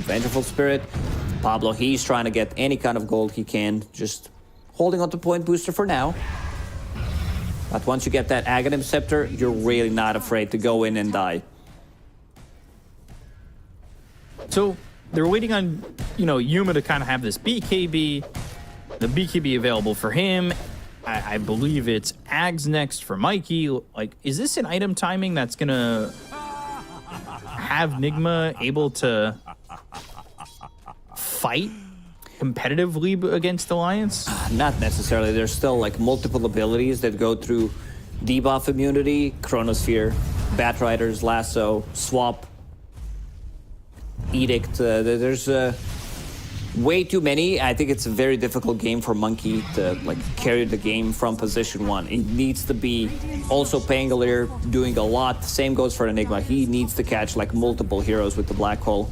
Vengeful Spirit. Pablo, he's trying to get any kind of gold he can, just holding on to point booster for now. But once you get that Aghanim Scepter, you're really not afraid to go in and die. So they're waiting on, Yuma to kind of have this BKB. The BKB available for him. I believe it's Ags next for Mikey. Like, is this an item timing that's going to have Nigma able to fight competitively against Alliance? Not necessarily. There's still like multiple abilities that go through debuff immunity, Chronosphere, Batriders, Lasso, Swap, Edict. There's way too many. I think it's a very difficult game for Monkey to like carry the game from position 1. It needs to be also Pangolier doing a lot. Same goes for Enigma. He needs to catch like multiple heroes with the Black Hole.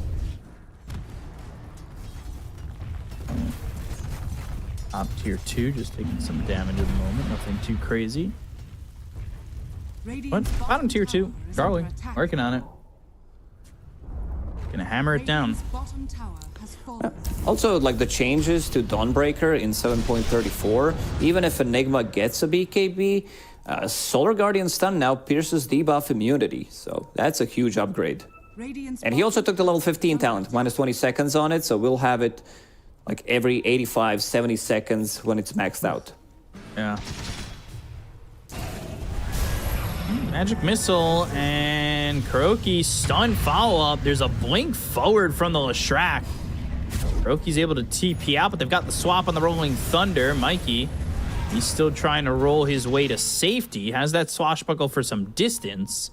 Top tier 2, just taking some damage at the moment. Nothing too crazy. What? Bottom tier 2. Charlie, working on it. Gonna hammer it down. Also, like the changes to Dawnbreaker in 7.34, even if Enigma gets a BKB, Solar Guardian stun now pierces debuff immunity, so that's a huge upgrade. And he also took the level 15 talent, minus 20 seconds on it, so we'll have it like every 85, 70 seconds when it's maxed out. Yeah. Magic Missile and Kuroki stun follow-up. There's a blink forward from the Leshrac. Kuroki's able to TP out, but they've got the swap on the Rolling Thunder. Mikey, he's still trying to roll his way to safety. Has that swashbuckle for some distance.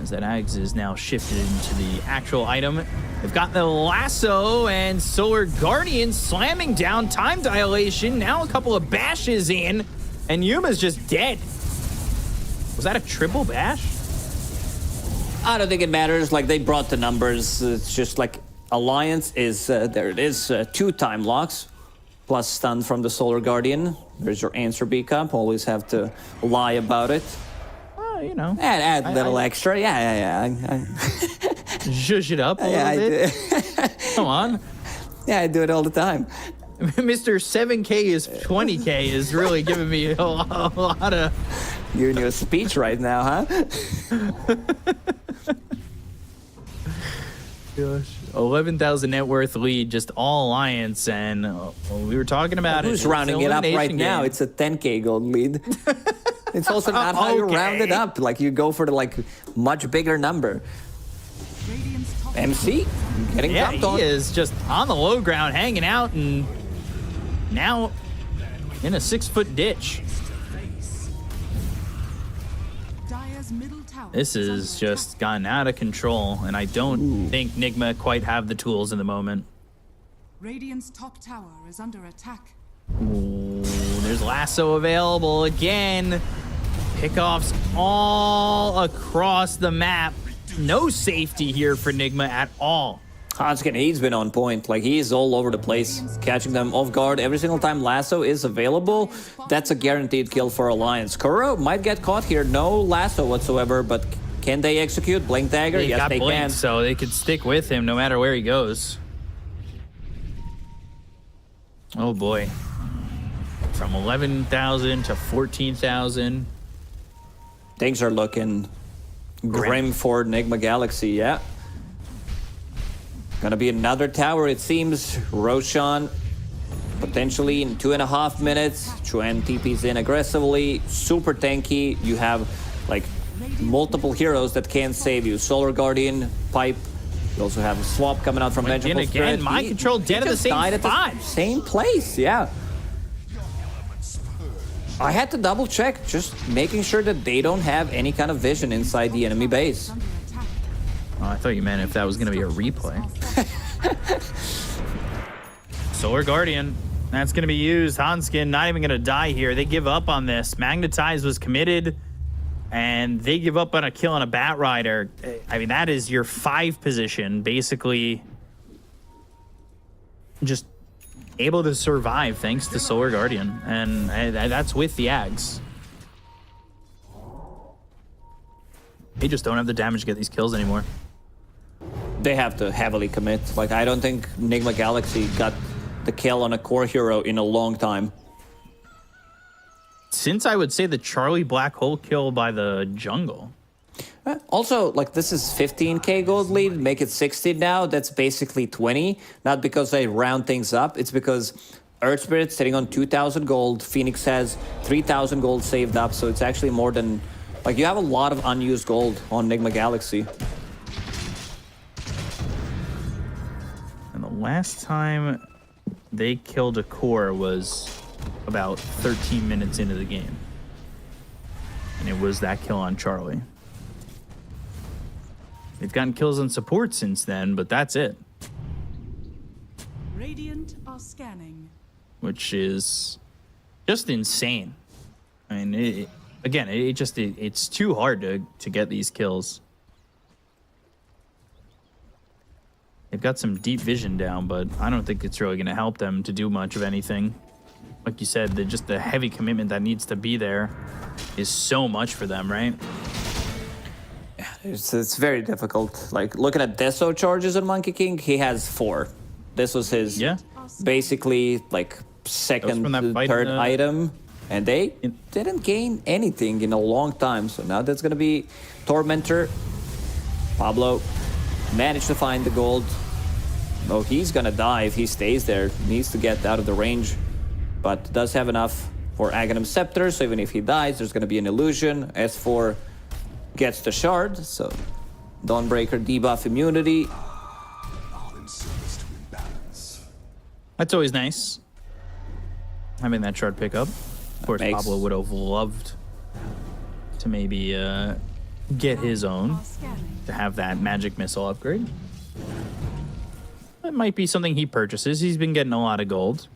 As that Ags is now shifted into the actual item. They've got the Lasso and Solar Guardian slamming down. Time dilation. Now a couple of bashes in, and Yuma's just dead. Was that a triple bash? I don't think it matters. Like, they brought the numbers. It's just like Alliance is, there it is, 2 time locks, plus stun from the Solar Guardian. There's your answer, B-Cup. Always have to lie about it. Add a little extra. Yeah. Zhuzh it up a little bit. Come on. Yeah, I do it all the time. Mr. 7K is 20K is really giving me a lot of... Giving you a speech right now, huh? Gosh. 11,000 net worth lead, just all Alliance, and we were talking about Who's rounding it up right now? It's a 10K gold lead. It's also not how you round it up. Like, you go for the like much bigger number. MC getting dumped on. He is just on the low ground, hanging out, and now in a 6-foot ditch. This has just gotten out of control, and I don't think Nigma quite have the tools in the moment. Radiant's top tower is under attack. Ooh, there's Lasso available again. Pickoffs all across the map. No safety here for Nigma at all. Hanskin, he's been on point. Like, he is all over the place, catching them off guard. Every single time Lasso is available, that's a guaranteed kill for Alliance. Kuro might get caught here. No Lasso whatsoever, but can they execute? Blink Dagger? Yes, they can. So they could stick with him no matter where he goes. Oh, boy. From 11,000 to 14,000. Things are looking grim for Nigma Galaxy, yeah. Gonna be another tower, it seems. Roshan, potentially in 2.5 minutes. Chuan TP's in aggressively. Super tanky. You have, like, multiple heroes that can save you. Solar Guardian, Pipe. You also have a swap coming out from Vengeful Spirit. Again, Mind Control dead at the same spot. Same place, yeah. I had to double check, just making sure that they don't have any kind of vision inside the enemy base. Oh, I thought you meant if that was going to be a replay. Solar Guardian. That's going to be used. Hanskin not even going to die here. They give up on this. Magnetize was committed, and they give up on a kill on a Bat Rider. I mean, that is your 5 position, basically just able to survive thanks to Solar Guardian, and that's with the Ags. They just don't have the damage to get these kills anymore. They have to heavily commit. Like, I don't think Nigma Galaxy got the kill on a core hero in a long time. Since I would say the Charlie Black Hole kill by the jungle. Also, like, this is 15k gold lead, make it 60 now, that's basically 20. Not because they round things up, it's because Earth Spirit's sitting on 2,000 gold, Phoenix has 3,000 gold saved up, so it's actually more than... Like, you have a lot of unused gold on Nigma Galaxy. And the last time they killed a core was about 13 minutes into the game. And it was that kill on Charlie. They've gotten kills on support since then, but that's it. Radiant are scanning. Which is just insane. I mean, it's too hard to get these kills. They've got some deep vision down, but I don't think it's really going to help them to do much of anything. Like you said, just the heavy commitment that needs to be there is so much for them, right? It's very difficult. Like, looking at Deso charges on Monkey King, he has 4. This was his basically like second, third item, and they didn't gain anything in a long time. So now that's gonna be Tormentor. Pablo managed to find the gold. Oh, he's gonna die if he stays there. Needs to get out of the range, but does have enough for Aghanim Scepter, so even if he dies, there's gonna be an illusion. S4 gets the shard, so Dawnbreaker debuff immunity. That's always nice, having that shard pick up. Of course, Pablo would have loved to maybe get his own, to have that magic missile upgrade. That might be something he purchases. He's been getting a lot of gold.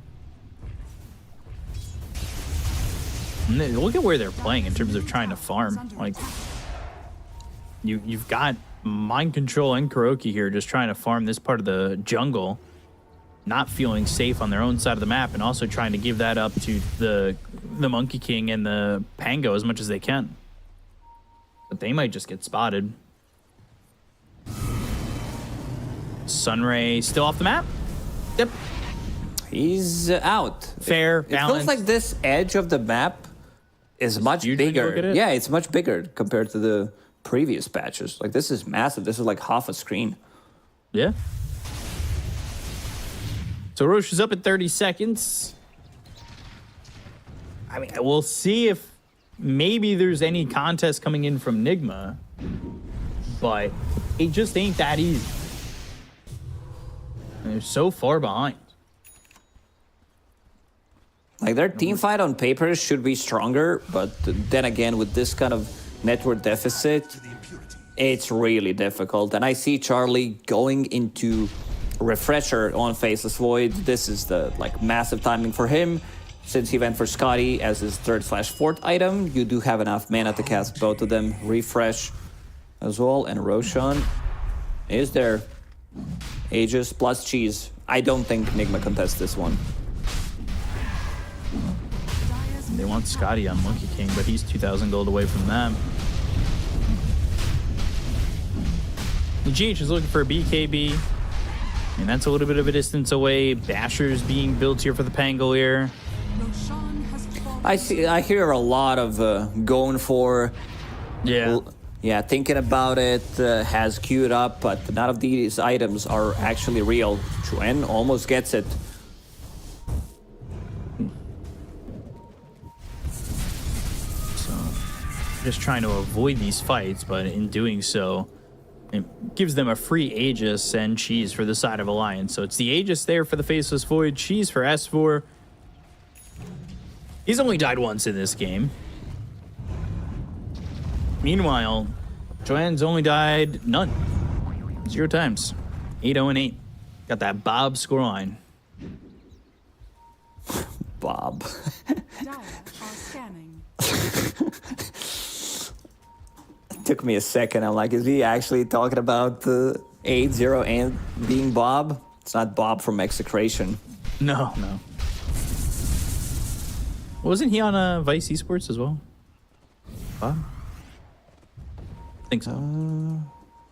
And look at where they're playing in terms of trying to farm. Like, you've got Mind Control and Kuroki here just trying to farm this part of the jungle, not feeling safe on their own side of the map, and also trying to give that up to the Monkey King and the Pango as much as they can. But they might just get spotted. Sunray still off the map? Yep. He's out. Fair, it feels like this edge of the map is much bigger. Yeah, it's much bigger compared to the previous patches. Like, this is massive. This is like half a screen. Yeah. So Roche is up at 30 seconds. I mean, we'll see if maybe there's any contest coming in from Nigma, but it just ain't that easy. They're so far behind. Like, their team fight on paper should be stronger, but then again, with this kind of network deficit, it's really difficult. And I see Charlie going into Refresher on Faceless Void. This is the massive timing for him. Since he went for Scotty as his 3rd/4th item, you do have enough mana to cast both of them. Refresh as well, and Roshan is there. Aegis plus Cheese. I don't think Nigma contests this one. They want Scotty on Monkey King, but he's 2,000 gold away from them. The GH is looking for a BKB, and that's a little bit of a distance away. Basher's being built here for the Pangolier. I hear a lot of going for... Yeah, thinking about it, has queued up, but none of these items are actually real. Chuen almost gets it. So, just trying to avoid these fights, but in doing so, it gives them a free Aegis and Cheese for the side of Alliance. So it's the Aegis there for the Faceless Void, Cheese for S4. He's only died once in this game. Meanwhile, Joanne's only died none. 0 times. 8-0-8. Got that Bob scoreline. Bob. Took me a second. I'm like, is he actually talking about the 8-0 and being Bob? It's not Bob from Execration. No. Wasn't he on Vice Esports as well? Bob? I think so.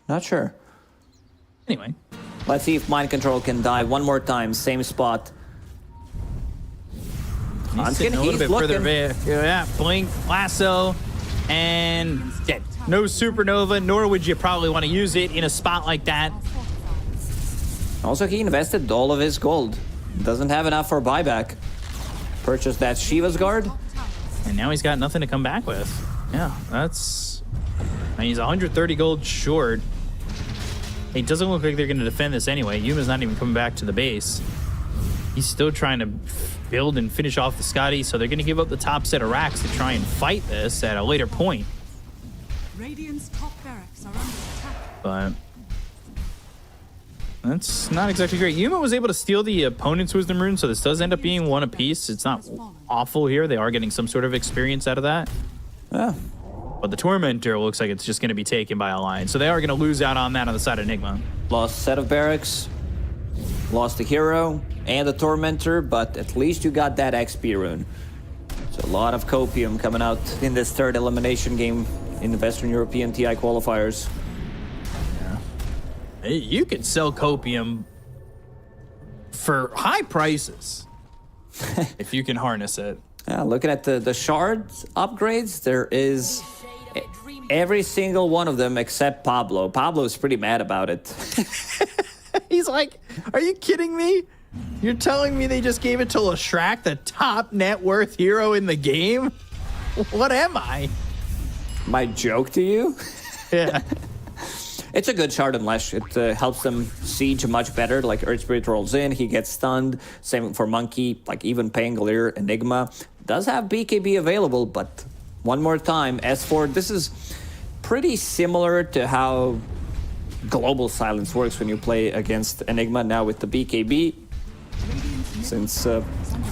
Not sure. Anyway. Let's see if Mind Control can die one more time. Same spot. He's sitting a little bit further away. Yeah, blink, lasso, and dead. No supernova, nor would you probably want to use it in a spot like that. Also, he invested all of his gold. Doesn't have enough for buyback. Purchased that Shiva's Guard. And now he's got nothing to come back with. Yeah, that's... I mean, he's 130 gold short. It doesn't look like they're going to defend this anyway. Yuma's not even coming back to the base. He's still trying to build and finish off the Scotty, so they're going to give up the top set of racks to try and fight this at a later point. Radiant's top barracks are under attack. But that's not exactly great. Yuma was able to steal the opponent's Wisdom Rune, so this does end up being one apiece. It's not awful here. They are getting some sort of experience out of that. Yeah. But the Tormentor looks like it's just going to be taken by Alliance, so they are going to lose out on that on the side of Enigma. Lost set of barracks. Lost the hero and the Tormentor, but at least you got that XP rune. So a lot of copium coming out in this third elimination game in the Western European TI qualifiers. Yeah. You can sell copium for high prices if you can harness it. Yeah, looking at the shards upgrades, there is every single one of them except Pablo. Pablo's pretty mad about it. He's like, are you kidding me? You're telling me they just gave it to Leshrac, the top net worth hero in the game? What am I? My joke to you? Yeah. It's a good shard and Lesh. It helps them siege much better. Like Earth Spirit rolls in, he gets stunned. Same for Monkey, like even Pangolier, Enigma. Does have BKB available, but one more time, S4, this is pretty similar to how Global Silence works when you play against Enigma now with the BKB. Since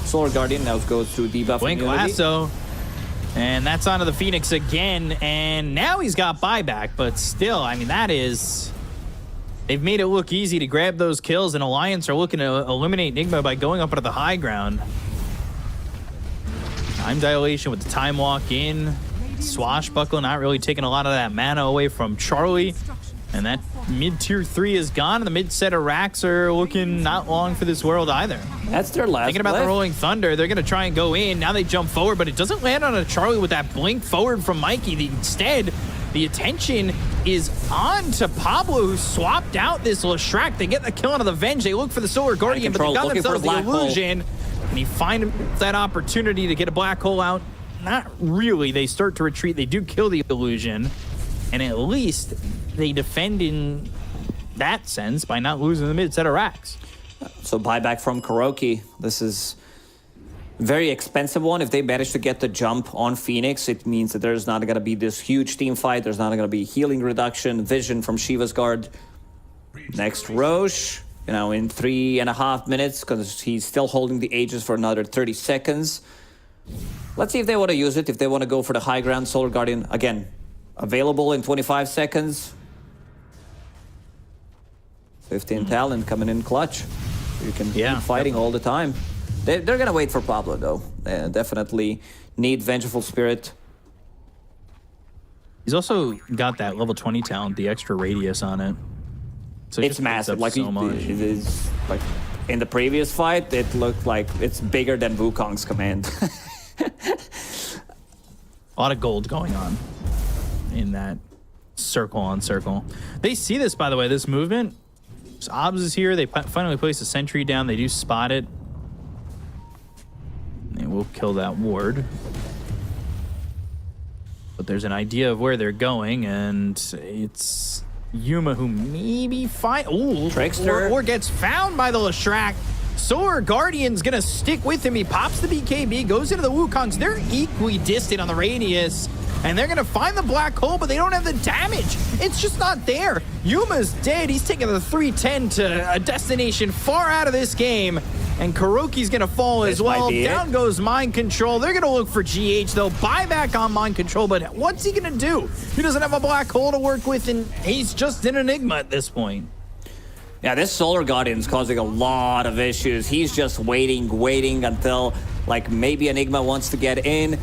Solar Guardian now goes to debuff Blink immunity. Lasso. And that's onto the Phoenix again. And now he's got buyback, but still, I mean, that is... They've made it look easy to grab those kills, and Alliance are looking to eliminate Enigma by going up into the high ground. Time dilation with the time walk in. Swashbuckle not really taking a lot of that mana away from Charlie. And that mid-tier 3 is gone, and the mid-set of racks are looking not long for this world either. That's their last Thinking about play. the Rolling Thunder, they're going to try and go in. Now they jump forward, but it doesn't land on a Charlie with that blink forward from Mikey. Instead, the attention is on to Pablo, who swapped out this Leshrac. They get the kill out of the Venge. They look for the Solar Guardian, but they got themselves the illusion. And he finds that opportunity to get a black hole out. Not really. They start to retreat. They do kill the illusion. And at least they defend in that sense by not losing the mid set of racks. So buyback from Kuroki. This is a very expensive one. If they manage to get the jump on Phoenix, it means that there's not going to be this huge team fight. There's not going to be healing reduction, vision from Shiva's Guard. Next Roche, you know, in 3.5 minutes, because he's still holding the Aegis for another 30 seconds. Let's see if they want to use it, if they want to go for the high ground. Solar Guardian, again, available in 25 seconds. 15 talent coming in clutch. You can keep fighting all the time. They're going to wait for Pablo, though. They definitely need Vengeful Spirit. He's also got that level 20 talent, the extra radius on it. So It's massive. Like, so much. It is, like, in the previous fight, it looked like it's bigger than Wukong's command. A lot of gold going on in that circle on circle. They see this, by the way, this movement. So Obs is here. They finally place a sentry down. They do spot it. They will kill that ward. But there's an idea of where they're going, and it's Yuma who maybe Trickster. or gets found by the Leshrac. Solar Guardian's gonna stick with him. He pops the BKB, goes into the Wukongs. They're equally distant on the radius, and they're gonna find the black hole, but they don't have the damage. It's just not there. Yuma's dead. He's taking the 310 to a destination far out of this game, and Kuroki's gonna fall as well. Down goes Mind Control. They're gonna look for GH, though. Buyback on Mind Control, but what's he gonna do? He doesn't have a black hole to work with, and he's just an Enigma at this point. Yeah, this Solar Guardian's causing a lot of issues. He's just waiting until, like, maybe Enigma wants to get in.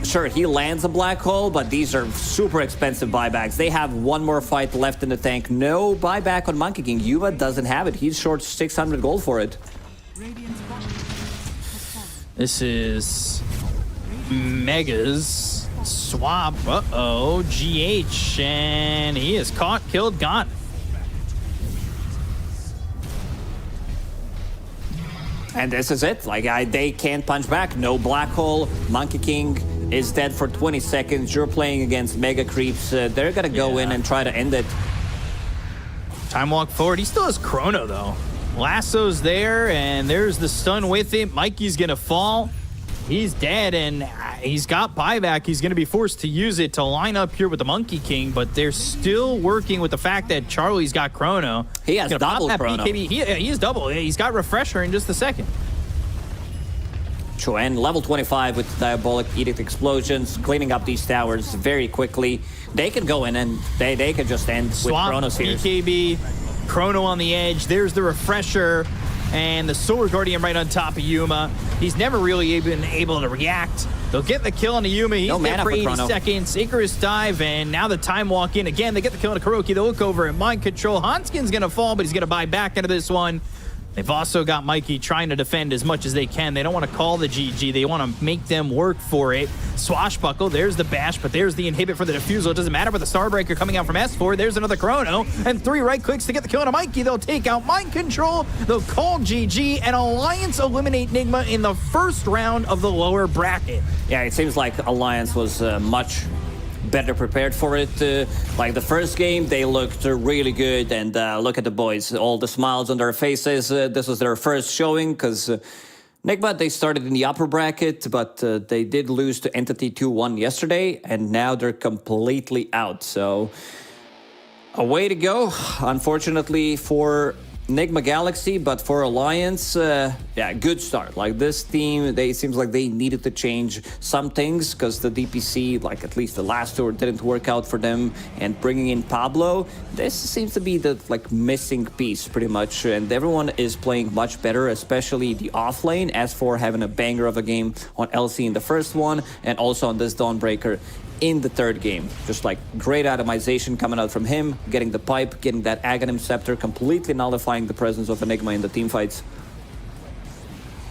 Sure, he lands a black hole, but these are super expensive buybacks. They have one more fight left in the tank. No buyback on Monkey King. Yuma doesn't have it. He's short 600 gold for it. Radiant's bottom tower has fallen. This is Mega's swap. Uh-oh, GH, and he is caught, killed, gone. And this is it. Like, they can't punch back. No black hole. Monkey King is dead for 20 seconds. You're playing against Mega Creeps. They're gonna go in and try to end it. Time walk forward. He still has Chrono, though. Lasso's there, and there's the stun with it. Mikey's gonna fall. He's dead, and he's got buyback. He's gonna be forced to use it to line up here with the Monkey King, but they're still working with the fact that Charlie's got Chrono. He has double Chrono. BKB. He is double. He's got Refresher in just a second. Sure, and level 25 with Diabolic Edict Explosions, cleaning up these towers very quickly. They can go in and they can just end Swap, with Chronospheres. BKB, Chrono on the edge. There's the Refresher, and the Solar Guardian right on top of Yuma. He's never really been able to react. They'll get the kill on the Yuma. He's dead for 80 seconds. Icarus dive, and now the time walk in. Again, they get the kill on Kuroki. They look over at Mind Control. Hanskin's going to fall, but he's going to buy back into this one. They've also got Mikey trying to defend as much as they can. They don't want to call the GG. They want to make them work for it. Swashbuckle, there's the bash, but there's the inhibit for the defusal. It doesn't matter about the Starbreaker coming out from S4. There's another Chrono, and 3 right clicks to get the kill on a Mikey. They'll take out Mind Control. They'll call GG, and Alliance eliminate Nigma in the first round of the lower bracket. Yeah, it seems like Alliance was much better prepared for it. Like the first game, they looked really good, and look at the boys, all the smiles on their faces. This was their first showing, because Nigma, they started in the upper bracket, but they did lose to Entity 2-1 yesterday, and now they're completely out. So a way to go, unfortunately, for Nigma Galaxy, but for Alliance, yeah, good start. Like this team, it seems like they needed to change some things, because the DPC, like at least the last tour, didn't work out for them. And bringing in Pablo, this seems to be the missing piece pretty much. And everyone is playing much better, especially the off lane. S4 having a banger of a game on LC in the first one, and also on this Dawnbreaker in the third game. Just like great atomization coming out from him, getting the pipe, getting that Aghanim Scepter, completely nullifying the presence of Enigma in the team fights.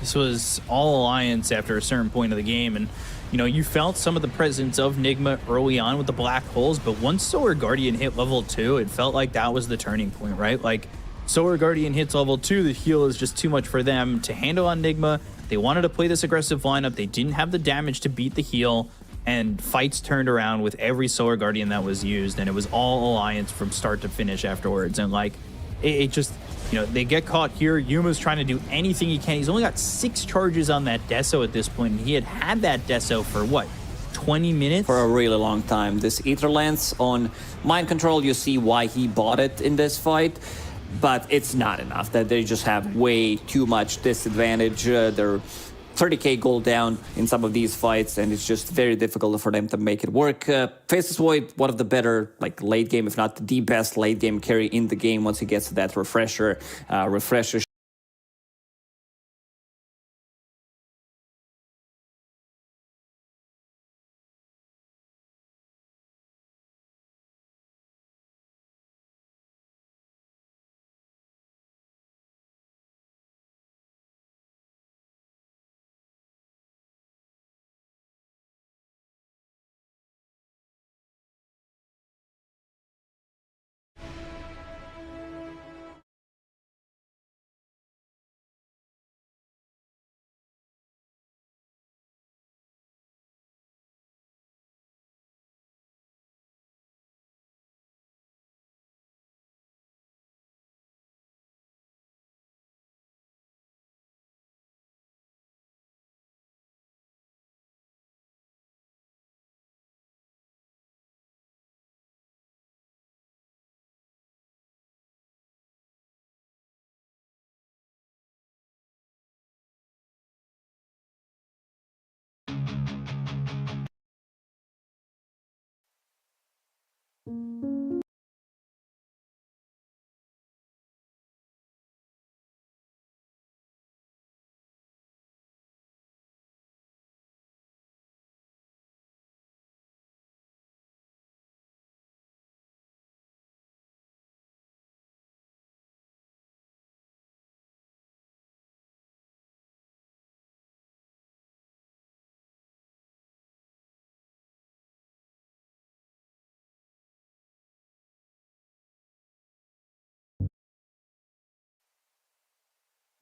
This was all Alliance after a certain point of the game, and you know, you felt some of the presence of Nigma early on with the black holes, but once Solar Guardian hit level 2, it felt like that was the turning point, right? Like, Solar Guardian hits level 2, the heal is just too much for them to handle on Nigma. They wanted to play this aggressive lineup, they didn't have the damage to beat the heal, and fights turned around with every Solar Guardian that was used, and it was all Alliance from start to finish afterwards. And like, it just, you know, they get caught here. Yuma's trying to do anything he can. He's only got 6 charges on that Deso at this point, and he had that Deso for what, 20 minutes? For a really long time. This Ether Lance on Mind Control, you see why he bought it in this fight, but it's not enough. That they just have way too much disadvantage. They're 30k gold down in some of these fights, and it's just very difficult for them to make it work. Faceless Void, one of the better, like, late game, if not the best late game carry in the game once he gets to that refresher.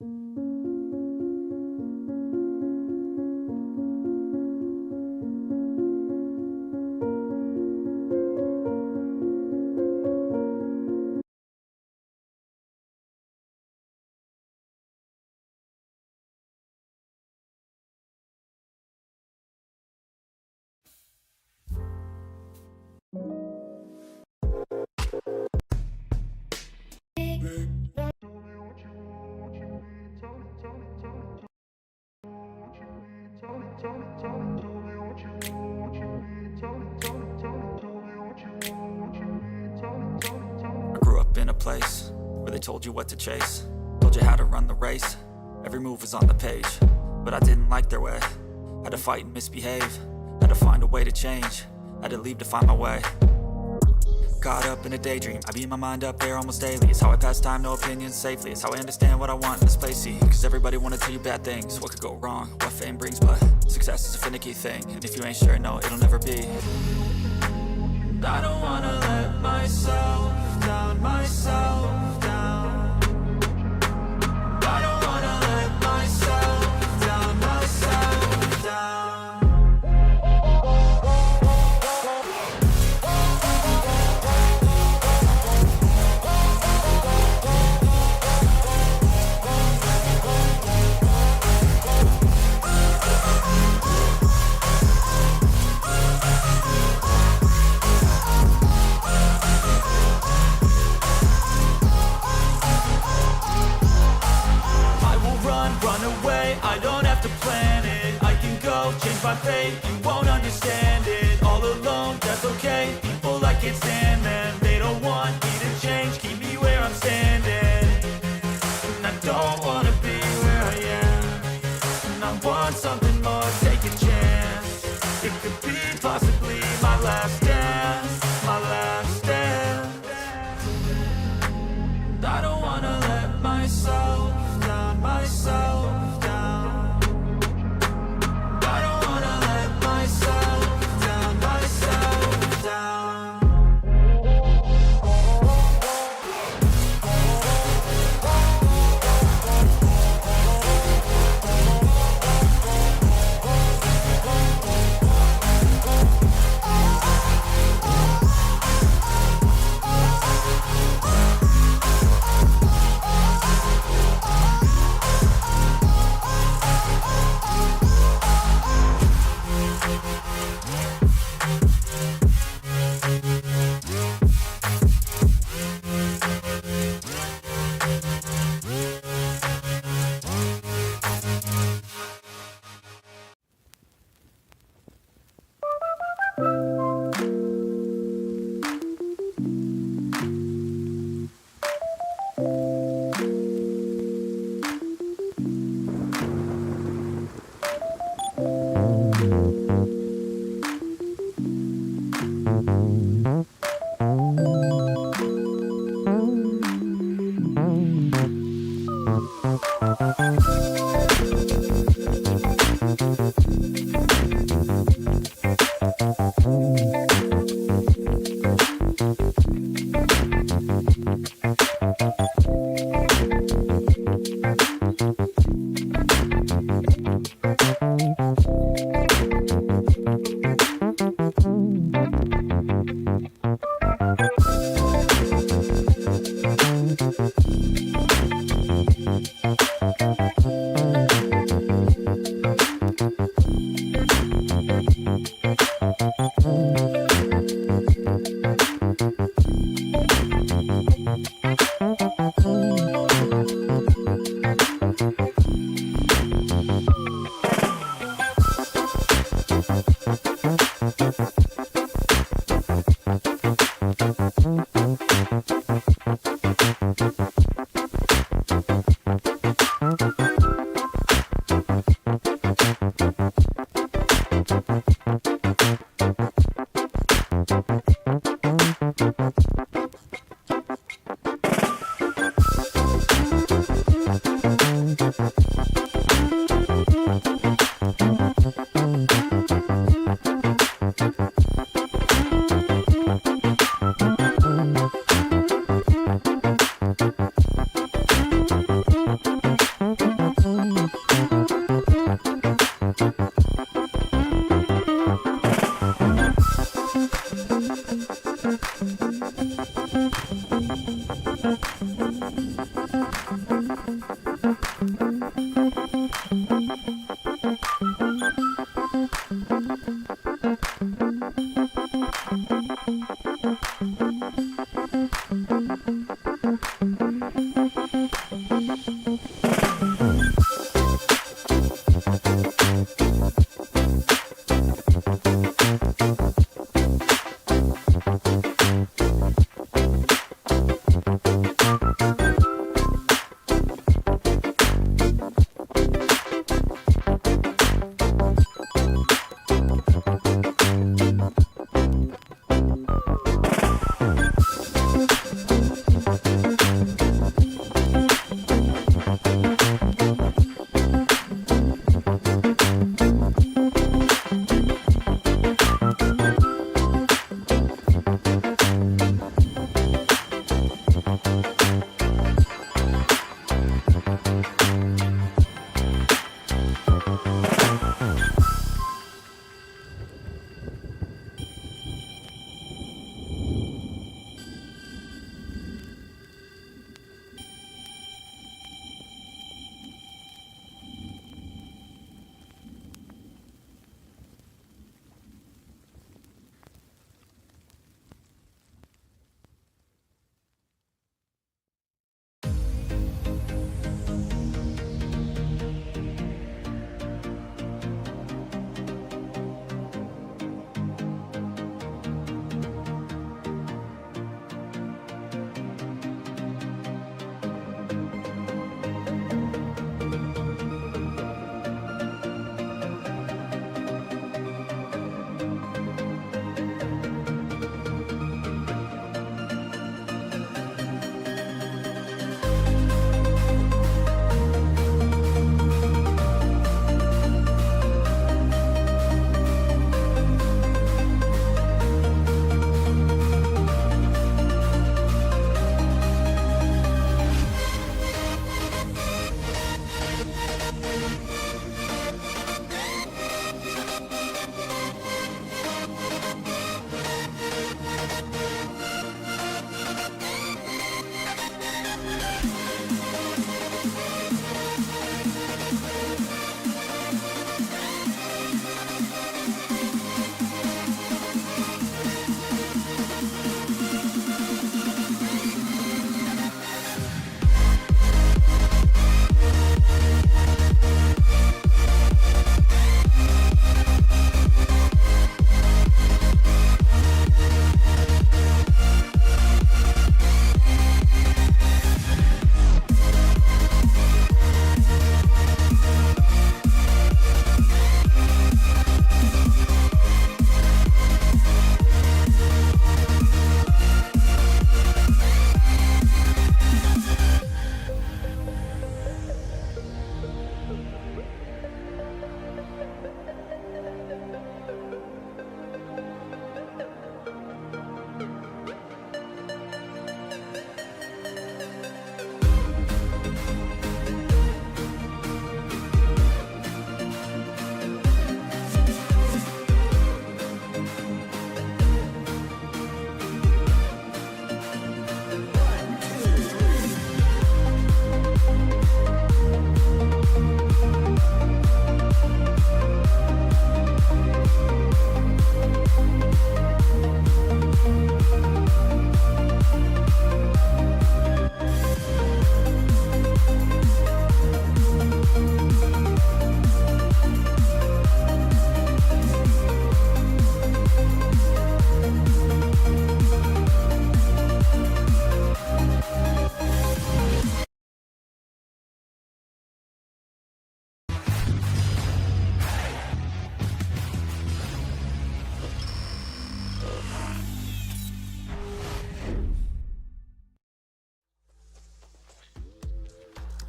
I grew up in a place where they told you what to chase, told you how to run the race. Every move was on the page, but I didn't like their way. Had to fight and misbehave, had to find a way to change, had to leave to find my way. Caught up in a daydream, I beat my mind up there almost daily. It's how I pass time, no opinions safely. It's how I understand what I want in this place, see. Cause everybody wanna tell you bad things, what could go wrong, what fame brings. But success is a finicky thing, and if you ain't sure, no, it'll never be. I don't wanna let myself down, myself down. I don't wanna let myself down, myself down. Run away, I don't have to plan it. I can go, change my fate, you won't understand it. All alone, that's okay, people I can't stand them. They don't want me to change, keep me where I'm standing. And I don't wanna be where I am, and I want something more, take a chance. It could be possibly my last dance, my last dance. I don't wanna let myself down, myself down. I don't wanna let myself down, myself down.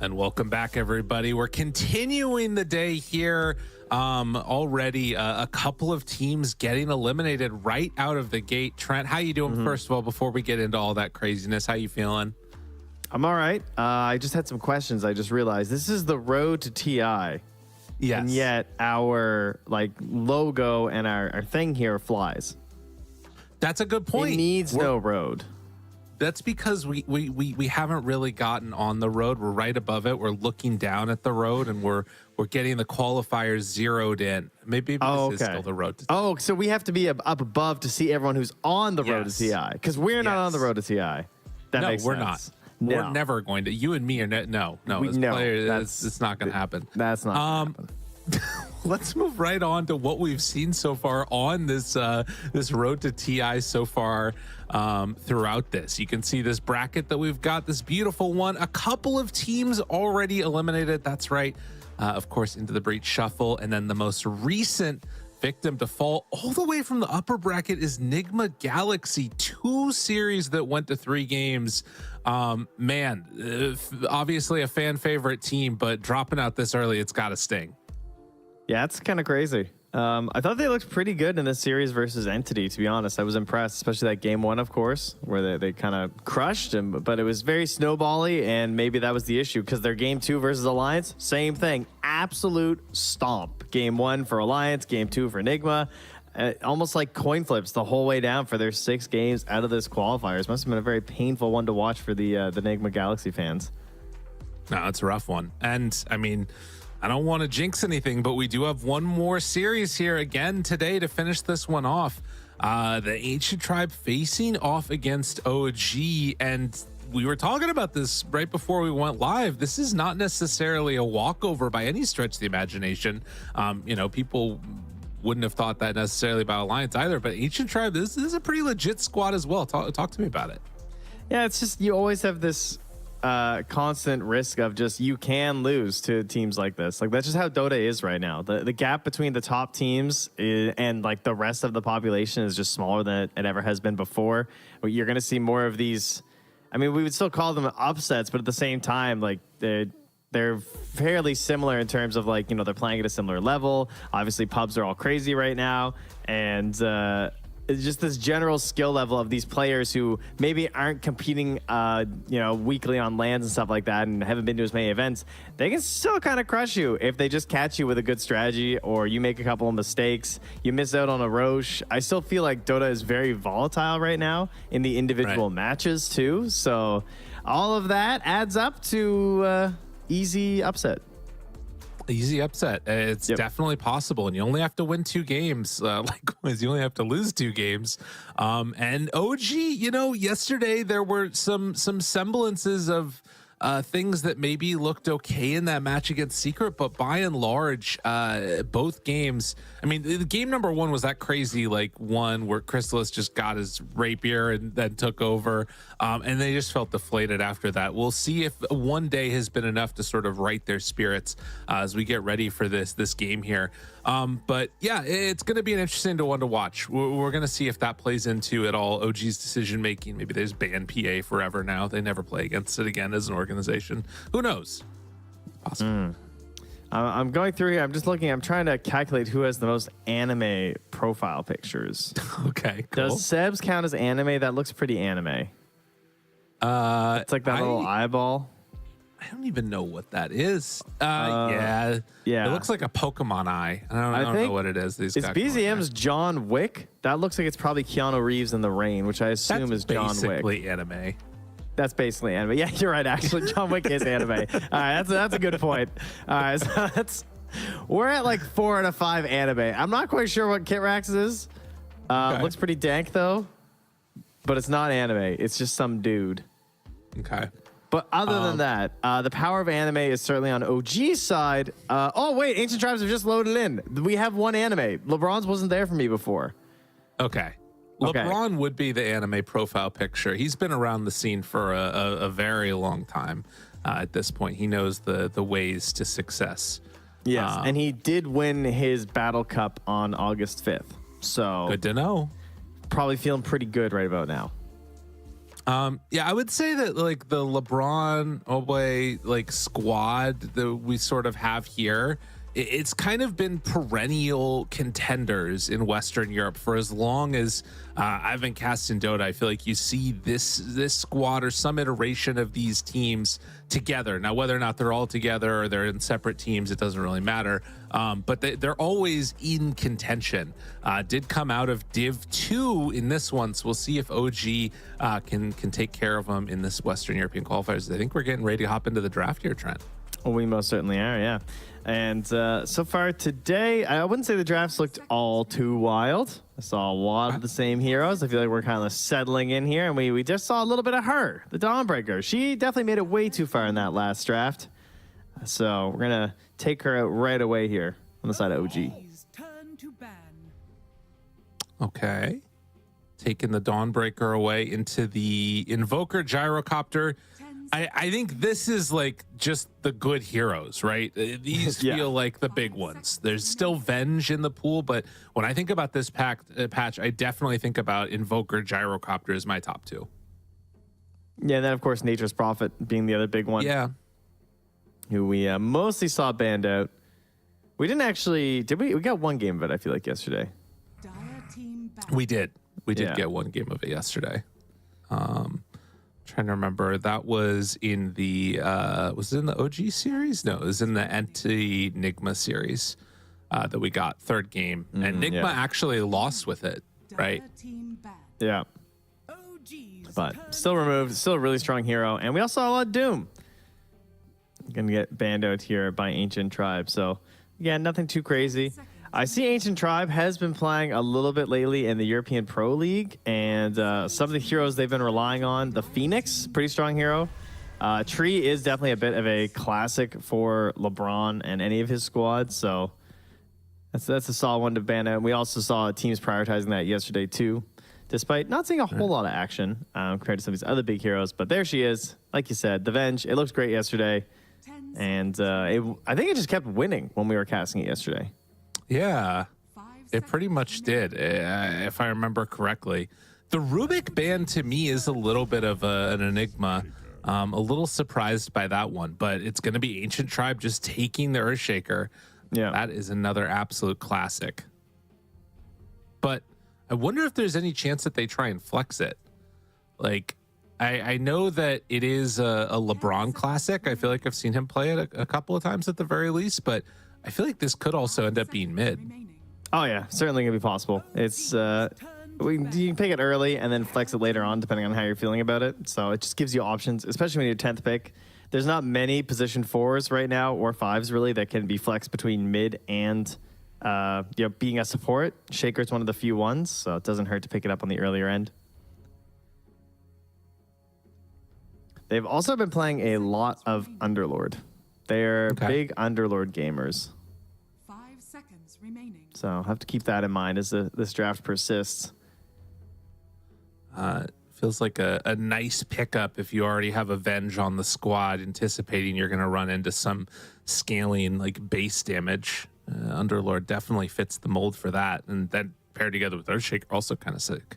And welcome back, everybody. We're continuing the day here. Already a couple of teams getting eliminated right out of the gate. Trent, how you doing? First of all, before we get into all that craziness, how you feeling? I'm all right. I just had some questions. I just realized this is the road to TI. Yes. And yet our logo and our thing here flies. That's a good point. It needs no road. that's because we haven't really gotten on the road. We're right above it. We're looking down at the road, and we're getting the qualifiers zeroed in. Maybe this is still the road to TI. Oh, so we have to be up above to see everyone who's on the road to TI, because we're not on the road to TI. That makes we're sense. not. No. We're never going to. You and me are no. As players, it's not going to happen. That's not going to happen. Let's move right on to what we've seen so far on this this road to TI so far throughout this. You can see this bracket that we've got, this beautiful one. A couple of teams already eliminated. That's right. Of course, Into the Breach Shuffle, and then the most recent victim to fall all the way from the upper bracket is Nigma Galaxy. 2 series that went to 3 games. Obviously a fan favorite team, but dropping out this early, it's got to sting. Yeah, it's kind of crazy. I thought they looked pretty good in this series versus Entity, to be honest. I was impressed, especially that game 1, of course, where they kind of crushed him, but it was very snowbally, and maybe that was the issue, because their game 2 versus Alliance, same thing. Absolute stomp. Game 1 for Alliance, game 2 for Enigma. Almost like coin flips the whole way down for their 6 games out of this qualifiers. Must have been a very painful one to watch for the Enigma Galaxy fans. No, it's a rough one. And I mean, I don't want to jinx anything, but we do have one more series here again today to finish this one off. The Ancient Tribe facing off against OG, and we were talking about this right before we went live. This is not necessarily a walkover by any stretch of the imagination. People wouldn't have thought that necessarily about Alliance either, but Ancient Tribe, this is a pretty legit squad as well. Talk to me about it. Yeah, it's just, you always have this constant risk of just, you can lose to teams like this. Like, that's just how Dota is right now. The gap between the top teams and like the rest of the population is just smaller than it ever has been before. But you're going to see more of these. I mean, we would still call them upsets, but at the same time, like, they're fairly similar in terms of, like, they're playing at a similar level. Obviously, pubs are all crazy right now, and it's just this general skill level of these players who maybe aren't competing, weekly on lands and stuff like that, and haven't been to as many events. They can still kind of crush you if they just catch you with a good strategy, or you make a couple of mistakes, you miss out on a Roche. I still feel like Dota is very volatile right now in the individual matches too. So all of that adds up to easy upset. Easy upset. It's definitely possible, and you only have to win 2 games. Likewise, you only have to lose 2 games. And OG, yesterday there were some semblances of things that maybe looked okay in that match against Secret, but by and large, both games. I mean, the game number 1 was that crazy one where Chrysalis just got his rapier and then took over, and they just felt deflated after that. We'll see if one day has been enough to sort of right their spirits as we get ready for this game here. But yeah, it's going to be an interesting one to watch. We're going to see if that plays into it all. OG's decision making. Maybe they just ban PA forever now. They never play against it again as an organization. Who knows? Possible. I'm going through here. I'm just looking. I'm trying to calculate who has the most anime profile pictures. Okay, cool. Does Seb's count as anime? That looks pretty anime. It's like that little eyeball. I don't even know what that is. Yeah. It looks like a Pokemon eye. I don't know what it is. It's BZM's John Wick. That looks like it's probably Keanu Reeves in The Rain, which I assume is John Wick. Basically anime. That's basically anime. Yeah, you're right. Actually, John Wick is anime. All right, that's a good point. All right, so we're at like 4 out of 5 anime. I'm not quite sure what Kitrax is. Looks pretty dank though, but it's not anime. It's just some dude. Okay. But other than that, the power of anime is certainly on OG's side. Oh wait, Ancient Tribes have just loaded in. We have one anime. LeBron's wasn't there for me before. Okay. LeBron would be the anime profile picture. He's been around the scene for a very long time. At this point, he knows the ways to success. Yes, and he did win his Battle Cup on August 5th. So good to know. Probably feeling pretty good right about now. Yeah, I would say that like the LeBron Oboe like squad that we sort of have here it's kind of been perennial contenders in Western Europe for as long as I've been casting Dota. I feel like you see this squad or some iteration of these teams together. Now, whether or not they're all together or they're in separate teams, it doesn't really matter. But they're always in contention. Did come out of Div 2 in this one, so we'll see if OG can take care of them in this Western European qualifiers. I think we're getting ready to hop into the draft here, Trent. Well, we most certainly are, yeah. And so far today, I wouldn't say the drafts looked all too wild. I saw a lot of the same heroes. I feel like we're kind of settling in here, and we just saw a little bit of her, the Dawnbreaker. She definitely made it way too far in that last draft. So we're going to take her out right away here on the side of OG. Turn to ban. Okay. Taking the Dawnbreaker away into the Invoker Gyrocopter. I think this is like just the good heroes, right? These feel like the big ones. There's still Venge in the pool, but when I think about this patch, I definitely think about Invoker Gyrocopter as my top two. Yeah, and then of course Nature's Prophet being the other big one. Yeah. Who we mostly saw banned out. We didn't actually, did we? We got one game of it, I feel like, yesterday. Dire team ban. We did get one game of it yesterday. Trying to remember, that was in the was it in the OG series? No, it was in the Anti-Nigma series that we got third game, and Nigma actually lost with it, right? Dire team ban. Yeah. OG's But turn still removed, still a really strong hero. And we also saw a lot of Doom. Gonna get banned out here by Ancient Tribe. So, yeah, nothing too crazy. I see Ancient Tribe has been playing a little bit lately in the European Pro League, and some of the heroes they've been relying on, the Phoenix, pretty strong hero. Tree is definitely a bit of a classic for LeBron and any of his squads, so that's a solid one to ban out. We also saw teams prioritizing that yesterday too, despite not seeing a whole lot of action compared to some of these other big heroes. But there she is, like you said, the Venge. It looks great yesterday, and I think it just kept winning when we were casting it yesterday. Yeah, 5 it pretty much did, if I remember correctly. The Rubik ban to me is a little bit of an enigma. A little surprised by that one, but it's going to be Ancient Tribe just taking the Earthshaker. Yeah, that is another absolute classic. But I wonder if there's any chance that they try and flex it. Like, I know that it is a LeBron classic. I feel like I've seen him play it a couple of times at the very least, but I feel like this could also end up being mid. Oh yeah, certainly gonna be possible. It's you can pick it early and then flex it later on depending on how you're feeling about it. So it just gives you options, especially when you're 10th pick. There's not many position 4s right now, or 5s really, that can be flexed between mid and being a support. Shaker's one of the few ones, so it doesn't hurt to pick it up on the earlier end. They've also been playing a lot of Underlord. They're big Underlord gamers. 5 seconds remaining. So I'll have to keep that in mind as this draft persists. Feels like a nice pickup if you already have a Venge on the squad, anticipating you're going to run into some scaling like base damage. Underlord definitely fits the mold for that, and then paired together with Earthshaker, also kind of sick.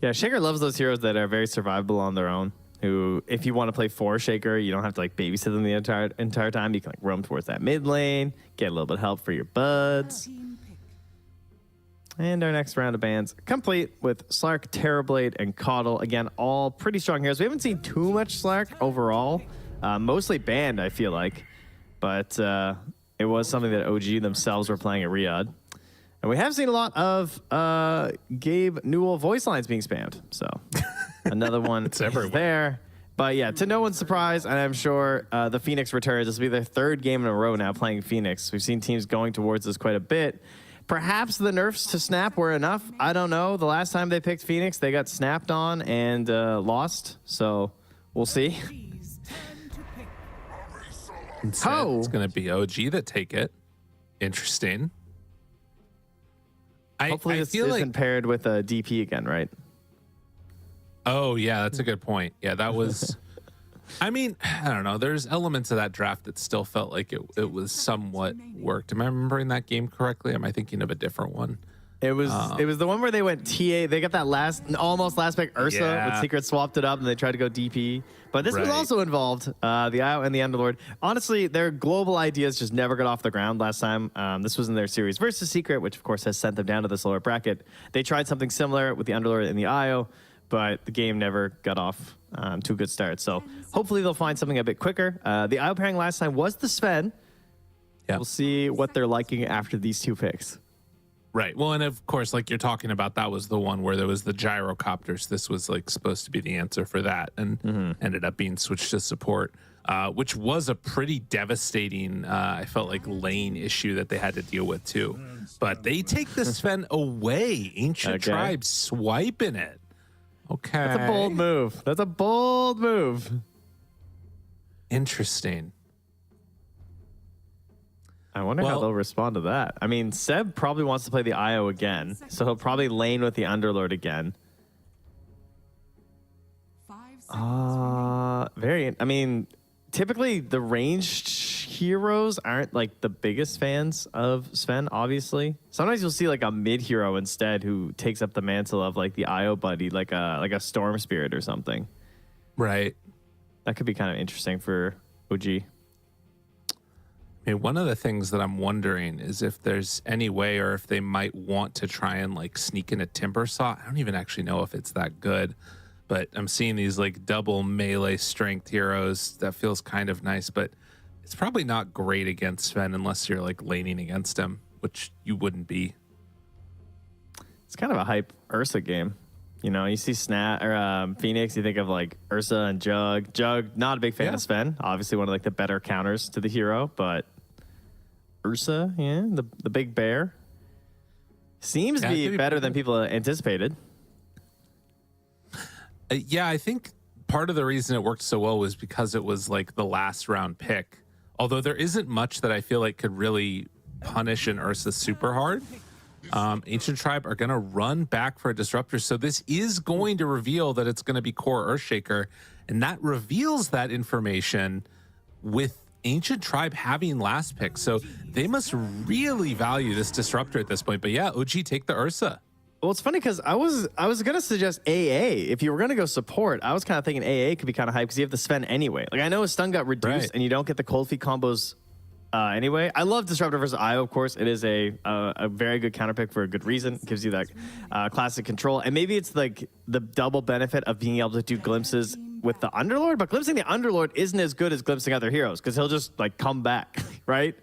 Yeah, Shaker loves those heroes that are very survivable on their own. Who, if you want to play 4 Shaker, you don't have to like babysit them the entire time. You can like roam towards that mid lane, get a little bit of help for your buds. Team pick. And our next round of bans complete with Slark, Terrorblade, and Coddle. Again, all pretty strong heroes. We haven't seen too much Slark overall. Mostly banned, I feel like. But it was something that OG themselves were playing at Riyadh. And we have seen a lot of Gabe Newell voice lines being spammed. So another one It's everywhere. there. But yeah, to no one's surprise, and I'm sure the Phoenix returns. This will be their third game in a row now playing Phoenix. We've seen teams going towards this quite a bit. Perhaps the nerfs to Snap were enough. I don't know. The last time they picked Phoenix, they got snapped on and lost. So we'll see. OG's turn to pick. Instead, Oh. it's going to be OG that take it. Interesting. Hopefully I this feel isn't like, paired with a DP again, right? oh yeah, that's a good point. Yeah, that was. I mean, I don't know. There's elements of that draft that still felt like it was somewhat worked. Am I remembering that game correctly? Am I thinking of a different one? It was the one where they went TA. They got that almost last pick Ursa Yeah. with Secret swapped it up and they tried to go DP. But this was also involved the IO and the Underlord. Honestly, their global ideas just never got off the ground last time. This was in their series versus Secret, which of course has sent them down to this lower bracket. They tried something similar with the Underlord and the IO, but the game never got off to a good start. So hopefully they'll find something a bit quicker. The IO pairing last time was the Sven. Yeah. We'll see what they're liking after these two picks. Right. Well, and of course, like you're talking about, that was the one where there was the gyrocopters. This was like supposed to be the answer for that, and ended up being switched to support, which was a pretty devastating, I felt like, lane issue that they had to deal with too. But they take the Sven away. Ancient Tribe swiping it. Okay. That's a bold move. That's a bold move. Interesting. I wonder how they'll respond to that. I mean, Seb probably wants to play the IO again, so he'll probably lane with the Underlord again. 5 seconds remaining. I mean, typically the ranged heroes aren't like the biggest fans of Sven, obviously. Sometimes you'll see like a mid hero instead who takes up the mantle of like the IO buddy, like a Storm Spirit or something. Right. That could be kind of interesting for OG. I mean, one of the things that I'm wondering is if there's any way, or if they might want to try and like sneak in a Timber Saw. I don't even actually know if it's that good, but I'm seeing these like double melee strength heroes. That feels kind of nice, but it's probably not great against Sven unless you're like laning against him, which you wouldn't be. It's kind of a hype Ursa game. You know, you see Phoenix, you think of like Ursa and Jug. Jug, not a big fan of Sven. Obviously one of like the better counters to the hero, but Ursa, the big bear. Seems to be better than people anticipated. Yeah, I think part of the reason it worked so well was because it was like the last round pick. Although there isn't much that I feel like could really punish an Ursa super hard. Ancient Tribe are going to run back for a Disruptor. So this is going to reveal that it's going to be core Earthshaker. And that reveals that information with Ancient Tribe having last pick. So they must really value this Disruptor at this point. But yeah, OG, take the Ursa. Well, it's funny because I was gonna suggest AA. If you were gonna go support, I was kind of thinking AA could be kind of hype because you have the Sven anyway. Like I know his stun got reduced and you don't get the cold feet combos anyway. I love Disruptor versus IO, of course. It is a very good counter pick for a good reason. It gives you that classic control, and maybe it's like the double benefit of being able to do glimpses with the Underlord. But glimpsing the Underlord isn't as good as glimpsing other heroes because he'll just like come back, right?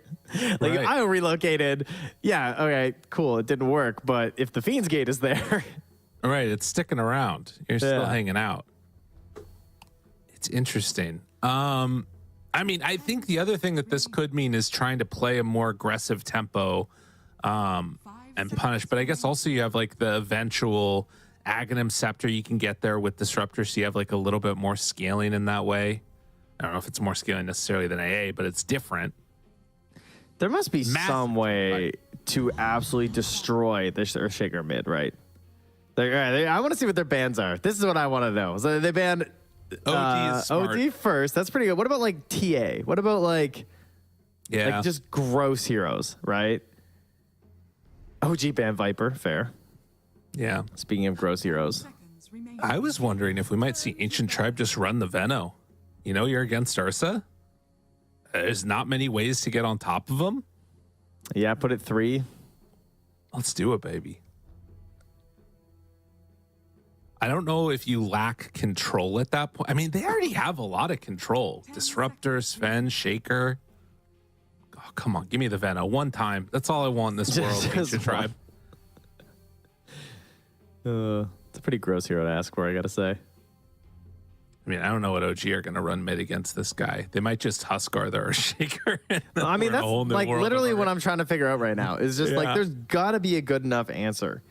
Like if IO relocated, yeah, okay, cool, it didn't work. But if the Fiend's Gate is there, all right, it's sticking around. You're still hanging out. It's interesting. I mean, I think the other thing that this could mean is trying to play a more aggressive tempo and punish. But I guess also you have like the eventual Aghanim Scepter you can get there with Disruptor. So you have like a little bit more scaling in that way. I don't know if it's more scaling necessarily than AA, but it's different. there must be some way to absolutely destroy the Earthshaker mid, right? Like, all right, I want to see what their bans are. This is what I want to know. So they banned OD is smart. OD first. That's pretty good. What about like TA? What about like just gross heroes, right? OG ban Viper, fair. Yeah. Speaking of gross heroes, Seconds remaining. I was wondering if we might see Ancient Tribe just run the Veno. You know, you're against Ursa. There's not many ways to get on top of them. yeah, put it 3. Let's do it, baby. I don't know if you lack control at that point. I mean, they already have a lot of control. Disruptor, Sven, Shaker. Oh, come on, give me the Veno one time. That's all I want in this world, Ancient Tribe. It's a pretty gross hero to ask for, I gotta say. I mean, I don't know what OG are going to run mid against this guy. They might just Huskar the Earthshaker. I mean, that's like literally what I'm trying to figure out right now. Is just like there's gotta be a good enough answer.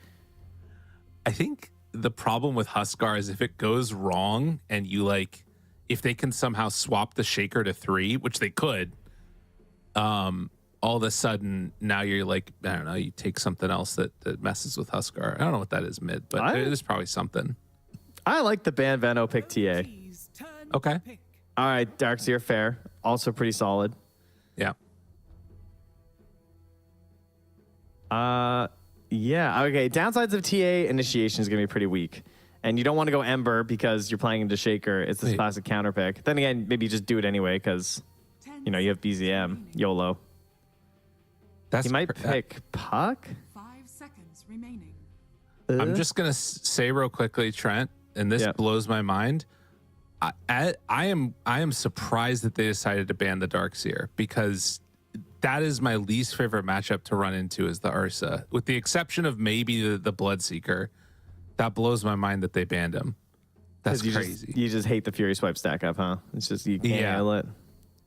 I think the problem with Huskar is if it goes wrong and you like, if they can somehow swap the Shaker to 3, which they could, all of a sudden now you're like, I don't know, you take something else that messes with Huskar. I don't know what that is mid, but it is probably something. I like the ban Veno pick TA. Okay. All right, Darkseer, fair. Also pretty solid. Yeah. Yeah. Okay. Downsides of TA initiation is going to be pretty weak. And you don't want to go Ember because you're playing into Shaker. It's this classic counter pick. Then again, maybe you just do it anyway because, you know, you have BZM, YOLO. That's He might pick Puck. 5 seconds remaining. I'm just gonna say real quickly, Trent, and this blows my mind. I am surprised that they decided to ban the Darkseer because that is my least favorite matchup to run into is the Ursa, with the exception of maybe the Bloodseeker. That blows my mind that they banned him. That's crazy. You just hate the Fury Swipe stack up, huh? It's just you can't handle it.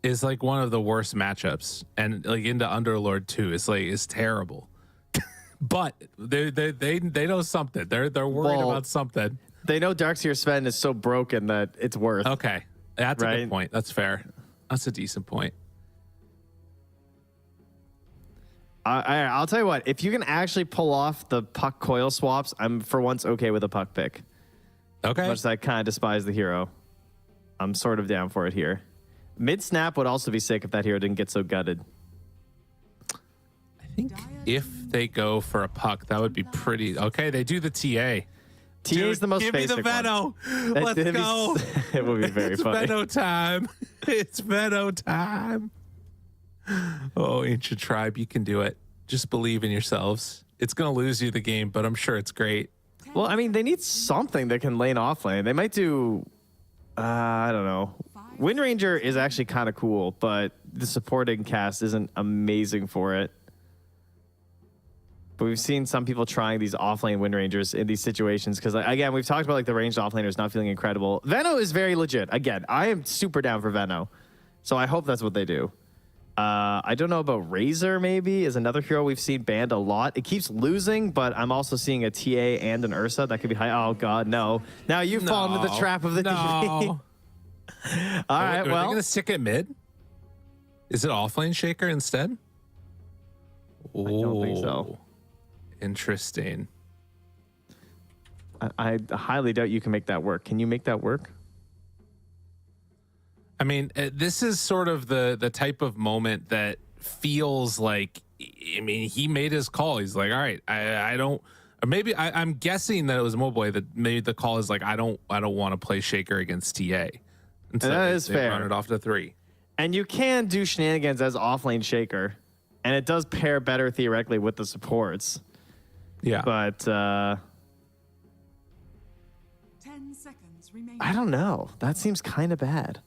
It's like one of the worst matchups, and like into Underlord too. It's terrible. But they know something. They're worried about something. They know Darkseer Sven is so broken that it's worth. Okay, that's a good point. That's fair. That's a decent point. I'll tell you what. If you can actually pull off the Puck coil swaps, I'm for once okay with a Puck pick. Okay. As much as I kind of despise the hero, I'm sort of down for it here. Mid snap would also be sick if that hero didn't get so gutted. I think if they go for a Puck, that would be pretty. Okay, they do the TA. TA is the most give basic me the Veno. one. Let's go. It would be very funny. It's Veno time. It's Veno time. Oh, Ancient Tribe, you can do it. Just believe in yourselves. It's going to lose you the game, but I'm sure it's great. Well, I mean, they need something that can lane off lane. They might do, I don't know. Wind Ranger is actually kind of cool, but the supporting cast isn't amazing for it. But we've seen some people trying these offlane Wind Rangers in these situations because, again, we've talked about like the ranged offlaners not feeling incredible. Veno is very legit. Again, I am super down for Veno, so I hope that's what they do. I don't know about Razor. Maybe is another hero we've seen banned a lot. It keeps losing, but I'm also seeing a TA and an Ursa that could be high. Oh God, no! Now you fall into the trap of the DV. All right, are they going to stick it mid? Is it offlane Shaker instead? I don't think so. Interesting. I highly doubt you can make that work. Can you make that work? I mean, this is sort of the type of moment that feels like, I mean, he made his call. He's like, all right, I don't, or maybe I'm guessing that it was Moboy that made the call is like, I don't want to play Shaker against TA. And so that is fair. Run it off to 3. And you can do shenanigans as offlane Shaker, and it does pair better theoretically with the supports. Yeah. But 10 seconds remaining. I don't know. That seems kind of bad.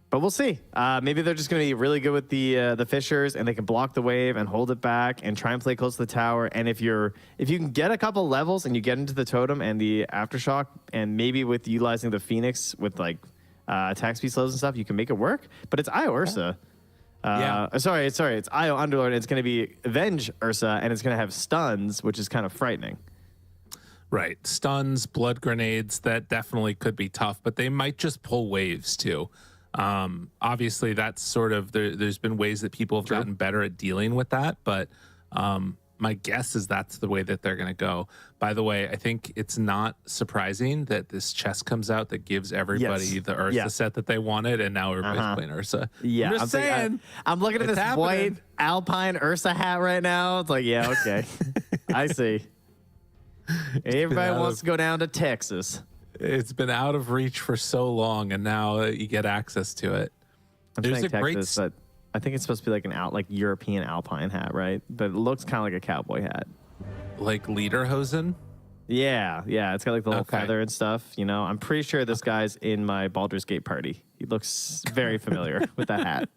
But we'll see. Maybe they're just going to be really good with the Fishers, and they can block the wave and hold it back and try and play close to the tower. And if you can get a couple levels and you get into the totem and the aftershock, and maybe with utilizing the Phoenix with like attack speed slows and stuff, you can make it work. But it's Io Ursa. Sorry. It's Io Underlord. And it's going to be Avenge Ursa, and it's going to have stuns, which is kind of frightening. Right. Stuns, blood grenades, that definitely could be tough, but they might just pull waves too. Obviously that's sort of there's been ways that people have gotten better at dealing with that, but my guess is that's the way that they're going to go. By the way, I think it's not surprising that this chest comes out that gives everybody the Ursa set that they wanted, and now everybody's playing Ursa. Yeah, I'm just saying. I'm looking at this white Alpine Ursa hat right now. It's like, yeah, okay. I see. Everybody wants to go down to Texas. It's been out of reach for so long, and now you get access to it. There's a Texas, but I think it's supposed to be like like European Alpine hat, right? But it looks kind of like a cowboy hat. Like Lederhosen? Yeah. It's got like the little feather and stuff. You know, I'm pretty sure this guy's in my Baldur's Gate party. He looks very familiar with that hat.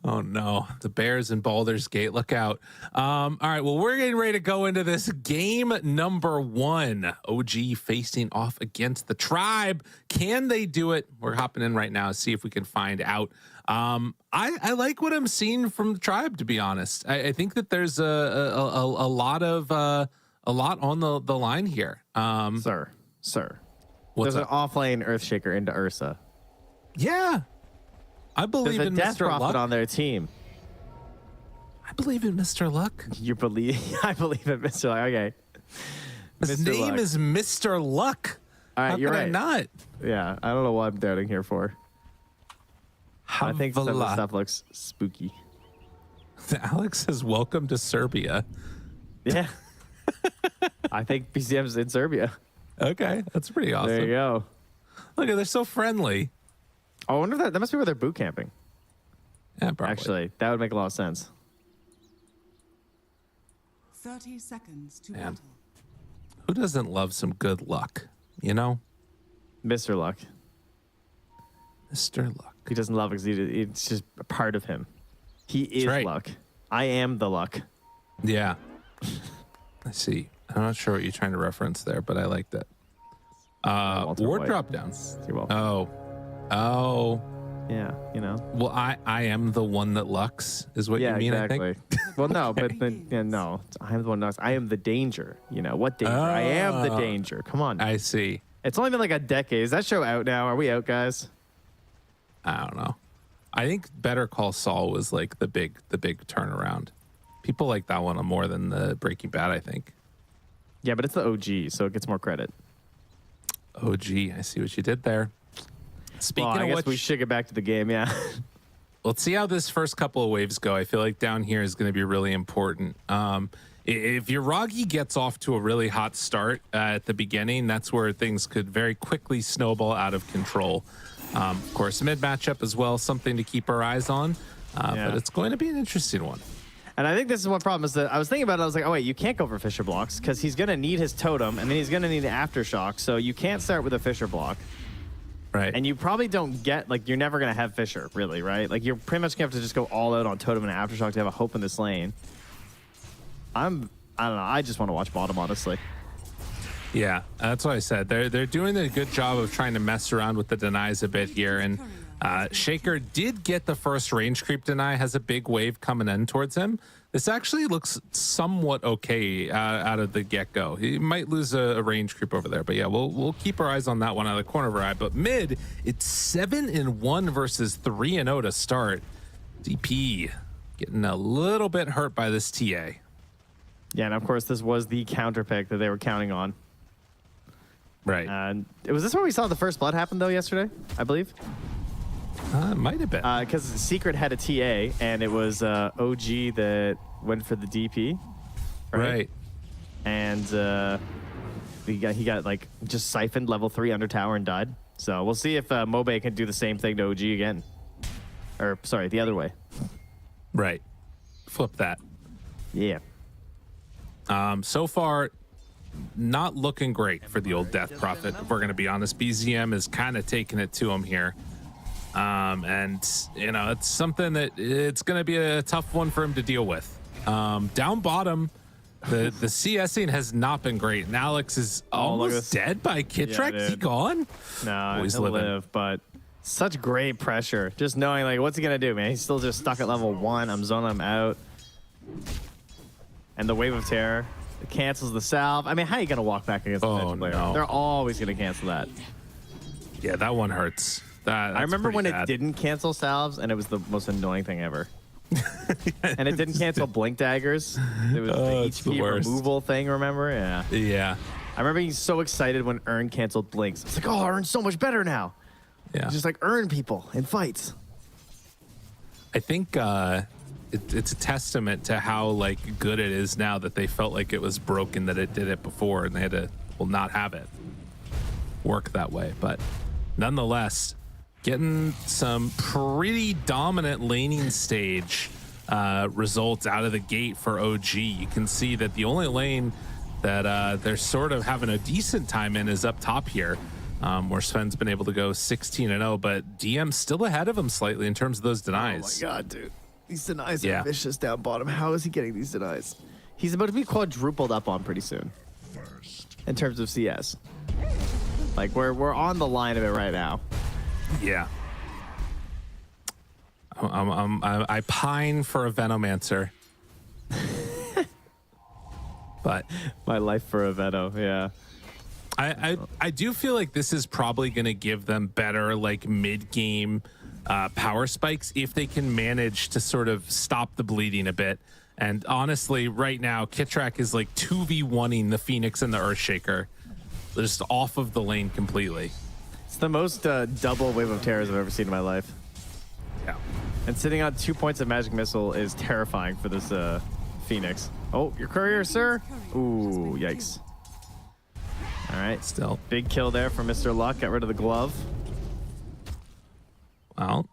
Oh no, the Bears in Baldur's Gate, look out. All right, well, we're getting ready to go into this game number 1. OG facing off against the Tribe. Can they do it? We're hopping in right now to see if we can find out. I like what I'm seeing from the Tribe, to be honest. I think that there's a lot on the line here. Sir. There's an offlane Earthshaker into Ursa. Yeah. I believe There's a in Death Mr. Prophet Luck. on their team. I believe in Mr. Luck. You believe? I believe in Mr. Luck. Okay. His Mr. name Luck. is Mr. Luck. All right, How you're could I right. not? Yeah, I don't know what I'm doubting here for. I think some of the stuff looks spooky. Alex says, "Welcome to Serbia." Yeah. I think BCM's in Serbia. Okay, that's pretty awesome. There you go. Look, they're so friendly. I wonder if that must be where they're boot camping. Yeah, probably. Actually, that would make a lot of sense. 30 seconds to Man. battle. Who doesn't love some good luck? You know, Mr. Luck. Mr. Luck. He doesn't love it because it's just a part of him. He is right. luck. I am the luck. Yeah. I see. I'm not sure what you're trying to reference there, but I liked it. Walter Ward White. drop down. You're welcome. Oh. Yeah, you know. Well, I am the one that lucks, is what you mean, exactly. I think. Well, no, but no. I am the one. I am the danger. You know what danger? I am the danger. Come on. I see. It's only been like a decade. Is that show out now? Are we out, guys? I don't know. I think Better Call Saul was like the big turnaround. People like that one more than the Breaking Bad, I think. Yeah, but it's the OG, so it gets more credit. OG, I see what you did there. Speaking I of guess which, we should get back to the game. Yeah. let's see how this first couple of waves go. I feel like down here is going to be really important. If your Roggy gets off to a really hot start at the beginning, that's where things could very quickly snowball out of control. Of course, mid matchup as well, something to keep our eyes on. But it's going to be an interesting one. And I think this is one problem is that I was thinking about it. I was like, oh, wait, you can't go for Fisher blocks because he's going to need his totem and then he's going to need an aftershock. So you can't start with a Fisher block. Right. And you probably don't get, like, you're never going to have Fisher, really, right? Like, you're pretty much going to have to just go all out on totem and aftershock to have a hope in this lane. I don't know. I just want to watch bottom, honestly. Yeah, that's what I said. They're doing a good job of trying to mess around with the denies a bit here. And Shaker did get the first range creep deny, has a big wave coming in towards him. This actually looks somewhat okay out of the get-go. He might lose a range creep over there, but yeah, we'll keep our eyes on that one out of the corner of our eye. But mid, it's 7-1 versus 3-0 to start. DP getting a little bit hurt by this TA. Yeah, and of course, this was the counter pick that they were counting on. Right. And was this where we saw the first blood happen, though, yesterday, I believe? It might have been. Because Secret had a TA, and it was OG that went for the DP. Right. And he got like just siphoned level 3 under tower and died. So we'll see if Mobe can do the same thing to OG again. Or, sorry, the other way. Right. Flip that. Yeah. So far, not looking great for the old Death Prophet, if we're going to be honest. BZM is kind of taking it to him here. And, you know, it's something that it's going to be a tough one for him to deal with. Down bottom, the CSing has not been great. And Alex is almost dead by Kitrek. Yeah, he gone? No, he's he'll living. live, but such great pressure. Just knowing, like, what's he going to do, man? He's still just stuck at level 1. I'm zoning him out. And the Wave of Terror cancels the salve. I mean, how are you going to walk back against the Legend player? No. They're always going to cancel that. Yeah, that one hurts. I remember when bad. it didn't cancel salves, and it was the most annoying thing ever. And it didn't cancel blink daggers. It was it's the the HP worst. removal thing, remember? Yeah. Yeah. I remember being so excited when Earn canceled blinks. It's like, oh, Earn's so much better now. Yeah. It's just like Earn people in fights. I think it's a testament to how like good it is now that they felt like it was broken that it did it before and they had to not have it work that way. But nonetheless, getting some pretty dominant laning stage results out of the gate for OG. You can see that the only lane that they're sort of having a decent time in is up top here, where Sven's been able to go 16-0, but DM's still ahead of him slightly in terms of those denies. Oh my god, dude. These denies are vicious down bottom. How is he getting these denies? He's about to be quadrupled up on pretty soon. In terms of CS. Like, we're on the line of it right now. Yeah. I pine for a Venomancer. But My life for a Veto, yeah. I do feel like this is probably going to give them better like mid-game power spikes if they can manage to sort of stop the bleeding a bit. And honestly, right now, Kitrek is like 2v1ing the Phoenix and the Earthshaker just off of the lane completely. It's the most double Wave of Terrors I've ever seen in my life. Yeah. And sitting on 2 points of Magic Missile is terrifying for this Phoenix. Oh, your courier, sir. Ooh, yikes. All right, Still. big kill there from Mr. Luck. Got rid of the glove. Well,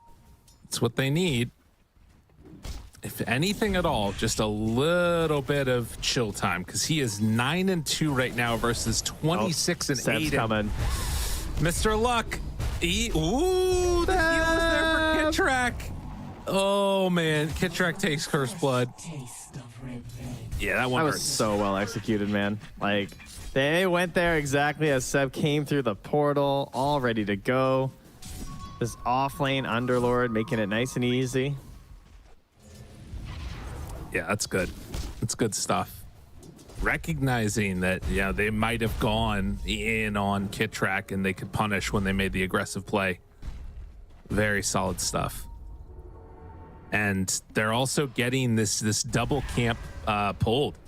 it's what they need. If anything at all, just a little bit of chill time, because he is 9-2 right now versus 26-8. Seb's coming. Mr. Luck. Ooh, the heal is there for Kitrak. Oh man, Kitrak takes Curse Blood. Yeah, that one That was hurts. so well executed, man. Like, they went there exactly as Seb came through the portal, all ready to go. This off lane Underlord making it nice and easy. Yeah, that's good. That's good stuff. Recognizing that, yeah, they might have gone in on Kitrak and they could punish when they made the aggressive play. Very solid stuff. And they're also getting this double camp pulled.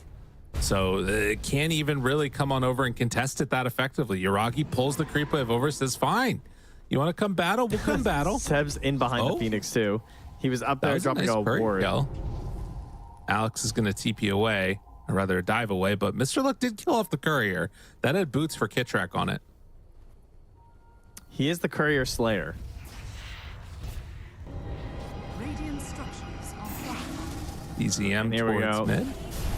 So it can't even really come on over and contest it that effectively. Yuragi pulls the creep wave over, says, fine. You want to come battle? We'll come battle. Seb's in behind the Phoenix too. He was up there Was dropping a birdie ward. kill. Alex is going to TP away, or rather dive away, but Mr. Luck did kill off the courier. That had boots for Kitrak on it. He is the courier slayer. Radiant structures are fortified. EZM Here we towards go. mid.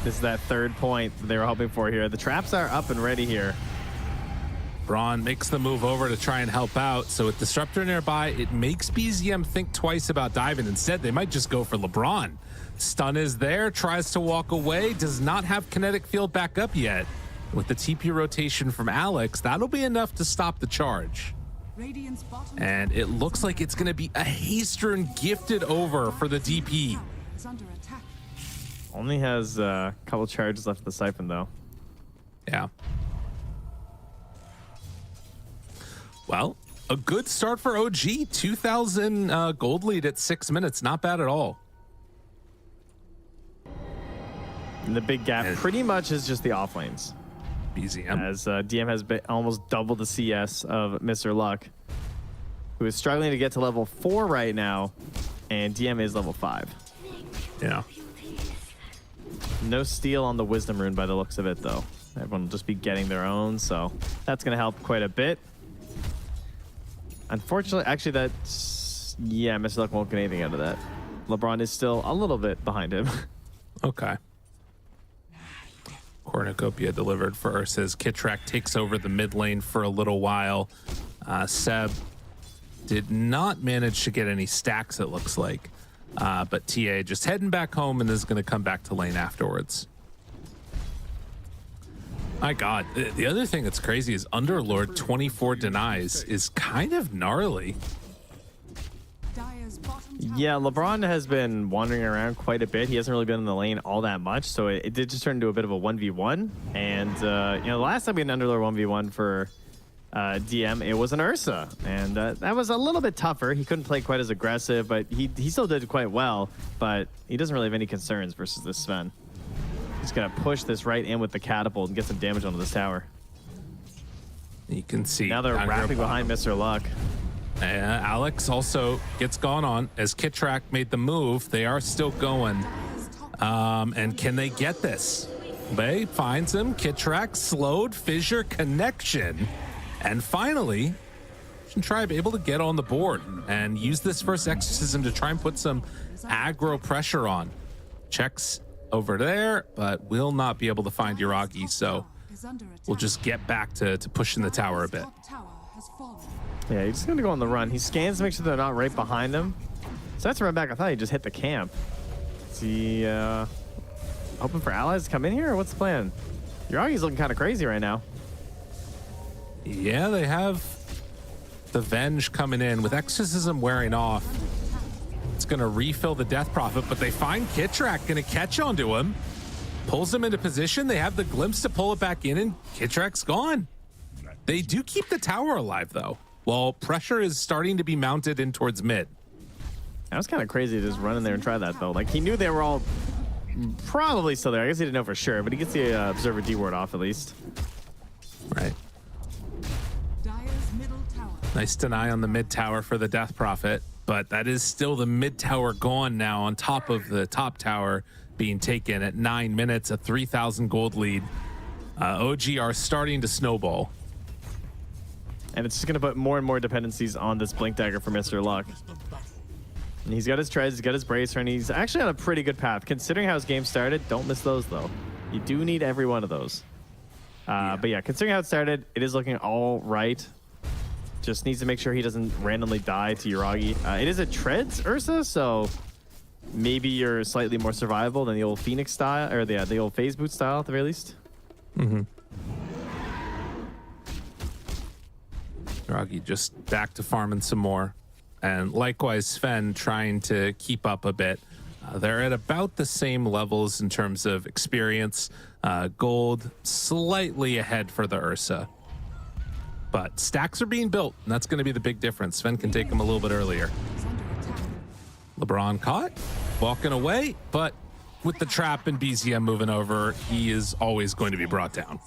This is that third point they were hoping for here. The traps are up and ready here. Braun makes the move over to try and help out. So with Disruptor nearby, it makes BZM think twice about diving. Instead, they might just go for LeBron. Stun is there, tries to walk away, does not have kinetic field back up yet. With the TP rotation from Alex, that'll be enough to stop the charge. Radiant's bottom And it looks like it's going to be a Haystern gifted over for the DP. tower is under attack. Only has a couple charges left of the siphon though. Yeah. Well, a good start for OG. 2,000 gold lead at 6 minutes. Not bad at all. And the big gap pretty much is just the off lanes. BZM. As DM has been almost double the CS of Mr. Luck, who is struggling to get to level 4 right now, and DM is level 5. Yeah. No steal on the Wisdom Rune by the looks of it, though. Everyone will just be getting their own, so that's going to help quite a bit. Unfortunately, actually, that's... Yeah, Mr. Luck won't get anything out of that. LeBron is still a little bit behind him. Okay. Cornucopia delivered first as Kitrak takes over the mid lane for a little while. Seb did not manage to get any stacks, it looks like. But TA just heading back home and is going to come back to lane afterwards. My God, the other thing that's crazy is Underlord 24 denies is kind of gnarly. Dire's bottom tower Yeah, LeBron has been wandering around quite a bit. He hasn't really been in the lane all that much, so it did just turn into a bit of a 1v1. And, the last time we had an Underlord 1v1 for DM, it was an Ursa. And that was a little bit tougher. He couldn't play quite as aggressive, but he still did quite well. But he doesn't really have any concerns versus this Sven. He's going to push this right in with the catapult and get some damage onto this tower. You can see. Now they're down here wrapping behind Mr. Luck. Alex also gets gone on as Kitrak made the move. They are still going. And can they get this? Bay finds him. Kitrak slowed fissure connection. And finally, Tribe able to get on the board and use this first exorcism to try and put some aggro pressure on. Checks over there, but will not be able to find Yuragi. So is under attack. we'll just get back to pushing the tower a bit. Top tower has fallen. Yeah, he's just going to go on the run. He scans to make sure they're not right behind him. So that's to run back. I thought he just hit the camp. Is he hoping for allies to come in here, or what's the plan? Yuragi's looking kind of crazy right now. Yeah, they have the Venge coming in with Exorcism wearing off. It's going to refill the Death Prophet, but they find Kitrak, going to catch onto him. Pulls him into position. They have the glimpse to pull it back in, and Kitrak's gone. They do keep the tower alive, though, while pressure is starting to be mounted in towards mid. That was kind of crazy to just run in there and try that, though. Like, he knew they were all probably still there. I guess he didn't know for sure, but he gets the Observer D ward off at least. Right. Dire's middle tower Nice deny on the mid tower for the Death Prophet. but that is still the mid tower gone now on top of the top tower being taken at 9 minutes, a 3,000 gold lead. OG are starting to snowball. And it's just going to put more and more dependencies on this Blink Dagger for Mr. Luck. And he's got his treads, he's got his bracer, and he's actually on a pretty good path. Considering how his game started, don't miss those, though. You do need every one of those. But yeah, considering how it started, it is looking all right. Just needs to make sure he doesn't randomly die to Yuragi. It is a treads Ursa, so maybe you're slightly more survivable than the old Phoenix style, or the old phase boot style at the very least. Mm-hmm. Yuragi just back to farming some more. And likewise, Sven trying to keep up a bit. They're at about the same levels in terms of experience. Gold slightly ahead for the Ursa. But stacks are being built, and that's going to be the big difference. Sven can take them a little bit earlier. LeBron caught, walking away, but with the trap and BZM moving over, he is always going to be brought down.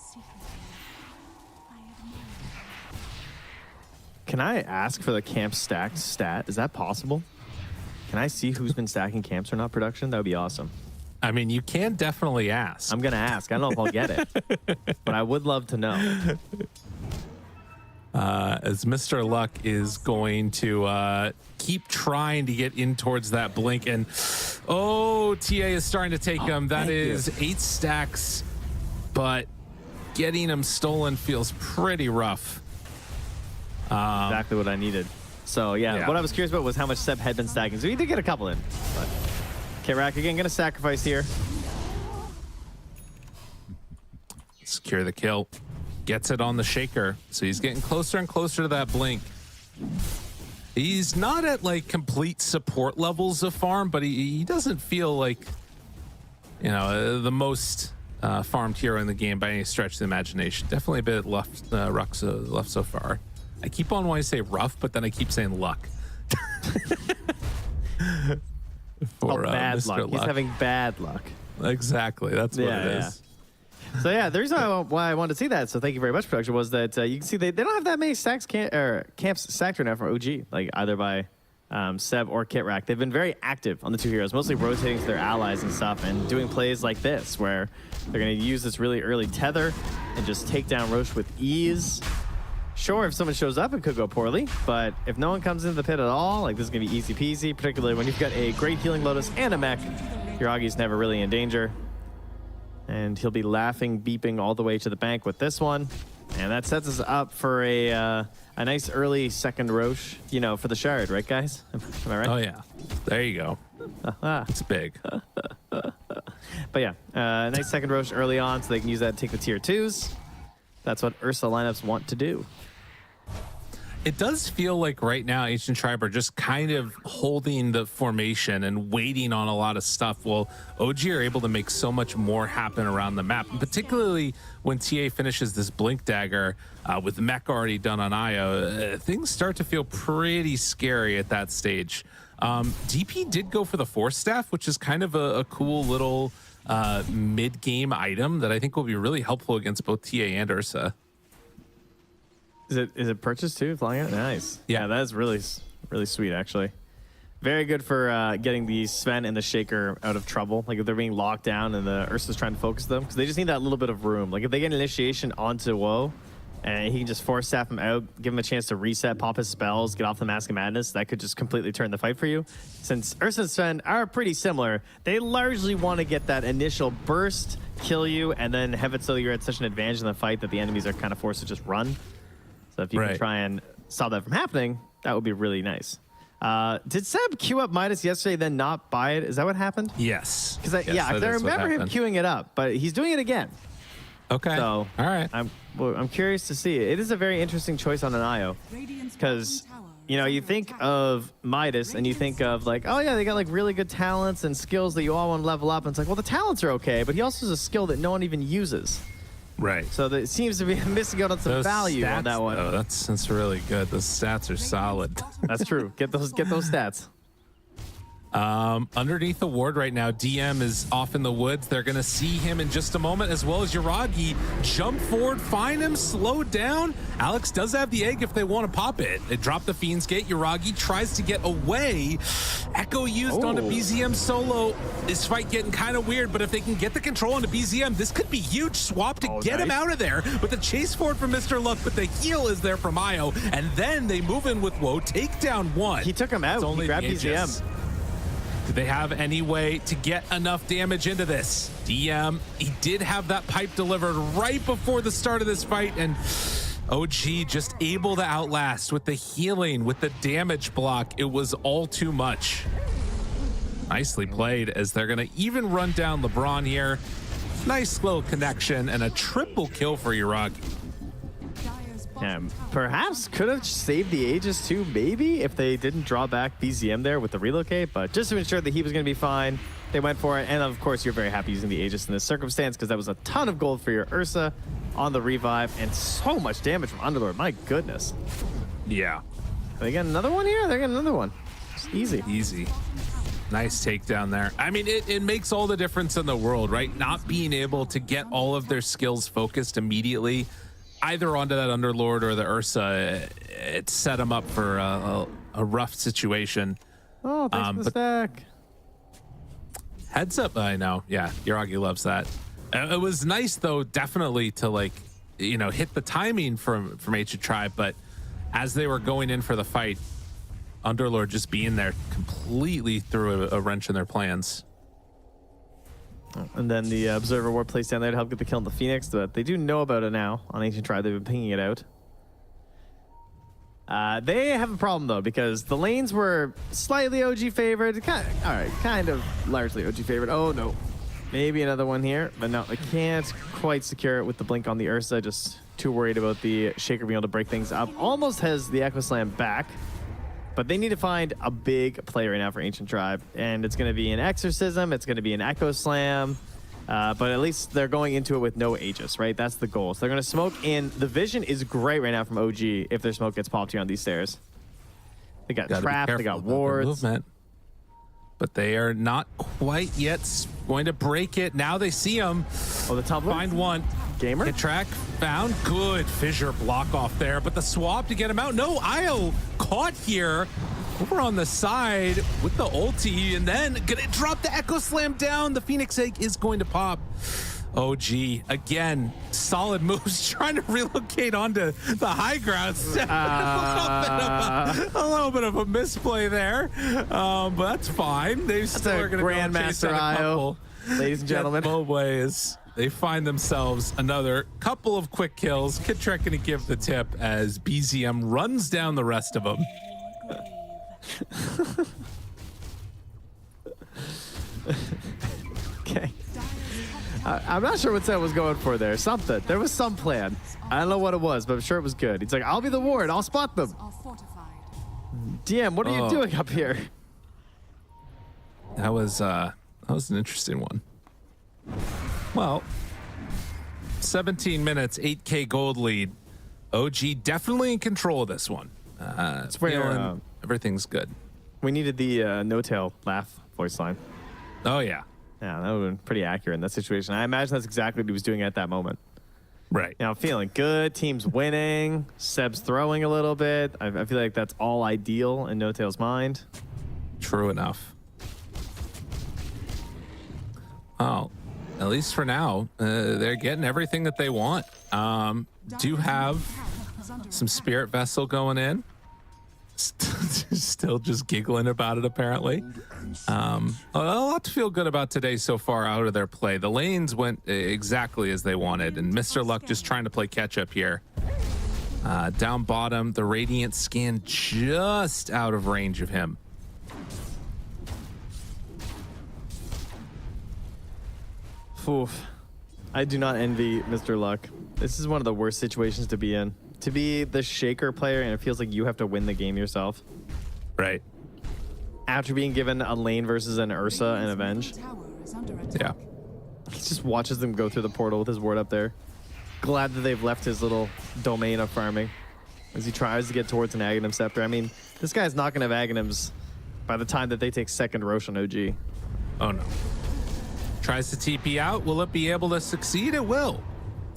Can I ask for the camp stacked stat? Is that possible? Can I see who's been stacking camps or not production? That would be awesome. I mean, you can definitely ask. I'm going to ask. I don't know if I'll get it, but I would love to know. As Mr. Luck is going to keep trying to get in towards that blink. And, oh, TA is starting to take him. That is 8 stacks, but getting him stolen feels pretty rough. Exactly what I needed. So, yeah, what I was curious about was how much Seb had been stacking. So he did get a couple in. But K-Rack, again, going to sacrifice here. Secure the kill. Gets it on the shaker. So he's getting closer and closer to that blink. He's not at, like, complete support levels of farm, but he doesn't feel like, you know, the most farmed hero in the game by any stretch of the imagination. Definitely a bit left, left so far. I keep on wanting to say rough, but then I keep saying luck. For bad Mr. luck. He's having bad luck. Exactly. That's what it is. So yeah, the reason why I wanted to see that, so thank you very much, production, was that you can see they don't have that many stacks camps stacked right now from OG, like either by Seb or Kitrack. They've been very active on the two heroes, mostly rotating to their allies and stuff, and doing plays like this, where they're going to use this really early tether and just take down Roche with ease. Sure, if someone shows up, it could go poorly, but if no one comes into the pit at all, like this is going to be easy peasy, particularly when you've got a great healing Lotus and a mech. Yuragi's never really in danger. And he'll be laughing, beeping all the way to the bank with this one. And that sets us up for a nice early second Roche, you know, for the shard, right, guys? Am I right? Oh, yeah. There you go. It's big. But yeah, nice second Roche early on so they can use that to take the tier 2s. That's what Ursa lineups want to do. It does feel like right now Ancient Tribe are just kind of holding the formation and waiting on a lot of stuff. Well, OG are able to make so much more happen around the map, and particularly when TA finishes this Blink Dagger with the mech already done on Io, things start to feel pretty scary at that stage. DP did go for the Force Staff, which is kind of a cool little mid-game item that I think will be really helpful against both TA and Ursa. Is it purchased too? Flying out? Nice. Yeah, that is really sweet, actually. Very good for getting the Sven and the Shaker out of trouble. Like if they're being locked down and the Ursa's trying to focus them, because they just need that little bit of room. Like if they get an initiation onto WEU, and he can just force staff him out, give him a chance to reset, pop his spells, get off the Mask of Madness, that could just completely turn the fight for you. Since Ursa and Sven are pretty similar, they largely want to get that initial burst, kill you, and then have it so you're at such an advantage in the fight that the enemies are kind of forced to just run. So if you can try and stop that from happening, that would be really nice. Did Seb queue up Midas yesterday, then not buy it? Is that what happened? Yes. Because I remember him queuing it up, but he's doing it again. Okay. So all right. I'm curious to see. It is a very interesting choice on an IO, because you know, you think of Midas and you think of like, oh yeah, they got like really good talents and skills that you all want to level up. And it's like, well, the talents are okay, but he also has a skill that no one even uses. Right. So it seems to be missing out on some value stats, on that one. Oh, that's really good. Those stats are solid. That's true. Get those stats. Underneath the ward right now, DM is off in the woods. They're going to see him in just a moment, as well as Yuragi. Jump forward, find him, slow down. Alex does have the egg if they want to pop it. They drop the Fiend's Gate. Yuragi tries to get away. Echo used onto BZM solo. This fight getting kind of weird, but if they can get the control onto BZM, this could be huge swap to get him out of there. But the chase forward from Mr. Luck, but the heal is there from Io, and then they move in with WEU, take down one. He took him out. He grabbed BZM. Do they have any way to get enough damage into this? DM, he did have that pipe delivered right before the start of this fight, and OG just able to outlast with the healing, with the damage block. It was all too much. Nicely played, as they're going to even run down LeBron here. Nice little connection and a triple kill for Yuragi. Perhaps could have saved the Aegis too, maybe, if they didn't draw back BZM there with the relocate, but just to ensure that he was going to be fine, they went for it. And of course, you're very happy using the Aegis in this circumstance, because that was a ton of gold for your Ursa on the revive, and so much damage from Underlord. My goodness. Yeah. They get another one here? They're getting another one. Just easy. Easy. Nice takedown there. I mean, it makes all the difference in the world, right? Not being able to get all of their skills focused immediately, either onto that Underlord or the Ursa, it set him up for a rough situation. Oh, thanks for the stack. Heads up, I know. Yeah, Yuragi loves that. It was nice, though, definitely to, like, you know, hit the timing from hhtp, but as they were going in for the fight, Underlord just being there completely threw a wrench in their plans. And then the Observer Ward placed down there to help get the kill on the Phoenix, but they do know about it now on Ancient Tribe. They've been pinging it out. They have a problem, though, because the lanes were slightly OG favored. Kind of largely OG favored. Oh, no. Maybe another one here, but no, they can't quite secure it with the blink on the Ursa. Just too worried about the Shaker being able to break things up. Almost has the Echo Slam back, but they need to find a big play right now for Ancient Tribe, and it's going to be an Exorcism, it's going to be an Echo Slam, but at least they're going into it with no Aegis, right? That's the goal. So they're going to smoke in. The vision is great right now from OG if their smoke gets popped here on these stairs. They got trapped, they got wards. Movement. But they are not quite yet going to break it. Now they see him. Oh, the tumbler? Find one. Gamer? Hit track. Found. Good. Fissure block off there. But the swap to get him out. No, Io caught here. Over on the side with the ulti. And then gonna drop the Echo Slam down. The Phoenix Egg is going to pop. OG, again, solid moves, trying to relocate onto the high ground. A little bit of a misplay there, but that's fine. They still are going to Grandmaster Io, ladies and gentlemen. Both ways, they find themselves another couple of quick kills. Kitrek going to give the tip as BZM runs down the rest of them. Okay. I'm not sure what Seth was going for there. Something. There was some plan. I don't know what it was, but I'm sure it was good. He's like, I'll be the ward. I'll spot them. DM, what are you doing up here? That was an interesting one. Well, 17 minutes, 8K gold lead. OG definitely in control of this one. Everything's good. We needed the no-tail laugh voice line. Oh, yeah. Yeah, that would have been pretty accurate in that situation. I imagine that's exactly what he was doing at that moment. Right. Now, feeling good. Team's winning. Seb's throwing a little bit. I feel like that's all ideal in No Tail's mind. True enough. Oh, at least for now, they're getting everything that they want. Do have some Spirit Vessel going in. Still just giggling about it, apparently. A lot to feel good about today so far out of their play. The lanes went exactly as they wanted, and Mr. Luck just trying to play catch up here. Down bottom, the Radiant Scan just out of range of him. Oof. I do not envy Mr. Luck. This is one of the worst situations to be in. To be the Shaker player, and it feels like you have to win the game yourself. Right. After being given a lane versus an Ursa and Avenge. Yeah. He just watches them go through the portal with his ward up there. Glad that they've left his little domain of farming as he tries to get towards an Aghanim Scepter. I mean, this guy's not going to have Aghanims by the time that they take second Roche on OG. Oh no. Tries to TP out. Will it be able to succeed? It will.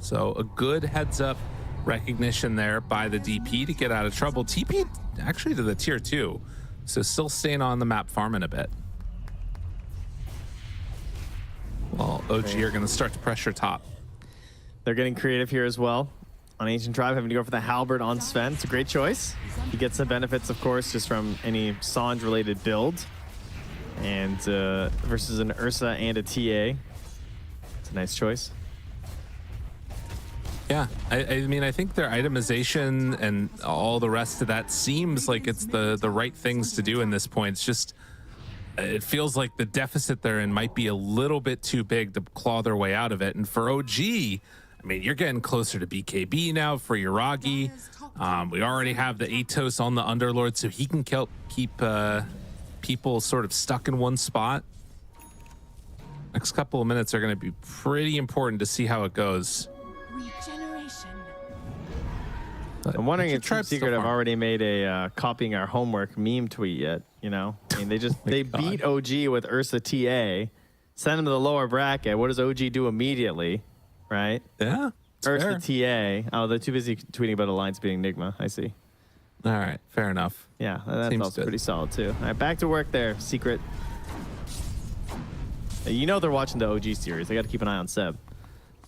So a good heads up recognition there by the DP to get out of trouble. TP actually to the tier 2. So still staying on the map farming a bit. Well, OG are going to start to pressure top. They're getting creative here as well. On Ancient Tribe, having to go for the Halberd on Sven. It's a great choice. He gets the benefits, of course, just from any Sange-related build. And versus an Ursa and a TA. It's a nice choice. Yeah, I mean, I think their itemization and all the rest of that seems like it's the right things to do in this point. It's just, it feels like the deficit they're in might be a little bit too big to claw their way out of it. And for OG, I mean, you're getting closer to BKB now for Yuragi. We already have the Atos on the Underlord, so he can keep people sort of stuck in one spot. Next couple of minutes are going to be pretty important to see how it goes. Regeneration. But I'm wondering if Team Tribe's Secret still have farm. already made a copying our homework meme tweet yet. You know, I mean, they beat OG with Ursa TA, send him to the lower bracket. What does OG do immediately? Right? Yeah. Ursa TA. Oh, they're too busy tweeting about Alliance beating Nigma. I see. All right, fair enough. Yeah, that's Seems also good. pretty solid too. All right, back to work there, Secret. You know they're watching the OG series. They got to keep an eye on Seb.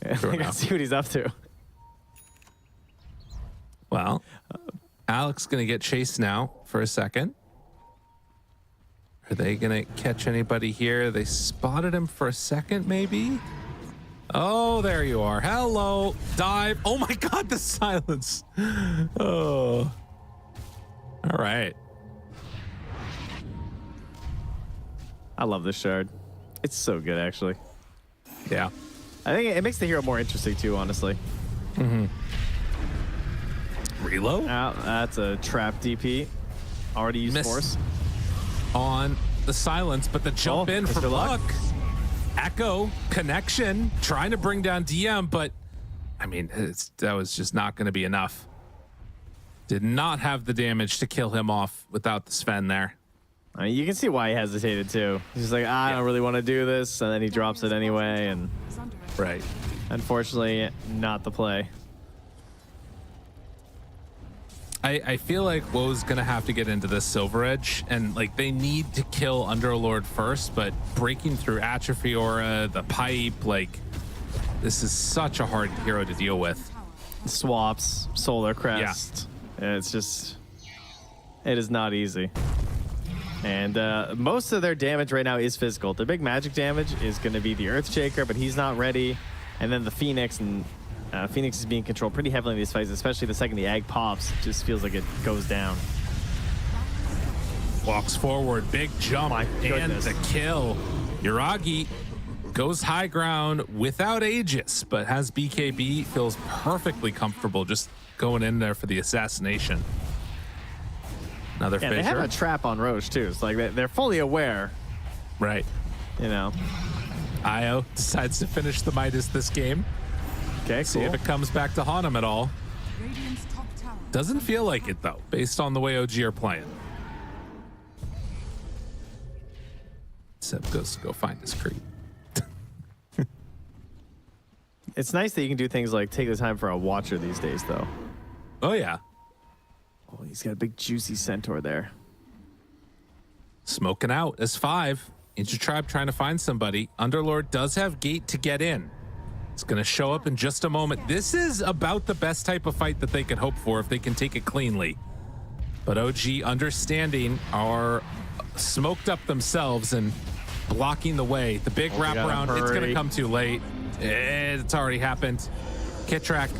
Sure They got enough. to see what he's up to. Well, Alex going to get chased now for a second. Are they going to catch anybody here? They spotted him for a second, maybe? Oh, there you are. Hello. Dive. Oh my God, the silence. Oh. All right. I love this shard. It's so good, actually. Yeah. I think it makes the hero more interesting too, honestly. Reload That's a trap DP. Already used Miss. force. on the silence, but the jump in for Mr. Luck. Luck. Echo connection, trying to bring down DM, but I mean, that was just not going to be enough. Did not have the damage to kill him off without the Sven there. I mean, you can see why he hesitated too. He's just like, I don't really want to do this, and then he drops it anyway, and Is under attack. Right. unfortunately, not the play. I feel like WoE's gonna have to get into this Silver Edge, and like they need to kill Underlord first, but breaking through Atrophy Aura, the pipe, like this is such a hard hero to deal with. Swaps, Solar Crest. It's just, it is not easy. And most of their damage right now is physical. The big magic damage is going to be the Earthshaker, but he's not ready. And then the Phoenix, and Phoenix is being controlled pretty heavily in these fights, especially the second the Ag pops. It just feels like it goes down. Walks forward, big jump, My and goodness. the kill. Yuragi goes high ground without Aegis, but has BKB, feels perfectly comfortable just going in there for the assassination. Another Yeah, they have fissure. a trap on Roche too. It's like they're fully aware, Right. you know. Io decides to finish the Midas this game. Okay, See cool. if it comes back to haunt him at all. Radiant's top tower. Doesn't feel like it though, based on the way OG are playing. Seb goes to go find his creep. It's nice that you can do things like take the time for a watcher these days, though. Oh yeah. Oh, he's got a big juicy centaur there. Smoking out as 5. Inter-tribe trying to find somebody. Underlord does have gate to get in. It's going to show up in just a moment. This is about the best type of fight that they can hope for if they can take it cleanly. But OG understanding are smoked up themselves and blocking the way. The big gotta wraparound, it's going to hurry. come too late. It's already happened. Kitrak,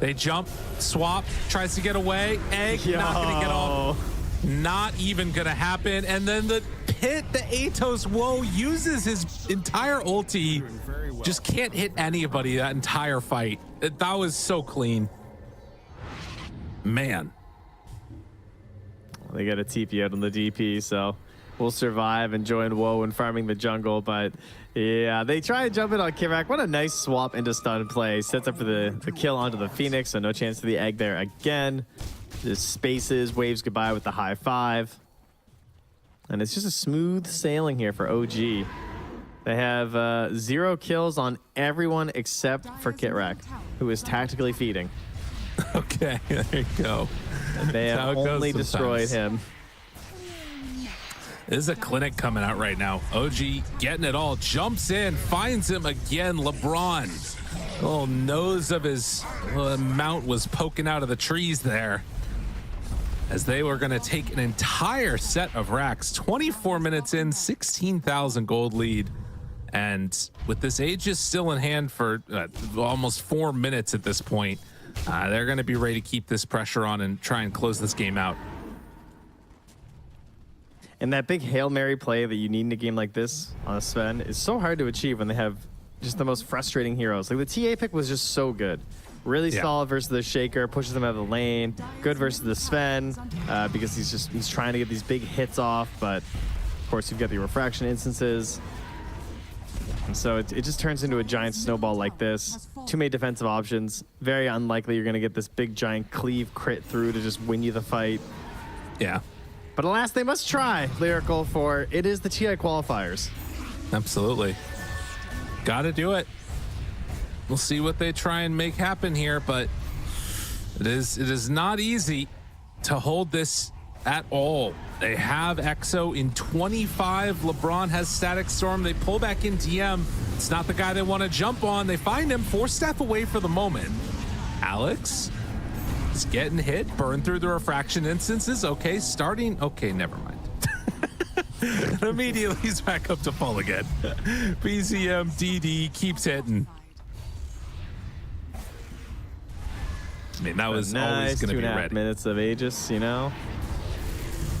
they jump, swap, tries to get away. Egg, not going to get off. Not even gonna happen. And then the pit, the Atos WEU uses his entire ulti. Just can't hit anybody that entire fight. That was so clean. Man. They got a TP out on the DP, so we'll survive and join WoE in farming the jungle. But yeah, they try to jump in on Kirak. What a nice swap into stun play. Sets up for the kill onto the Phoenix, so no chance for the egg there again. Just spaces, waves goodbye with the high 5. And it's just a smooth sailing here for OG. They have 0 kills on everyone except for Kitrak, who is tactically feeding. Okay, there you go. They That's have how it goes only destroyed sometimes. him. This is a clinic coming out right now. OG getting it all. Jumps in, finds him again. LeBron. Little nose of his mount was poking out of the trees there. As they were going to take an entire set of racks. 24 minutes in, 16,000 gold lead. And with this Aegis still in hand for almost 4 minutes at this point, they're going to be ready to keep this pressure on and try and close this game out. And that big Hail Mary play that you need in a game like this on a Sven is so hard to achieve when they have just the most frustrating heroes. Like the TA pick was just so good. Really solid versus the Shaker, pushes them out of the lane. Good versus the Sven because he's trying to get these big hits off, but of course you've got the refraction instances. And so it just turns into a giant snowball like this. Too many defensive options. Very unlikely you're going to get this big giant cleave crit through to just win you the fight. Yeah. But alas, they must try, Lyrical, for it is the TI qualifiers. Absolutely. Gotta do it. We'll see what they try and make happen here, but it is not easy to hold this at all. They have EXO in 25. LeBron has Static Storm. They pull back in DM. It's not the guy they want to jump on. They find him 4 step away for the moment. Alex is getting hit, burned through the refraction instances. Okay, starting. Okay, never mind. And immediately he's back up to full again. BZM DD keeps hitting. I mean, that was always going to be ready. 2.5 minutes of Aegis, you know.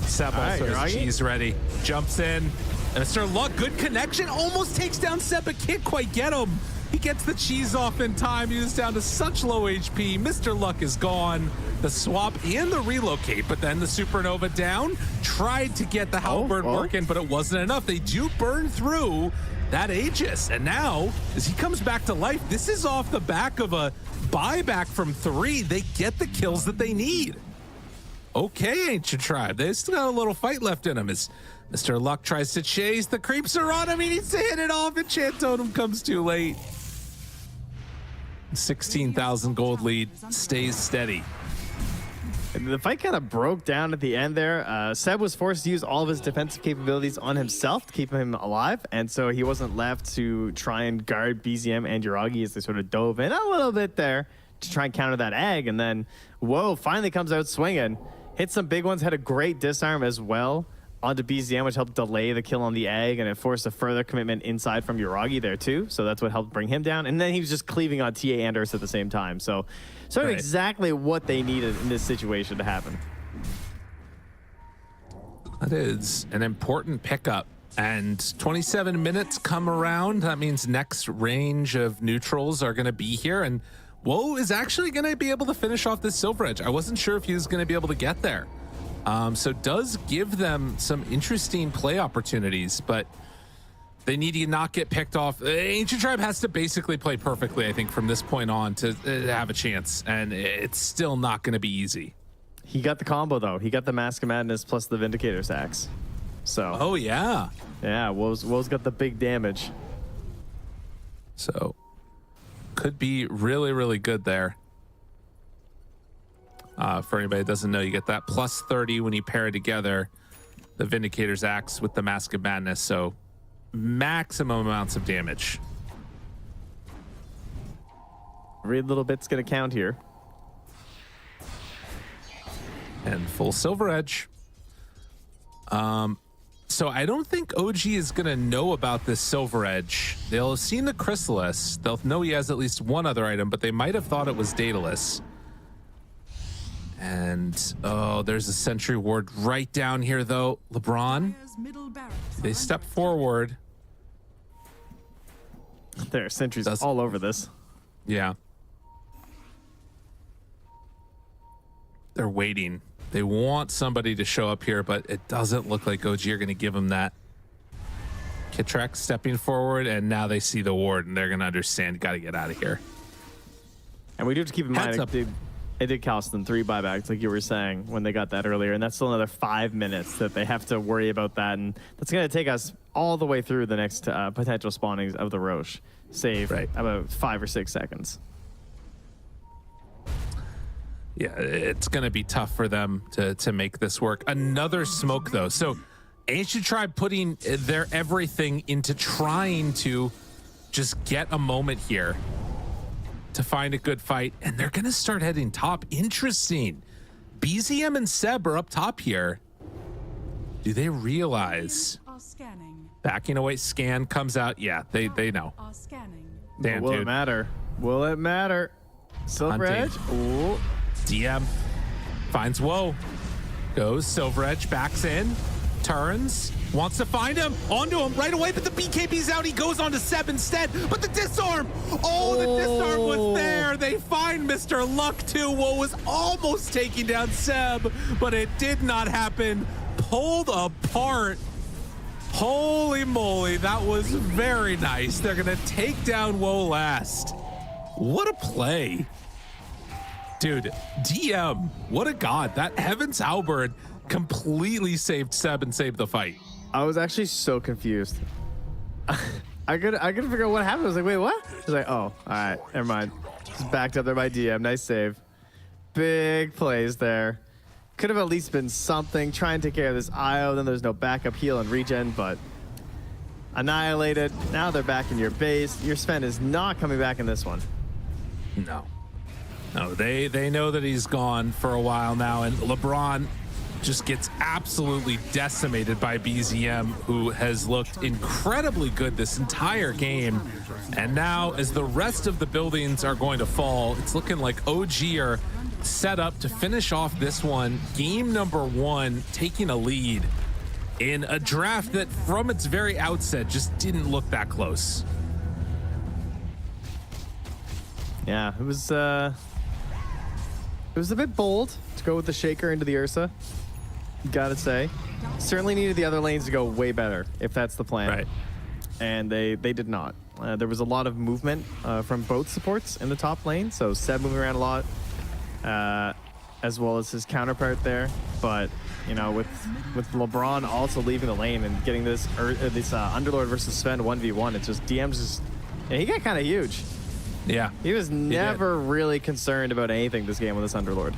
Seb also has cheese ready. Jumps in. And Mr. Luck, good connection. Almost takes down Seb, but can't quite get him. He gets the cheese off in time. He was down to such low HP. Mr. Luck is gone. The swap and the relocate, but then the Supernova down. Tried to get the halberd working, but it wasn't enough. They do burn through that Aegis. And now, as he comes back to life, this is off the back of a buyback from 3. They get the kills that they need. Okay, Ancient Tribe. They still got a little fight left in them as Mr. Luck tries to chase. The creeps are on him. He needs to hit it off, and Chant Totem comes too late. 16,000 gold lead stays steady. The fight kind of broke down at the end there. Seb was forced to use all of his defensive capabilities on himself to keep him alive, and so he wasn't left to try and guard BZM and Yuragi as they sort of dove in a little bit there to try and counter that egg. And then, whoa, finally comes out swinging. Hit some big ones, had a great disarm as well onto BZM, which helped delay the kill on the egg, and it forced a further commitment inside from Yuragi there too. So that's what helped bring him down. And then he was just cleaving on TA and Ursa at the same time. So sort of exactly what they needed in this situation to happen. That is an important pickup. And 27 minutes come around. That means next range of neutrals are going to be here. And WEU is actually going to be able to finish off this Silver Edge. I wasn't sure if he was going to be able to get there. So does give them some interesting play opportunities, but they need to not get picked off. Ancient Tribe has to basically play perfectly, I think, from this point on to have a chance, and it's still not going to be easy. He got the combo, though. He got the Mask of Madness plus the Vindicator's axe. So. Oh, yeah. Yeah, WEU's got the big damage. So could be really, really good there. For anybody that doesn't know, you get that plus 30 when you pair it together, the Vindicator's axe with the Mask of Madness, so maximum amounts of damage. Every little bit's gonna count here. And full Silver Edge. So I don't think OG is gonna know about this Silver Edge. They'll have seen the Chrysalis. They'll know he has at least one other item, but they might have thought it was Daedalus. And, oh, there's a Sentry Ward right down here, though. LeBron, they step forward. There are sentries all over this. Yeah. They're waiting. They want somebody to show up here, but it doesn't look like OG are going to give them that. Kitrak stepping forward, and now they see the ward, and they're going to understand, got to get out of here. And we do have to keep in mind, It did cost them 3 buybacks, like you were saying, when they got that earlier. And that's still another 5 minutes that they have to worry about that. And that's going to take us all the way through the next potential spawnings of the Roche. Save about 5 or 6 seconds. Yeah, it's going to be tough for them to make this work. Another smoke, though. So Ancient Tribe putting their everything into trying to just get a moment here to find a good fight, and they're gonna start heading top. Interesting. BZM and Seb are up top here. Do they realize? Are scanning. Backing away, scan comes out. Yeah, they know. Are scanning. Damn, Will dude. it matter? Will it matter? Silver Edge. Ooh. DM finds Woe. Goes Silver Edge, backs in, turns, wants to find him, onto him right away, but the BKB's out. He goes on to Seb instead, but the disarm! Oh, the disarm was there. They find Mr. Luck too. Woe was almost taking down Seb, but it did not happen. Pulled apart. Holy moly, that was very nice. They're gonna take down Woe last. What a play. Dude, DM, what a god. That Heaven's Halberd completely saved Seb and saved the fight. I was actually so confused. I couldn't figure out what happened. I was like, wait, what? I was like, oh, all right, never mind. Just backed up there by DM. Nice save. Big plays there. Could have at least been something. Try and take care of this IO. Then there's no backup heal and regen, but annihilated. Now they're back in your base. Your Sven is not coming back in this one. No, they know that he's gone for a while now, and LeBron just gets absolutely decimated by BZM, who has looked incredibly good this entire game. And now, as the rest of the buildings are going to fall, it's looking like OG are set up to finish off this one. Game number 1, taking a lead in a draft that from its very outset just didn't look that close. Yeah, it was a bit bold to go with the Shaker into the Ursa. Gotta say. Certainly needed the other lanes to go way better, if that's the plan. Right. And they did not. There was a lot of movement from both supports in the top lane, so Seb moving around a lot, as well as his counterpart there. But, you know, with LeBron also leaving the lane and getting this Underlord versus Sven 1v1, it's just DM's just... Yeah, he got kind of huge. Yeah. He was never really concerned about anything this game with this Underlord.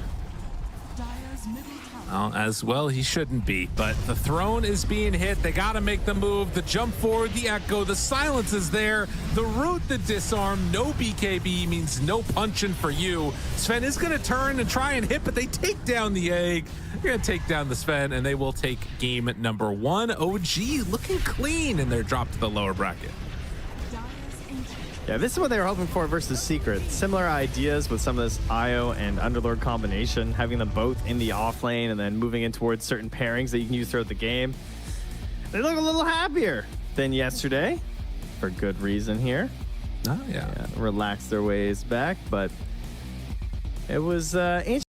Dire's middle tower. Well, as well, he shouldn't be, but the throne is being hit. They got to make the move, the jump forward, the echo, the silence is there, the root, the disarm, no BKB means no punching for you. Sven is going to turn and try and hit, but they take down the egg. They're going to take down the Sven, and they will take game number 1. OG looking clean in their drop to the lower bracket. Yeah, this is what they were hoping for versus Secret. Similar ideas with some of this IO and Underlord combination, having them both in the off lane and then moving in towards certain pairings that you can use throughout the game. They look a little happier than yesterday, for good reason here. Oh, yeah. Relax their ways back, but it was ancient.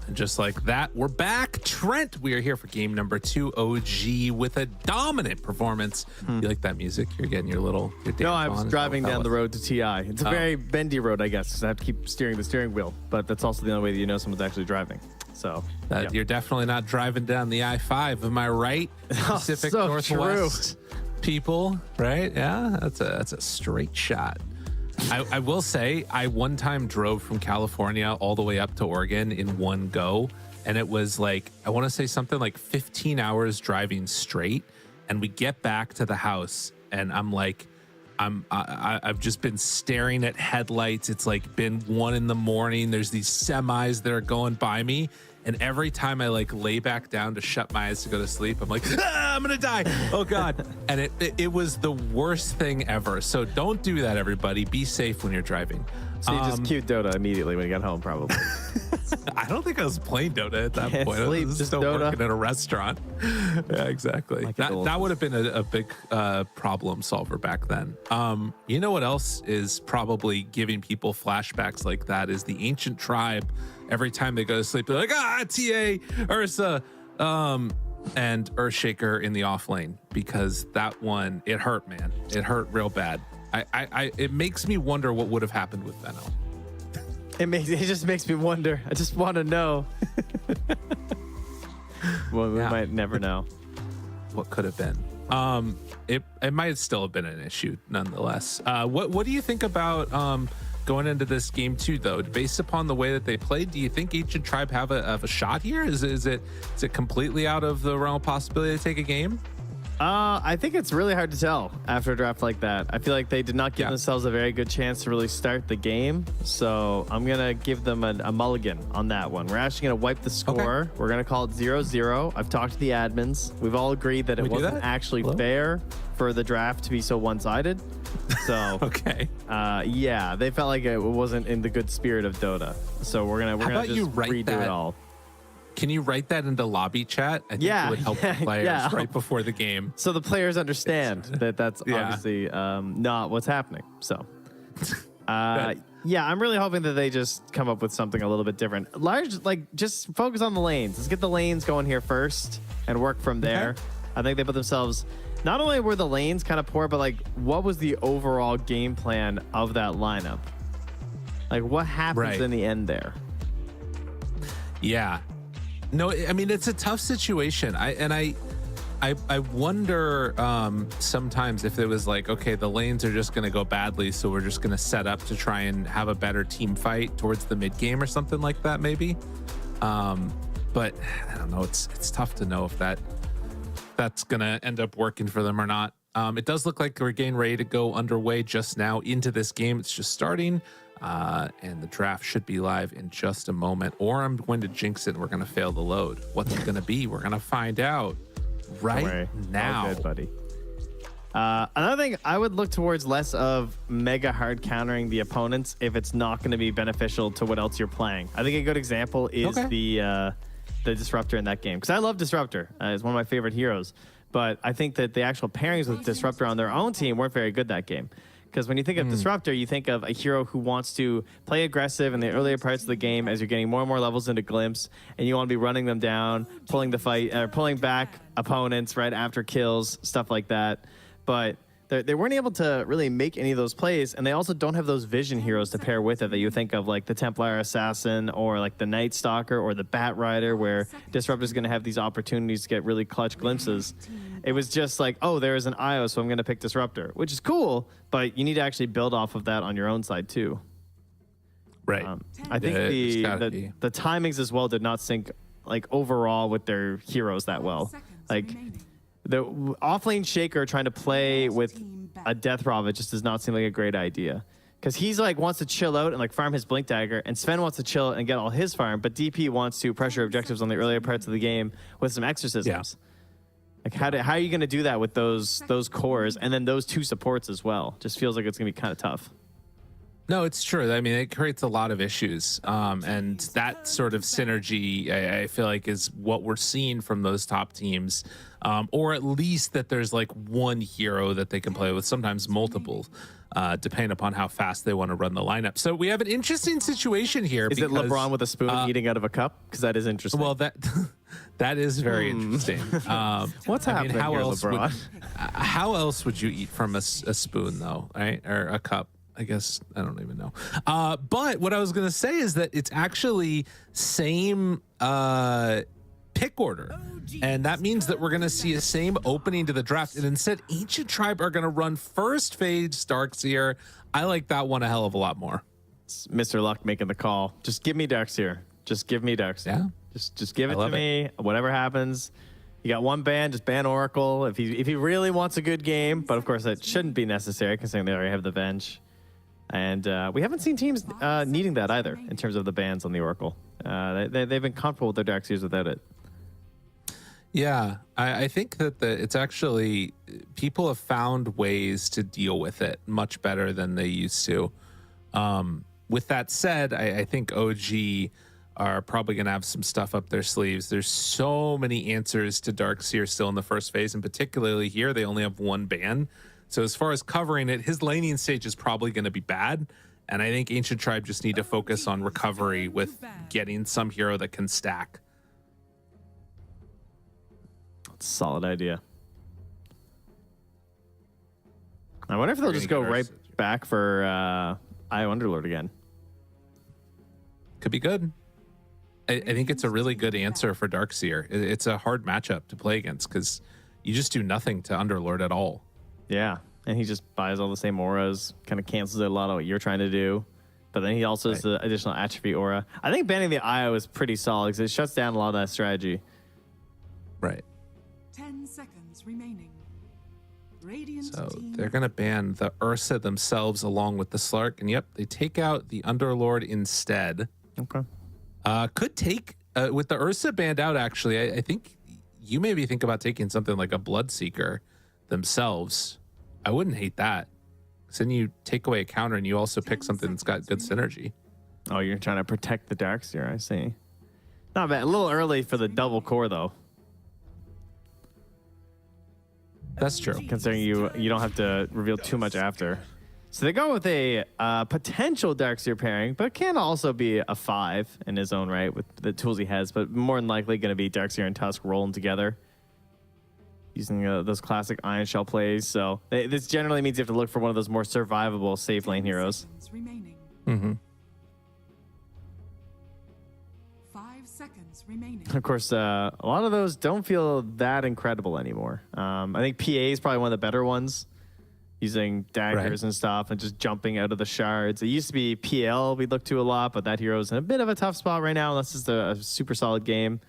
And just like that, we're back. Trent, we are here for game number 2, OG, with a dominant performance. You like that music? You're getting your dance No, I was on? driving Oh, down the road to TI. It's a very bendy road, I guess, because I have to keep steering the steering wheel. But that's also the only way that you know someone's actually driving. So yeah. You're definitely not driving down the I-5, am I right? Pacific so Northwest people, right? Yeah, that's a straight shot. I will say, I one time drove from California all the way up to Oregon in one go, and it was like, I want to say something like 15 hours driving straight, and we get back to the house, and I'm like, I've just been staring at headlights. It's like been 1 a.m. There's these semis that are going by me. And every time I like lay back down to shut my eyes to go to sleep, I'm like, I'm going to die. Oh God. And it was the worst thing ever. So don't do that, everybody. Be safe when you're driving. So you just queued Dota immediately when you got home, probably. I don't think I was playing Dota at that point. Sleep, I was just still Dota. working at a restaurant. Yeah, exactly. That would have been a big problem solver back then. You know what else is probably giving people flashbacks like that is the ancient tribe. Every time they go to sleep, they're like, TA, Ursa, and Earthshaker in the off lane, because that one, it hurt, man. It hurt real bad. It makes me wonder what would have happened with Venno. It just makes me wonder. I just want to know. Well, we might never know. What could have been? It might still have been an issue nonetheless. What do you think about going into this game 2 though? Based upon the way that they played, do you think Ancient Tribe have a shot here? Is it completely out of the realm of possibility to take a game? I think it's really hard to tell after a draft like that. I feel like they did not give themselves a very good chance to really start the game. So I'm going to give them a mulligan on that one. We're actually going to wipe the score. Okay. We're going to call it 0-0. I've talked to the admins. We've all agreed that it wasn't actually fair for the draft to be so one-sided. So okay. Yeah, they felt like it wasn't in the good spirit of Dota. So we're gonna just redo it all. Can you write that into lobby chat? I think it would help the players right before the game. So the players understand that that's obviously not what's happening. So, yeah, I'm really hoping that they just come up with something a little bit different. Just focus on the lanes. Let's get the lanes going here first and work from there. Okay. I think they put themselves, not only were the lanes kind of poor, but like, what was the overall game plan of that lineup? Like, what happens in the end there? Yeah. No, I mean, it's a tough situation. I wonder sometimes if it was like, okay, the lanes are just going to go badly, so we're just going to set up to try and have a better team fight towards the mid game or something like that, maybe. But I don't know. It's tough to know if that's going to end up working for them or not. It does look like we're getting ready to go underway just now into this game. It's just starting. And the draft should be live in just a moment, or I'm going to jinx it and we're going to fail the load. What's it going to be? We're going to find out right now. All good, buddy. Another thing, I would look towards less of mega hard countering the opponents if it's not going to be beneficial to what else you're playing. I think a good example is the Disruptor in that game, because I love Disruptor. It's one of my favorite heroes, but I think that the actual pairings with Disruptor on their own team weren't very good that game. Because when you think of Disruptor, you think of a hero who wants to play aggressive in the earlier parts of the game as you're getting more and more levels into Glimpse, and you want to be running them down, pulling the fight, pulling back opponents right after kills, stuff like that. But they weren't able to really make any of those plays, and they also don't have those vision heroes to pair with it that you think of, like the Templar Assassin or like the Night Stalker or the Bat Rider, where Disruptor's going to have these opportunities to get really clutch glimpses. It was just like, oh, there is an IO, so I'm going to pick Disruptor, which is cool, but you need to actually build off of that on your own side tue. Right. I think the timings as well did not sync like overall with their heroes that well. Like the offlane Shaker trying to play with a Death Prophet just does not seem like a great idea. Because he's like wants to chill out and like farm his Blink Dagger, and Sven wants to chill and get all his farm, but DP wants to pressure objectives on the earlier parts of the game with some exorcisms. Yeah. Like how are you going to do that with those cores and then those two supports as well? Just feels like it's going to be kind of tough. No, it's true. I mean, it creates a lot of issues. And that sort of synergy, I feel like, is what we're seeing from those top teams. Or at least that there's like one hero that they can play with, sometimes multiple, depending upon how fast they want to run the lineup. So we have an interesting situation here. Is it LeBron with a spoon eating out of a cup? Because that is interesting. Well, that is very interesting. What's happening here, LeBron? How else would you eat from a spoon, though, right? Or a cup? I guess I don't even know. But what I was going to say is that it's actually same pick order. And that means that we're going to see a same opening to the draft. And instead, Ancient Tribe are going to run first phase Darkseer. I like that one a hell of a lot more. It's Mr. Luck making the call. Just give me Darkseer. Just give me Darkseer. Yeah. Just give it to me. Whatever happens. You got one ban, just ban Oracle. If he really wants a good game, but of course that shouldn't be necessary considering they already have the bench. And we haven't seen teams needing that either in terms of the bans on the Oracle. They've been comfortable with their Darkseers without it. Yeah, I think that it's actually, people have found ways to deal with it much better than they used to. With that said, I think OG are probably going to have some stuff up their sleeves. There's so many answers to Darkseer still in the first phase, and particularly here, they only have one ban. So as far as covering it, his laning stage is probably going to be bad. And I think Ancient Tribe just need to focus on recovery with getting some hero that can stack. That's a solid idea. I wonder if they'll just go right back for IO Underlord again. Could be good. I think it's a really good answer for Darkseer. It's a hard matchup to play against because you just do nothing to Underlord at all. Yeah, and he just buys all the same auras, kind of cancels out a lot of what you're trying to do. But then he also has the additional atrophy aura. I think banning the IO is pretty solid because it shuts down a lot of that strategy. Right. 10 seconds remaining. Radiant So team they're going to ban the Ursa themselves along with the Slark. And yep, they take out the Underlord instead. Okay. Could take, with the Ursa banned out, actually, I think you maybe think about taking something like a Bloodseeker themselves. I wouldn't hate that. Because then you take away a counter and you also pick something that's got good synergy. Oh, you're trying to protect the Darkseer, I see. Not bad. A little early for the double core, though. That's true. Considering you don't have to reveal too much after. So they go with a potential Darkseer pairing, but can also be a 5 in his own right with the tools he has, but more than likely going to be Darkseer and Tusk rolling together. Using those classic Iron Shell plays. So this generally means you have to look for one of those more survivable safe lane heroes. remaining. Mm-hmm. 5 seconds remaining. Of course, a lot of those don't feel that incredible anymore. I think PA is probably one of the better ones, using daggers and stuff and just jumping out of the shards. It used to be PL we looked to a lot, but that hero's in a bit of a tough spot right now unless it's a super solid game.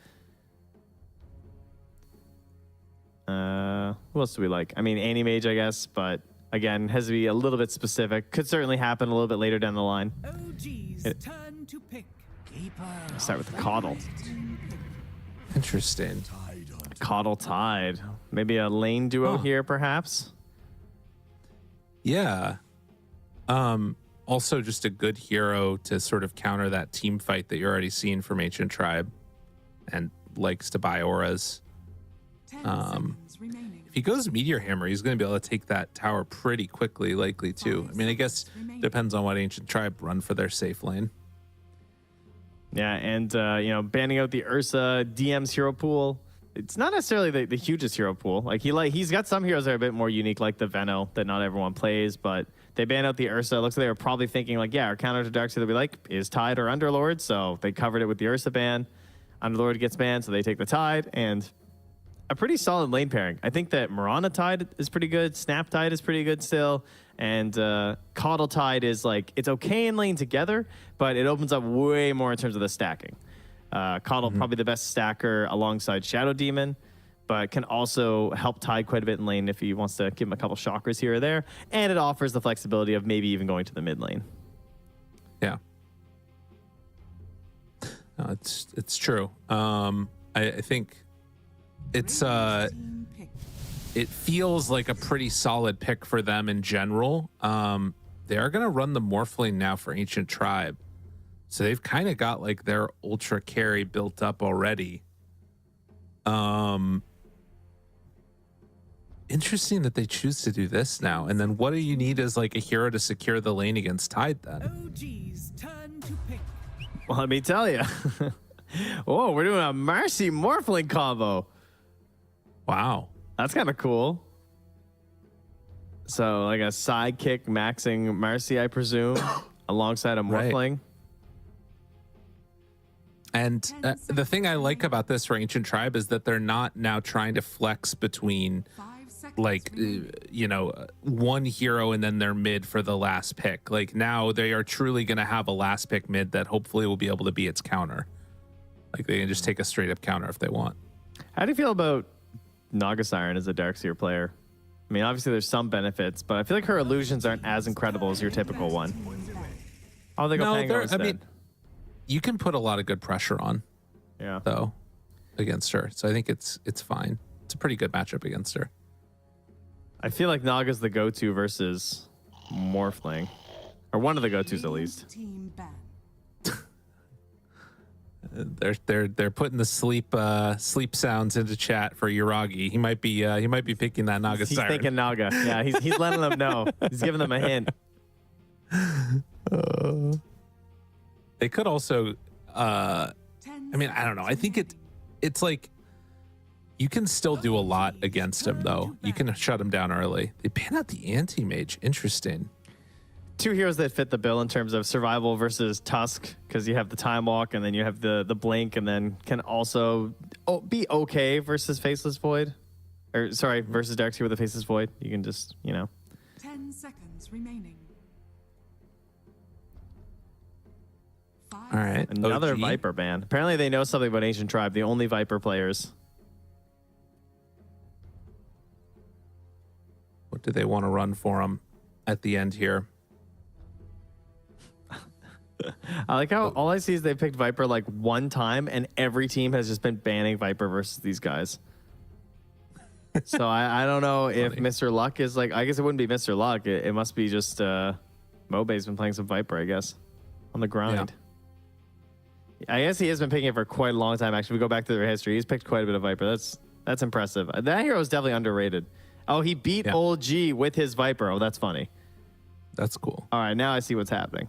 Who else do we like? I mean, Anti-Mage, I guess, but again, has to be a little bit specific. Could certainly happen a little bit later down the line. OG's turn to pick. Start with the Coddle. Interesting. Coddle Tide. Maybe a lane duo here, perhaps. Yeah. Also just a good hero to sort of counter that team fight that you're already seeing from Ancient Tribe and likes to buy auras. 10 seconds remaining. If he goes Meteor Hammer, he's going to be able to take that tower pretty quickly, likely too. I mean, I guess depends on what Ancient Tribe run for their safe lane. Yeah, and banning out the Ursa DM's hero pool. It's not necessarily the hugest hero pool. He's got some heroes that are a bit more unique, like the Veno that not everyone plays, but they banned out the Ursa. It looks like they were probably thinking our counter to Darkseer that we like is Tide or Underlord, so they covered it with the Ursa ban. Underlord gets banned, so they take the Tide, and a pretty solid lane pairing. I think that Mirana Tide is pretty good, Snap Tide is pretty good still, and Coddle Tide is it's okay in lane together, but it opens up way more in terms of the stacking. Coddle probably the best stacker alongside Shadow Demon, but can also help Tide quite a bit in lane if he wants to give him a couple shockers here or there, and it offers the flexibility of maybe even going to the mid lane. Yeah. No, it's true. I think it's it feels like a pretty solid pick for them in general. they are going to run the Morphling now for Ancient Tribe. So they've kind of got like their ultra carry built up already. Interesting that they choose to do this now. And then what do you need as like a hero to secure the lane against Tide then? OG's turn to pick. Well, let me tell you. Whoa, we're doing a Marcy Morphling combo. Wow. That's kind of cool. So like a sidekick maxing Marcy, I presume, alongside a Right. Morphling. And the thing I like about this for Ancient Tribe is that they're not now trying to flex between 5 seconds like remaining. one hero and then their mid for the last pick. Like now they are truly going to have a last pick mid that hopefully will be able to be its counter. Like they can just take a straight up counter if they want. How do you feel about Naga Siren as a Darkseer player? I mean, obviously there's some benefits, but I feel like her illusions aren't as incredible as your typical one. Oh, they go Pango they're- instead. You can put a lot of good pressure on Yeah. though against her. So I think it's fine. It's a pretty good matchup against her. I feel like Naga's the go-to versus Morphling, or one of the go-tos at least. Team ban. They're putting the sleep sounds into chat for Yuragi. He might be picking that Naga He's Siren. thinking Naga. Yeah, he's letting them know. He's giving them a hint. They could also 10 I mean, I don't know. I think it's like you can still do a lot against him though. You can shut him down early. They ban out the anti-mage. Interesting. Two heroes that fit the bill in terms of survival versus Tusk, because you have the Time Walk and then you have the Blink, and then can also be okay versus Faceless Void. Or sorry, versus Darkseer with a Faceless Void. You can just, 10 seconds remaining. 5 All right. Another OG. Viper ban. Apparently they know something about Ancient Tribe, the only Viper players. What do they want to run for him at the end here? I like how all I see is they picked Viper like one time, and every team has just been banning Viper versus these guys. So I don't know if Funny. Mr. Luck is like, I guess it wouldn't be Mr. Luck. It must be just Mobe's been playing some Viper, I guess, on the grind. I guess he has been picking it for quite a long time. Actually, we go back to their history. He's picked quite a bit of Viper. That's impressive. That hero is definitely underrated. Oh, he beat Old G with his Viper. Oh, that's funny. That's cool. All right, now I see what's happening.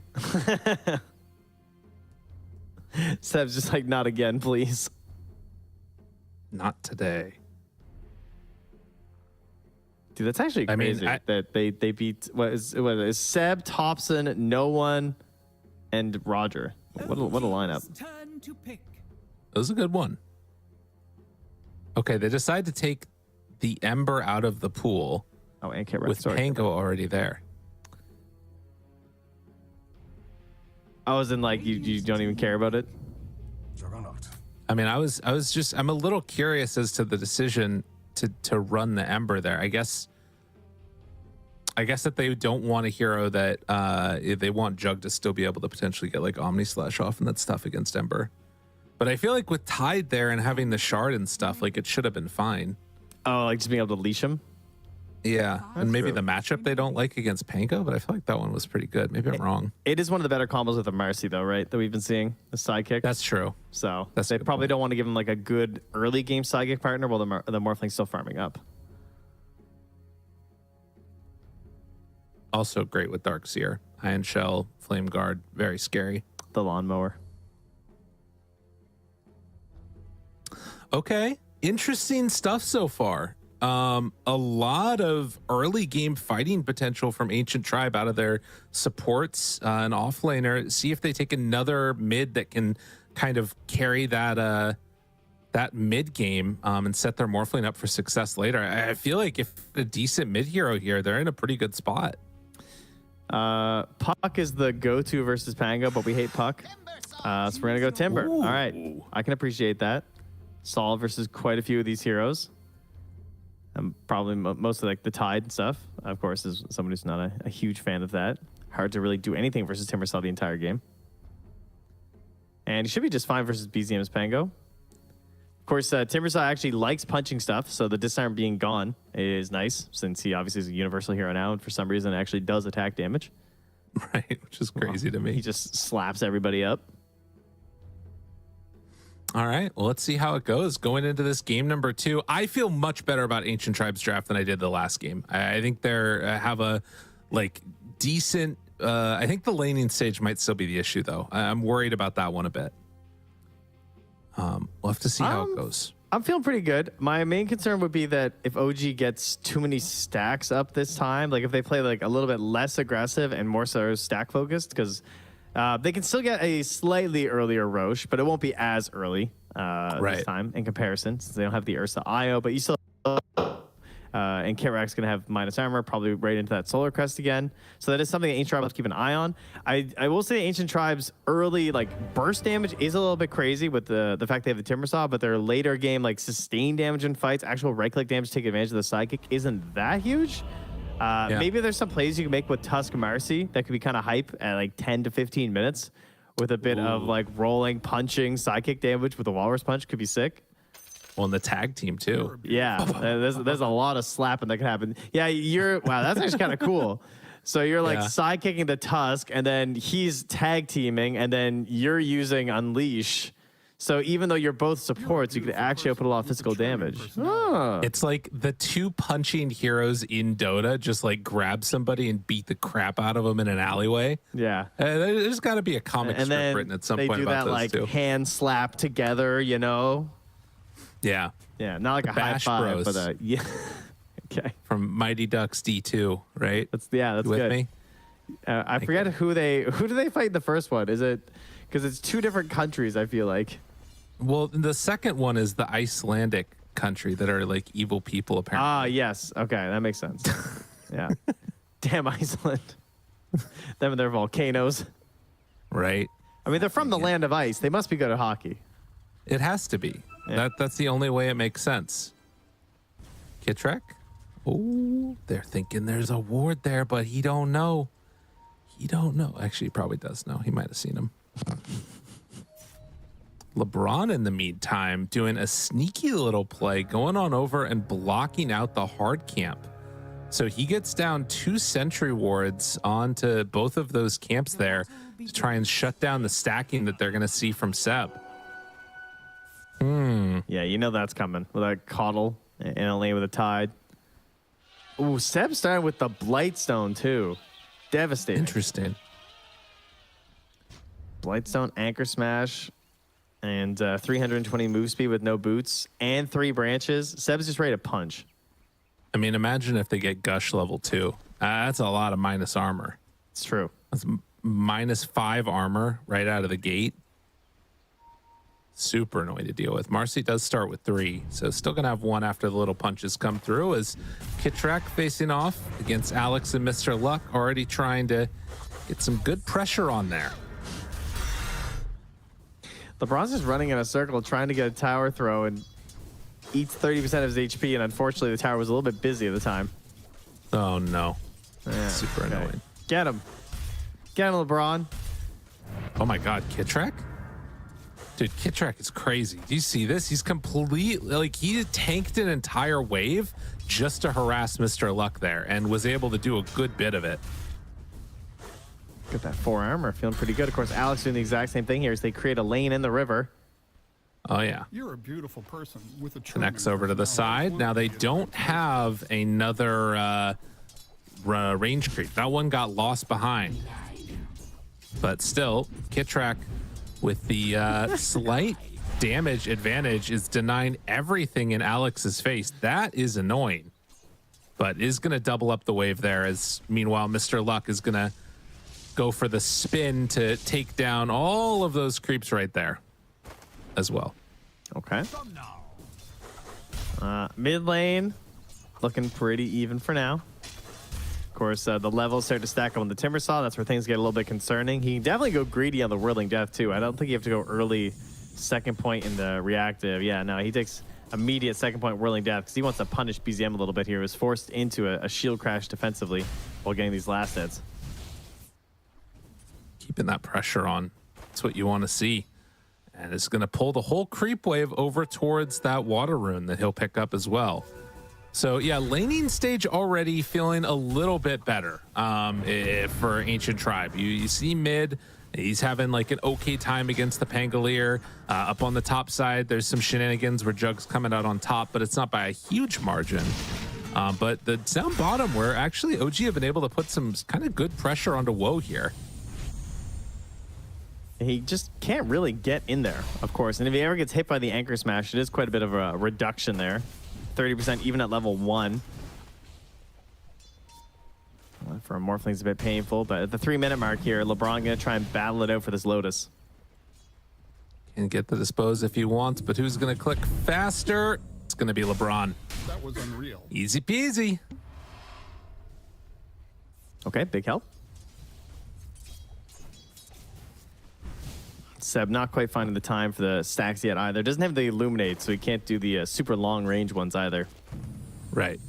Seb's just like, not again, please. Not today. Dude, that's actually I mean, crazy that they beat what is Seb, Thompson, No One, and Roger. What a lineup. OG's turn to pick. That was a good one. Okay, they decide to take the Ember out of the pool Oh, and Kit with sorry. Pango already there. I was in like, you don't even care about it. I mean, I'm a little curious as to the decision to run the Ember there. I guess that they don't want a hero that they want Jug to still be able to potentially get like Omni Slash off, and that's tough against Ember. But I feel like with Tide there and having the shard and stuff, like it should have been fine. Oh, like just being able to leash him. Yeah, and maybe true. the matchup they don't like against Pango, but I feel like that one was pretty good. Maybe I'm wrong. It is one of the better combos with the Marcy, though, right? That we've been seeing the sidekick. That's true. So That's a they good probably point. don't want to give him like a good early game sidekick partner while the Morphling's still farming up. Also great with Darkseer. Iron Shell, Flame Guard, very scary. The lawnmower. Okay, interesting stuff so far. A lot of early game fighting potential from Ancient Tribe out of their supports and offlaner. See if they take another mid that can kind of carry that mid game and set their Morphling up for success later. I feel like if a decent mid hero here, they're in a pretty good spot. Puck is the go-to versus Pango, but we hate Puck. So we're gonna go Timber. Ooh. All right, I can appreciate that. Sol versus quite a few of these heroes. Probably mostly like the Tide and stuff. Of course, as someone who's not a huge fan of that. Hard to really do anything versus Timber Cell the entire game. And he should be just fine versus BZM's Pango. Of course, Timber Cell actually likes punching stuff, so the disarm being gone is nice, since he obviously is a universal hero now, and for some reason actually does attack damage. Right, which is crazy to me. He just slaps everybody up. All right, well, let's see how it goes going into this game number 2. I feel much better about Ancient Tribes draft than I did the last game. I think they're have a like decent. I think the laning stage might still be the issue, though. I'm worried about that one a bit. We'll have to see how it goes. I'm feeling pretty good. My main concern would be that if OG gets too many stacks up this time, like if they play like a little bit less aggressive and more so stack focused, because they can still get a slightly earlier Roche, but it won't be as early this time in comparison, since they don't have the Ursa IO, but you still and Kitrak's going to have minus armor, probably right into that Solar Crest again. So that is something that Ancient Tribe will have to keep an eye on. I will say Ancient Tribe's early like burst damage is a little bit crazy with the fact they have the Timbersaw, but their later game like sustained damage in fights, actual right-click damage to take advantage of the Psychic isn't that huge. Maybe there's some plays you can make with Tusk Marcy that could be kind of hype at like 10 to 15 minutes with a bit of like rolling, punching, Psychic damage with a Walrus Punch could be sick. Well, in the tag team too. Yeah, there's a lot of slapping that can happen. Yeah, wow, that's actually kind of cool. So you're like side kicking the Tusk, and then he's tag teaming, and then you're using Unleash. So even though you're both supports, you could actually put a lot of physical damage. Oh. It's like the two punching heroes in Dota just like grab somebody and beat the crap out of them in an alleyway. Yeah, there's got to be a comic and strip then written at some they point do about that those like two. hand slap together, you know. Yeah. Yeah, not like The a high Bash five, Bros. but yeah. Okay. From Mighty Ducks D2, right? That's You with good. me? I forget who do they fight in the first one? Is it because it's two different countries? I feel like. Well, the second one is the Icelandic country that are like evil people, apparently. Ah, yes. Okay, that makes sense. Yeah. Damn Iceland. Them and their volcanoes. Right. I mean, they're from the land of ice. They must be good at hockey. It has to be. Yeah. That's the only way it makes sense. Kitrak? Oh, they're thinking there's a ward there, but he don't know. He don't know. Actually, he probably does know. He might have seen him. LeBron, in the meantime, doing a sneaky little play, going on over and blocking out the hard camp. So he gets down 2 sentry wards onto both of those camps there to try and shut down the stacking that they're going to see from Seb. Yeah, you know that's coming with a Coddle in a lane with a Tide. Ooh, Seb starting with the Blightstone too. Devastating. Interesting. Blightstone, Anchor Smash, and 320 move speed with no boots and 3 branches. Seb's just ready to punch. I mean, imagine if they get Gush level 2. That's a lot of minus armor. It's true. That's minus 5 armor right out of the gate. Super annoying to deal with. Marcy does start with 3, so still gonna have 1 after the little punches come through. As Kitrak facing off against Alex and Mr. Luck, already trying to get some good pressure on there. LeBron's just running in a circle trying to get a tower throw and eats 30% of his HP, and unfortunately the tower was a little bit busy at the time. Oh no. Yeah, Super okay. annoying. Get him. Get him, LeBron. Oh my god, Kitrak? Dude, Kitrak is crazy. Do you see this? He's completely, like, he tanked an entire wave just to harass Mr. Luck there and was able to do a good bit of it. Got that 4 armor, feeling pretty good. Of course, Alex doing the exact same thing here as they create a lane in the river. Oh yeah. You're a beautiful person with a Connects over to the side. Now they don't have another range creep. That one got lost behind. But still, Kitrak with the slight damage advantage is denying everything in Alex's face. That is annoying. But is going to double up the wave there, as meanwhile Mr. Luck is going to go for the spin to take down all of those creeps right there as well. Okay. Mid lane, looking pretty even for now. Of course, the levels start to stack up on the Timbersaw. That's where things get a little bit concerning. He can definitely go greedy on the Whirling Death, too. I don't think you have to go early second point in the reactive. Yeah, no, he takes immediate second point Whirling Death because he wants to punish BZM a little bit here. He was forced into a shield crash defensively while getting these last hits. Keeping that pressure on. That's what you want to see. And it's going to pull the whole creep wave over towards that water rune that he'll pick up as well. So yeah, laning stage already feeling a little bit better for Ancient Tribe. You see mid, he's having like an okay time against the Pangolier. Up on the top side, there's some shenanigans where Jug's coming out on top, but it's not by a huge margin. But the down bottom, where actually OG have been able to put some kind of good pressure onto WEU here. He just can't really get in there, of course. And if he ever gets hit by the anchor smash, it is quite a bit of a reduction there. 30% even at level 1. Well, for a Morphling, it's a bit painful, but at the 3-minute mark here, LeBron going to try and battle it out for this Lotus. Can get the dispose if he wants, but who's going to click faster? It's going to be LeBron. That was unreal. Easy peasy. Okay, big help. Seb not quite finding the time for the stacks yet either. Doesn't have the Illuminate, so he can't do the super long range ones either. Right.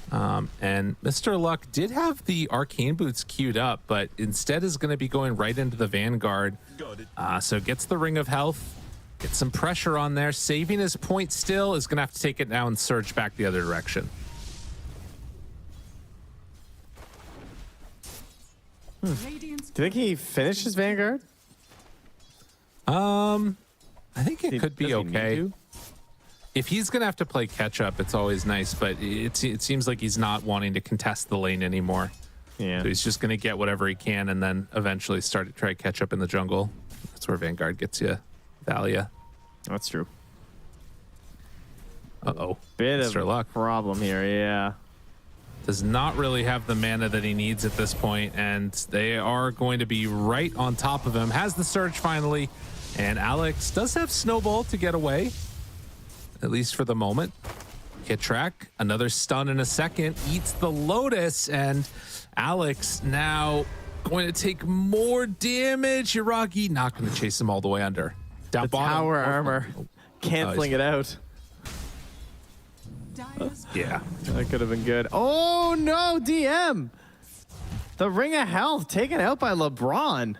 And Mr. Luck did have the Arcane Boots queued up, but instead is going to be going right into the Vanguard. So gets the Ring of Health, gets some pressure on there, saving his point still, is going to have to take it now and surge back the other direction. Radiant's Do you think he finished his Vanguard? I think it could be Does he need okay. to? If he's going to have to play catch up, it's always nice, but it seems like he's not wanting to contest the lane anymore. Yeah. So he's just going to get whatever he can and then eventually start to try catch up in the jungle. That's where Vanguard gets you, Valia. That's true. Uh-oh. Bit Mr. of Luck a problem here, yeah. does not really have the mana that he needs at this point, and they are going to be right on top of him. Has the surge finally, and Alex does have Snowball to get away, at least for the moment. Hit track, another stun in a second, eats the Lotus, and Alex now going to take more damage. Yuragi not going to chase him all the way under. Down The bottom. tower armor. Canceling it out. Dire's Yeah. That could have been good. Oh no, DM! The Ring of Health taken out by LeBron.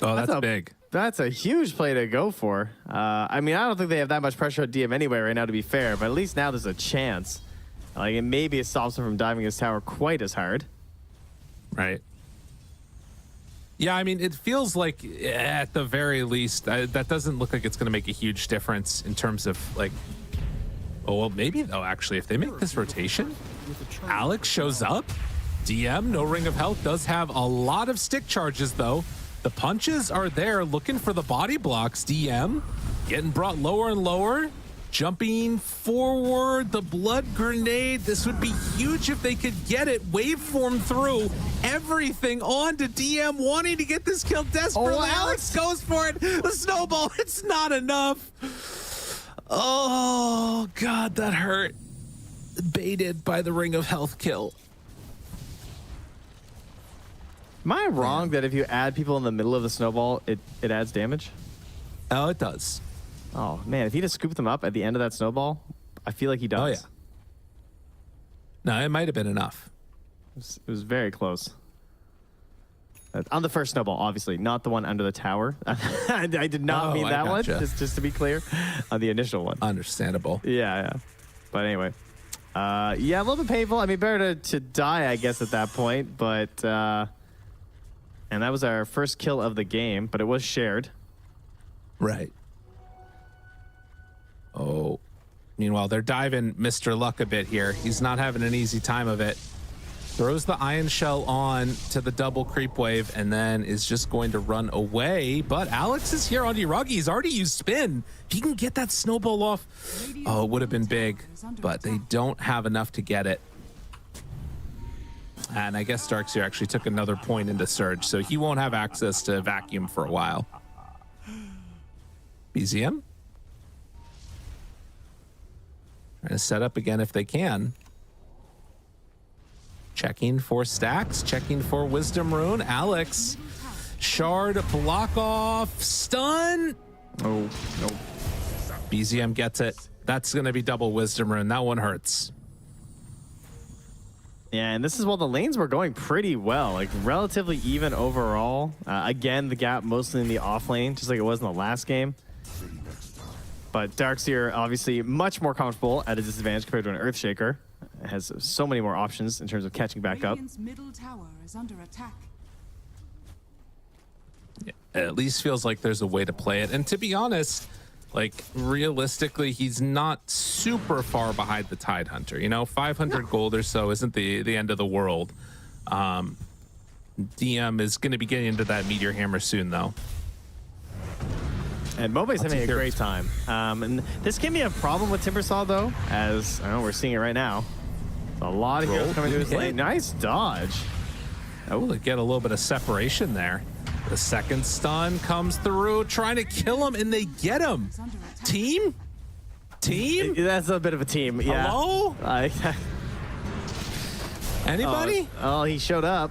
Oh, that's a big. That's a huge play to go for. I mean, I don't think they have that much pressure on DM anyway right now, to be fair, but at least now there's a chance. Like, and maybe it stops him from diving his tower quite as hard. Right. Yeah, I mean, it feels like at the very least, that doesn't look like it's going to make a huge difference in terms of like, oh, well, maybe though, actually, if they make this rotation, Alex shows up, DM, no Ring of Health, does have a lot of stick charges though. The punches are there looking for the body blocks. DM getting brought lower and lower. Jumping forward, the blood grenade. This would be huge if they could get it. Waveform through everything on to DM, wanting to get this kill desperately. Oh, Alex goes for it. The snowball, it's not enough. Oh, God, that hurt. Baited by the Ring of Health kill. Am I wrong that if you add people in the middle of the snowball, it adds damage? Oh, it does. Oh, man, if he just scooped them up at the end of that snowball, I feel like he does. Oh, yeah. No, it might have been enough. It was very close. On the first snowball, obviously, not the one under the tower. I did not mean that one, gotcha. just to be clear. On the initial one. Understandable. Yeah. But anyway. Yeah, a little bit painful. I mean, better to die, I guess, at that point. But, and that was our first kill of the game, but it was shared. Right. Oh. Meanwhile, they're diving Mr. Luck a bit here. He's not having an easy time of it. Throws the Iron Shell on to the double creep wave and then is just going to run away. But Alex is here on Yuragi. He's already used spin. If he can get that snowball off, oh, it would have been big. But they don't have enough to get it. And I guess Darkseer actually took another point into Surge, so he won't have access to Vacuum for a while. BZM? Trying to set up again if they can. Checking for stacks, checking for Wisdom Rune. Alex, Shard, block off, stun. Oh, no. BZM gets it. That's going to be double Wisdom Rune. That one hurts. Yeah, and this is while the lanes were going pretty well, like relatively even overall. Again, the gap mostly in the off lane, just like it was in the last game. But Darkseer obviously much more comfortable at a disadvantage compared to an Earthshaker. It has so many more options in terms of catching back up. Radiant's middle tower is under attack. It at least feels like there's a way to play it. And to be honest, like realistically, he's not super far behind the Tidehunter. You know, 500 gold or so isn't the end of the world. DM is going to be getting into that Meteor Hammer soon, though. And Mobe's having a take great time. And this can be a problem with Timbersaw, though, as I know we're seeing it right now. A lot of heroes coming to his lane. Nice dodge. Oh, they get a little bit of separation there. The second stun comes through, trying to kill him, and they get him. Team? That's a bit of a team. Yeah. Hello? Anybody? Oh, he showed up.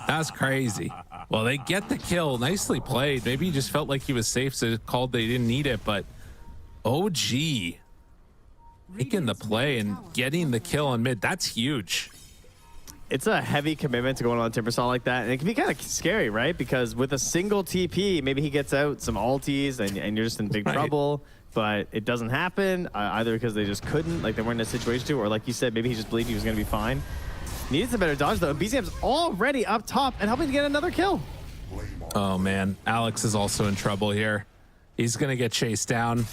That's crazy. Well, they get the kill. Nicely played. Maybe he just felt like he was safe, so called they didn't need it. But OG making the play and getting the kill on mid, that's huge. It's a heavy commitment to going on Timbersaw like that, and it can be kind of scary, right? Because with a single TP, maybe he gets out some ultis, and you're just in big trouble. But it doesn't happen, either because they just couldn't, like they weren't in a situation to, or like you said, maybe he just believed he was going to be fine. Needed some better dodge, though. And BZM's already up top and helping to get another kill. Oh, man. Alex is also in trouble here. He's going to get chased down.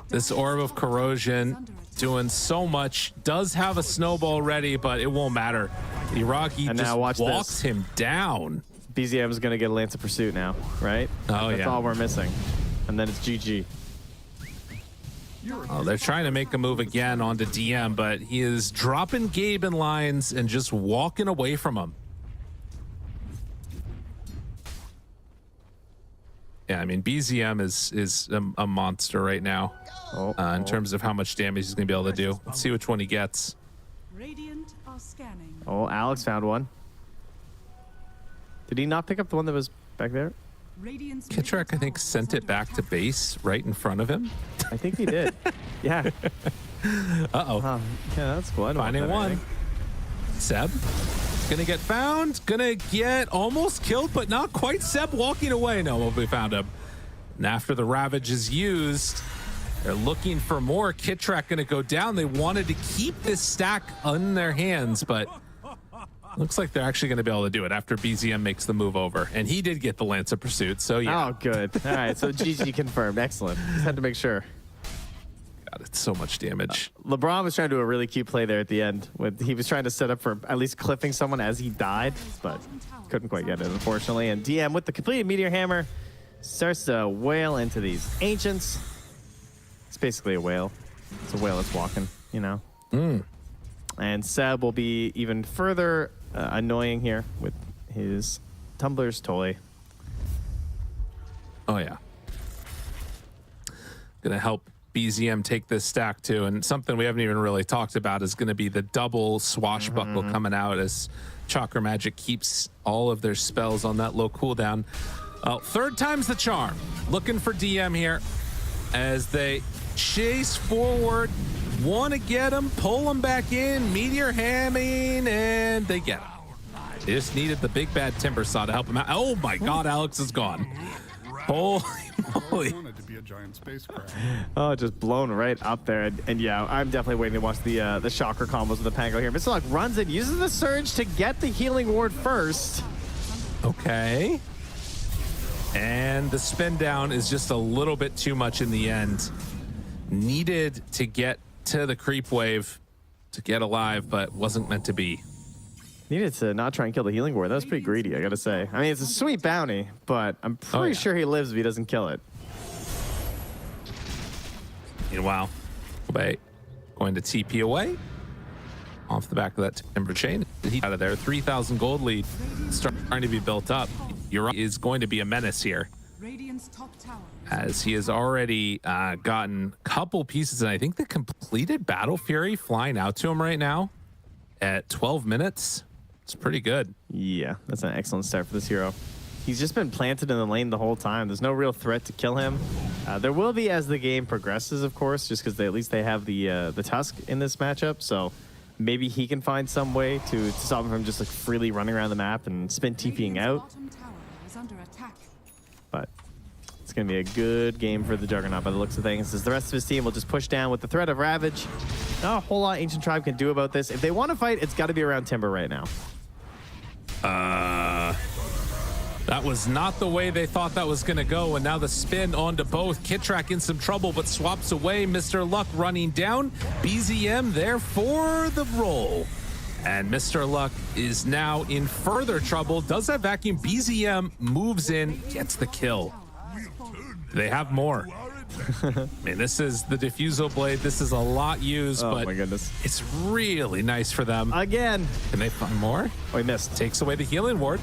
This Orb of Corrosion doing so much. Does have a snowball ready, but it won't matter. Iraqi just walks him down. BZM is going to get a Lance of Pursuit now, right? That's all we're missing. And then it's GG. Oh, they're trying to make a move again onto DM, but he is dropping Gabe in lines and just walking away from him. Yeah, I mean, BZM is a monster right now in terms of how much damage he's going to be able to do. Let's see which one he gets. Radiant are scanning. Oh, Alex found one. Did he not pick up the one that was back there? Kitrak, I think, sent it back to base right in front of him. I think he did. Yeah. Uh-oh. Yeah, that's cool. Finding one. Seb gonna get found. Gonna get almost killed, but not quite. Seb walking away. No, we found him. And after the Ravage is used, they're looking for more. Kitrak gonna go down. They wanted to keep this stack in their hands, but looks like they're actually going to be able to do it after BZM makes the move over. And he did get the Lance of Pursuit, so yeah. Oh, good. All right, so GG confirmed. Excellent. Just had to make sure. God, it's so much damage. LeBron was trying to do a really cute play there at the end. He was trying to set up for at least clipping someone as he died, but couldn't quite get it, unfortunately. And DM with the completed Meteor Hammer starts to wail into these Ancients. It's basically a whale. It's a whale that's walking, you know. And Seb will be even further annoying here with his Tumbler's Toy. Oh, yeah. Gonna help BZM take this stack too. And something we haven't even really talked about is gonna be the double swashbuckle coming out as Chakra Magic keeps all of their spells on that low cooldown. Third time's the charm. Looking for DM here as they chase forward. Want to get him, pull him back in, Meteor Hamming, and they get him. They just needed the big bad Timbersaw to help him out. Oh my God, Alex is gone. Holy moly. Wanted to be a giant spacecraft. Oh, just blown right up there. And yeah, I'm definitely waiting to watch the shocker combos with the Pango here. Mr. runs in, uses the Surge to get the healing ward first. Okay. And the spin down is just a little bit too much in the end. Needed to get to the creep wave to get alive, but wasn't meant to be. Needed to not try and kill the healing ward. That was pretty greedy, I gotta say. I mean, it's a sweet bounty, but I'm pretty sure he lives if he doesn't kill it. Meanwhile, Obey going to TP away off the back of that Timber Chain. He's out of there. 3,000 gold lead starting to be built up. Uri is going to be a menace here, Radiant's top tower. as he has already gotten a couple pieces, and I think the completed Battle Fury flying out to him right now at 12 minutes. It's pretty good. Yeah, that's an excellent start for this hero. He's just been planted in the lane the whole time. There's no real threat to kill him. There will be as the game progresses, of course, just because at least they have the Tusk in this matchup. So maybe he can find some way to stop him from just like freely running around the map and spin TPing out. Bottom tower is under attack. But It's going to be a good game for the Juggernaut by the looks of things, as the rest of his team will just push down with the threat of Ravage. Not a whole lot Ancient Tribe can do about this. If they want to fight, it's got to be around Timber right now. That was not the way they thought that was going to go, and now the spin onto both. Kitrak in some trouble, but swaps away. Mr. Luck running down. BZM there for the roll. And Mr. Luck is now in further trouble. Does have vacuum. BZM moves in, gets the kill. They have more. I mean, this is the Diffusal Blade. This is a lot used, but my goodness. It's really nice for them. Again. Can they find more? Oh, he missed. Takes away the healing ward.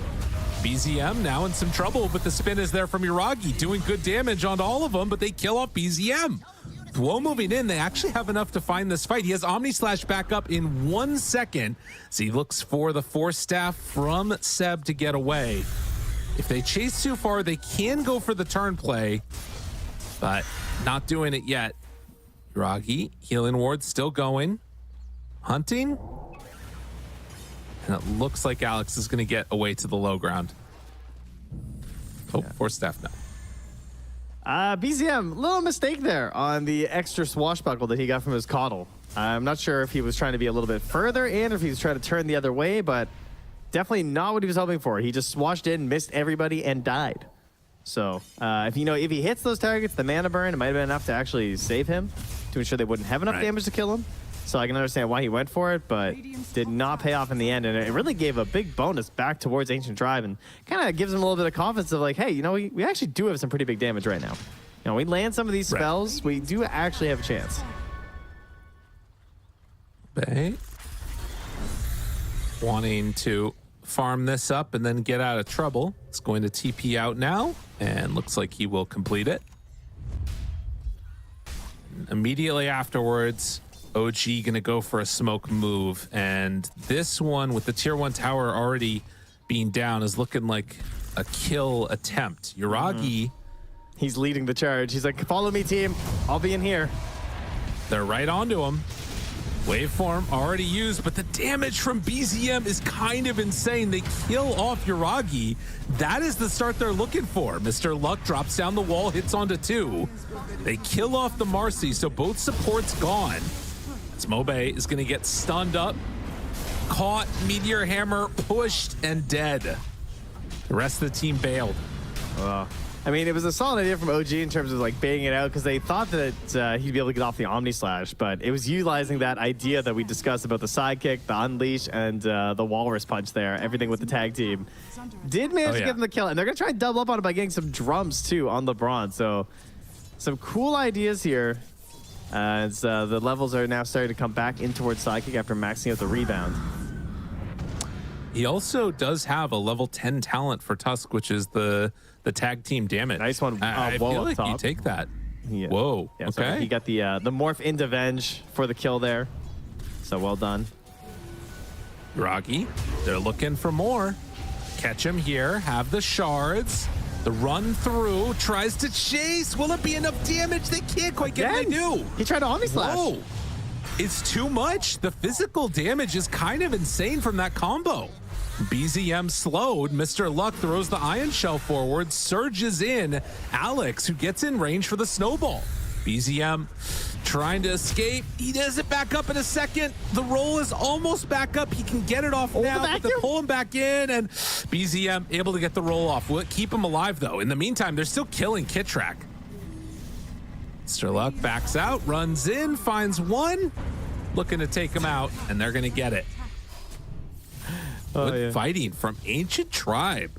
BZM now in some trouble, but the spin is there from Iragi, doing good damage onto all of them, but they kill off BZM. WEU moving in, they actually have enough to find this fight. He has Omni Slash back up in 1 second, so he looks for the Force Staff from Seb to get away. If they chase too far, they can go for the turn play, but not doing it yet. Iragi, healing ward still going. Hunting. And it looks like Alex is going to get away to the low ground. Oh, Force Staff now. BZM, little mistake there on the extra swashbuckle that he got from his Coddle. I'm not sure if he was trying to be a little bit further in or if he was trying to turn the other way, but definitely not what he was hoping for. He just swashed in, missed everybody, and died. So, if he hits those targets, the mana burn, it might have been enough to actually save him, to ensure they wouldn't have enough damage to kill him. So I can understand why he went for it, but did not pay off in the end. And it really gave a big bonus back towards Ancient Tribe and kind of gives him a little bit of confidence of like, hey, we actually do have some pretty big damage right now. We land some of these spells, we do actually have a chance. Bay wanting to farm this up and then get out of trouble. It's going to TP out now, and looks like he will complete it. Immediately afterwards, OG gonna go for a smoke move, and this one with the tier 1 tower already being down is looking like a kill attempt. Iragi, he's leading the charge. He's like, follow me, team. I'll be in here. They're right onto him. Waveform already used, but the damage from BZM is kind of insane. They kill off Iragi. That is the start they're looking for. Mr. Luck drops down the wall, hits onto 2. They kill off the Marcy, so both supports gone. Smobe is going to get stunned up, caught, Meteor Hammer, pushed, and dead. The rest of the team bailed. I mean, it was a solid idea from OG in terms of like baiting it out because they thought that he'd be able to get off the Omni Slash, but it was utilizing that idea that we discussed about the sidekick, the unleash, and the walrus punch there, everything with the tag team. Did manage to get them the kill, and they're going to try and double up on it by getting some drums too on LeBron. So some cool ideas here. As the levels are now starting to come back in towards Sidekick after maxing out the rebound. He also does have a level 10 talent for Tusk, which is the tag team damage. Nice one. I feel like you take that. Yeah. Whoa. Yeah, okay. So he got the morph into Venge for the kill there. So well done. Iragi, they're looking for more. Catch him here. Have the shards. The run through, tries to chase. Will it be enough damage? They can't quite get what they do. He tried to Omni Slash. Whoa. It's too much. The physical damage is kind of insane from that combo. BZM slowed. Mr. Luck throws the Ion Shell forward, surges in. Alex, who gets in range for the snowball. BZM trying to escape. He does it back up in a second. The roll is almost back up. He can get it off now, but they pull him back in, and BZM able to get the roll off. Will it keep him alive, though? In the meantime, they're still killing Kitrak. Mr. Luck backs out, runs in, finds one, looking to take him out, and they're going to get it. Good fighting from Ancient Tribe.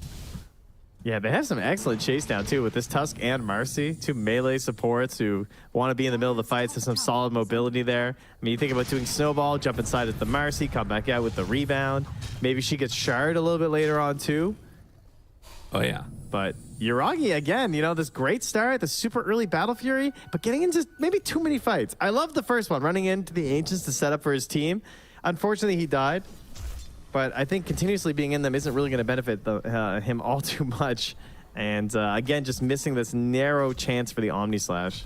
Yeah, they have some excellent chase down too with this Tusk and Marcy, two melee supports who want to be in the middle of the fights. Have some solid mobility there. I mean, you think about doing Snowball, jump inside at the Marcy, come back out with the rebound. Maybe she gets shard a little bit later on too. Oh yeah. But Iragi again, this great start, the super early Battle Fury, but getting into maybe too many fights. I love the first one, running into the Ancients to set up for his team. Unfortunately, he died. But I think continuously being in them isn't really going to benefit him all too much. And again, just missing this narrow chance for the Omni Slash.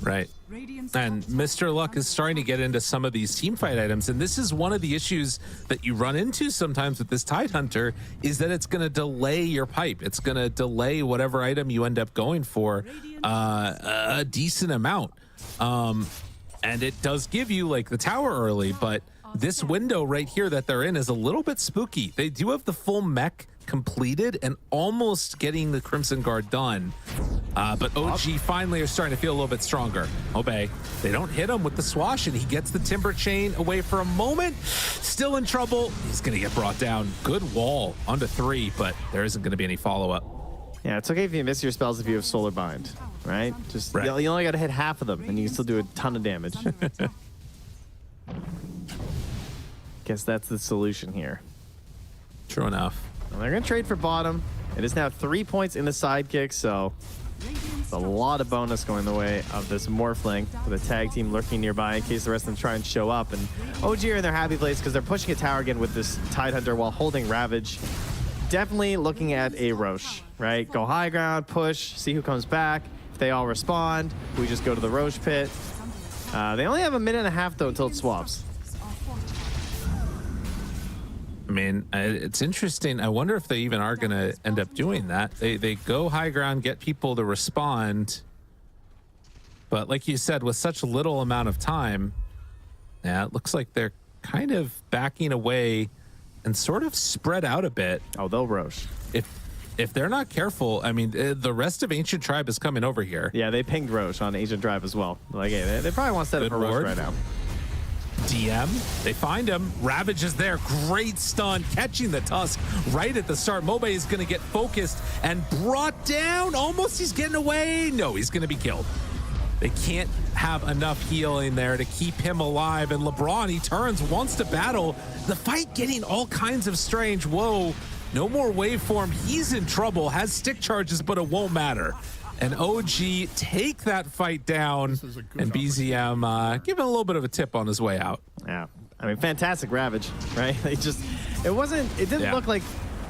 Right. Radiant's And top tower Mr. Luck is starting to get into some of these team fight items. And this is one of the issues that you run into sometimes with this Tide Hunter is that it's going to delay your pipe. It's going to delay whatever item you end up going for a decent amount. And it does give you like the tower early, but this window right here that they're in is a little bit spooky. They do have the full mech completed and almost getting the Crimson Guard done. But OG finally are starting to feel a little bit stronger. Obey. They don't hit him with the swash, and he gets the Timber Chain away for a moment. Still in trouble. He's going to get brought down. Good wall onto 3, but there isn't going to be any follow-up. Yeah, it's okay if you miss your spells if you have Solar Bind, right? Just Right. You only got to hit half of them, and you can still do a ton of damage. under attack. Guess that's the solution here. True enough. And they're going to trade for bottom. It is now 3 points in the sidekick, so Radiant's a lot of bonus going the way of this Morphling with a tag team lurking nearby in case the rest of them try and show up. And OG are in their happy place because they're pushing a tower again with this Tide Hunter while holding Ravage. Definitely looking at a Roche, right? Go high ground, push, see who comes back. If they all respond, we just go to the Roche pit. They only have a minute and a half, though, until it swaps. are fortified. I mean, it's interesting. I wonder if they even are going to end up doing that. They go high ground, get people to respond. But like you said, with such little amount of time, yeah, it looks like they're kind of backing away and sort of spread out a bit. Oh, they'll Roche. If they're not careful, I mean, the rest of Ancient Tribe is coming over here. Yeah, they pinged Roche on Agent Drive as well. Like, hey, they probably want to set up Good a Roche lord. right now. DM, they find him. Ravage is there. Great stun, catching the Tusk right at the start. Mobe is going to get focused and brought down. Almost he's getting away. No, he's going to be killed. They can't have enough healing there to keep him alive. And LeBron, he turns, wants to battle. The fight getting all kinds of strange. Whoa, no more waveform. He's in trouble, has stick charges, but it won't matter. And OG take that fight down, is a good and BZM giving a little bit of a tip on his way out. Yeah, I mean, fantastic Ravage, right? It didn't Yeah. look like,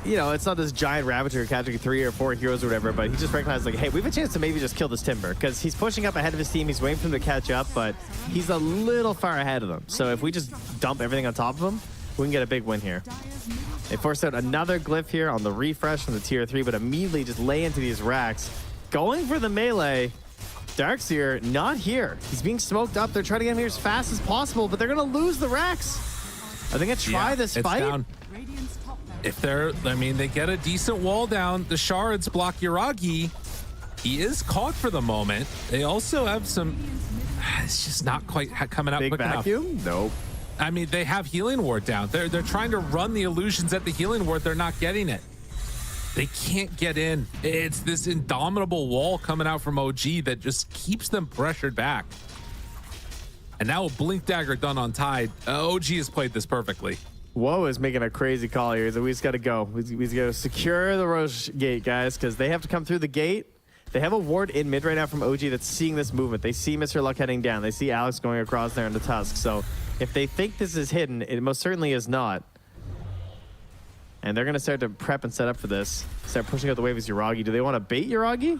it's not this giant Ravager catching 3 or 4 heroes or whatever, but he just recognized, like, hey, we have a chance to maybe just kill this Timber, because he's pushing up ahead of his team. He's waiting for him to catch up, but he's a little far ahead of them. So if we just dump everything on top of him, we can get a big win here. Dire's middle They forced out another glyph here on the refresh from the tier 3, but immediately just lay into these racks. Going for the melee. Darkseer not here. He's being smoked up. They're trying to get him here as fast as possible, but they're going to lose the racks. Are they going to try this it's fight? down. Radiant's top barracks. If they get a decent wall down. The shards block Yuragi. He is caught for the moment. They also have some. It's just not quite coming out Big quick enough. vacuum? Nope. I mean, they have healing ward down. They're trying to run the illusions at the healing ward. They're not getting it. They can't get in. It's this indomitable wall coming out from OG that just keeps them pressured back. And now a Blink Dagger done on Tide. OG has played this perfectly. Woe is making a crazy call here. So we just got to go. We just got to secure the Roche gate, guys, because they have to come through the gate. They have a ward in mid right now from OG that's seeing this movement. They see Mr. Luck heading down. They see Alex going across there into Tusk. So if they think this is hidden, it most certainly is not. And they're going to start to prep and set up for this. Start pushing out the wave as Yuragi. Do they want to bait Yuragi?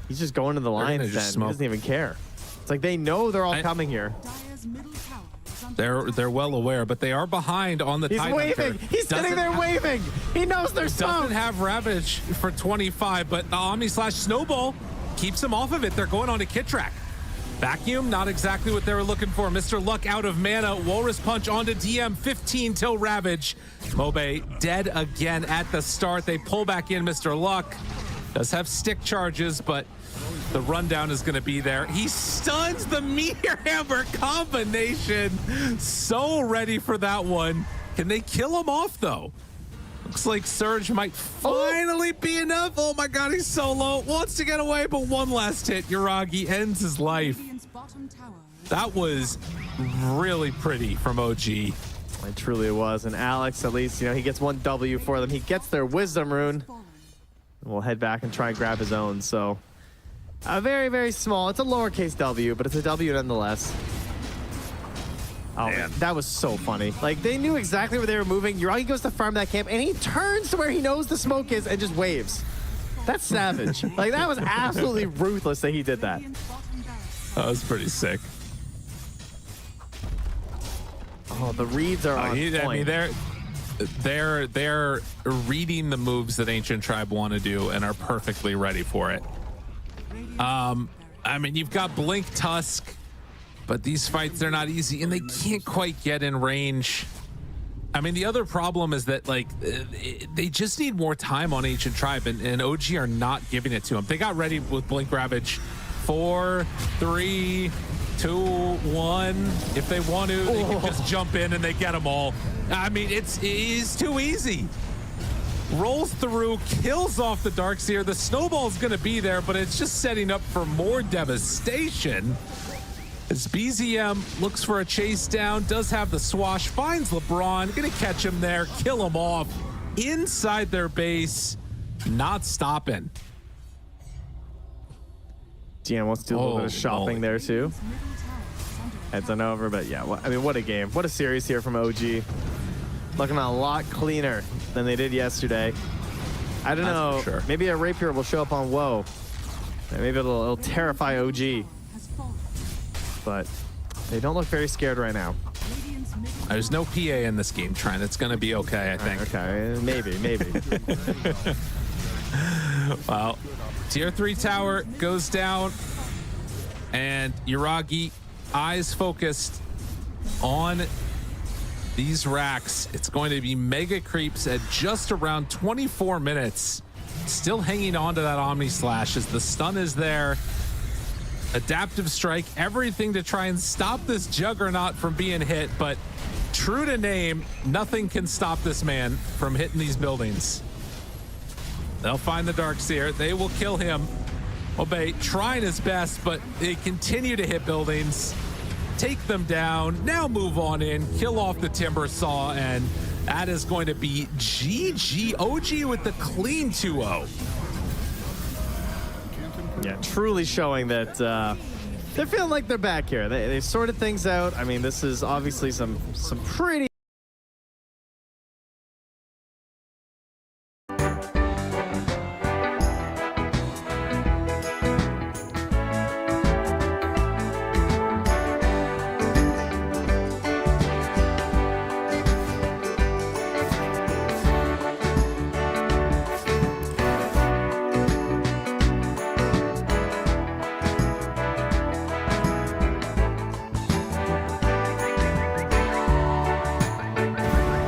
He's just going to the lines then. just He smoke. doesn't even care. It's like they know they're all coming here. Dire's middle tower is under They're well aware, but they are behind on the He's Tide waving. Hunter. He's sitting there waving. He knows there's Doesn't smoke. have Ravage for 25, but the Omni slash Snowball keeps him off of it. They're going on to Kitrak. Vacuum, not exactly what they were looking for. Mr. Luck out of mana. Walrus Punch onto DM, 15 till Ravage. Mobe dead again at the start. They pull back in Mr. Luck. Does have stick charges, but the rundown is going to be there. He stuns the Meteor Hammer combination. So ready for that one. Can they kill him off, though? Looks like Surge might finally be enough. Oh my god, he's so low. Wants to get away, but one last hit. Yuragi ends his life. Radiant's bottom tower is That was really pretty from OG. It truly was. And Alex, at least, he gets one W for them. He gets their Wisdom Rune. fallen. We'll head back and try and grab his own. So, a very, very small. It's a lowercase W, but it's a W nonetheless. Oh, Man. that was so funny. Like, they knew exactly where they were moving. Yuragi goes to farm that camp, and he turns to where he knows the smoke is and just waves. That's savage. Like, that was absolutely ruthless that he did that. Radiant's bottom barracks That was pretty sick. Oh, the reads are on I point. mean, they're reading the moves that Ancient Tribe want to do and are perfectly ready for it. I mean, you've got Blink Tusk, but these fights, they're not easy, and they can't quite get in range. I mean, the other problem is that, like, they just need more time on Ancient Tribe, and OG are not giving it to them. They got ready with Blink Ravage. 4, 3, 2, 1. If they want to, they can just jump in and they get them all. I mean, it is too easy. Rolls through, kills off the Darkseer. The snowball's going to be there, but it's just setting up for more devastation. As BZM looks for a chase down, does have the swash, finds LeBron, going to catch him there, kill him off inside their base, not stopping. GM wants to do a little bit of Oh, shopping moly. there too. middle tower is under attack. Heads on over, but yeah, I mean, what a game. What a series here from OG. Looking a lot cleaner than they did yesterday. I don't That's know. for sure. Maybe a rapier will show up on WEU. And maybe it'll terrify OG. Has fallen. But they don't look very scared right now. Radiant's middle There's no PA in this game, Trent. It's going to be okay, I think. Okay, maybe. Well, tier 3 tower goes down, and Yuragi, eyes focused on these racks. It's going to be mega creeps at just around 24 minutes. Still hanging on to that Omni Slash as the stun is there. Adaptive strike, everything to try and stop this Juggernaut from being hit, but true to name, nothing can stop this man from hitting these buildings. They'll find the Darkseer. They will kill him. Obey, trying his best, but they continue to hit buildings, take them down, now move on in, kill off the Timber Saw, and that is going to be GG. OG with the clean 2-0. Yeah, truly showing that they're feeling like they're back here. They sorted things out. I mean, this is obviously some pretty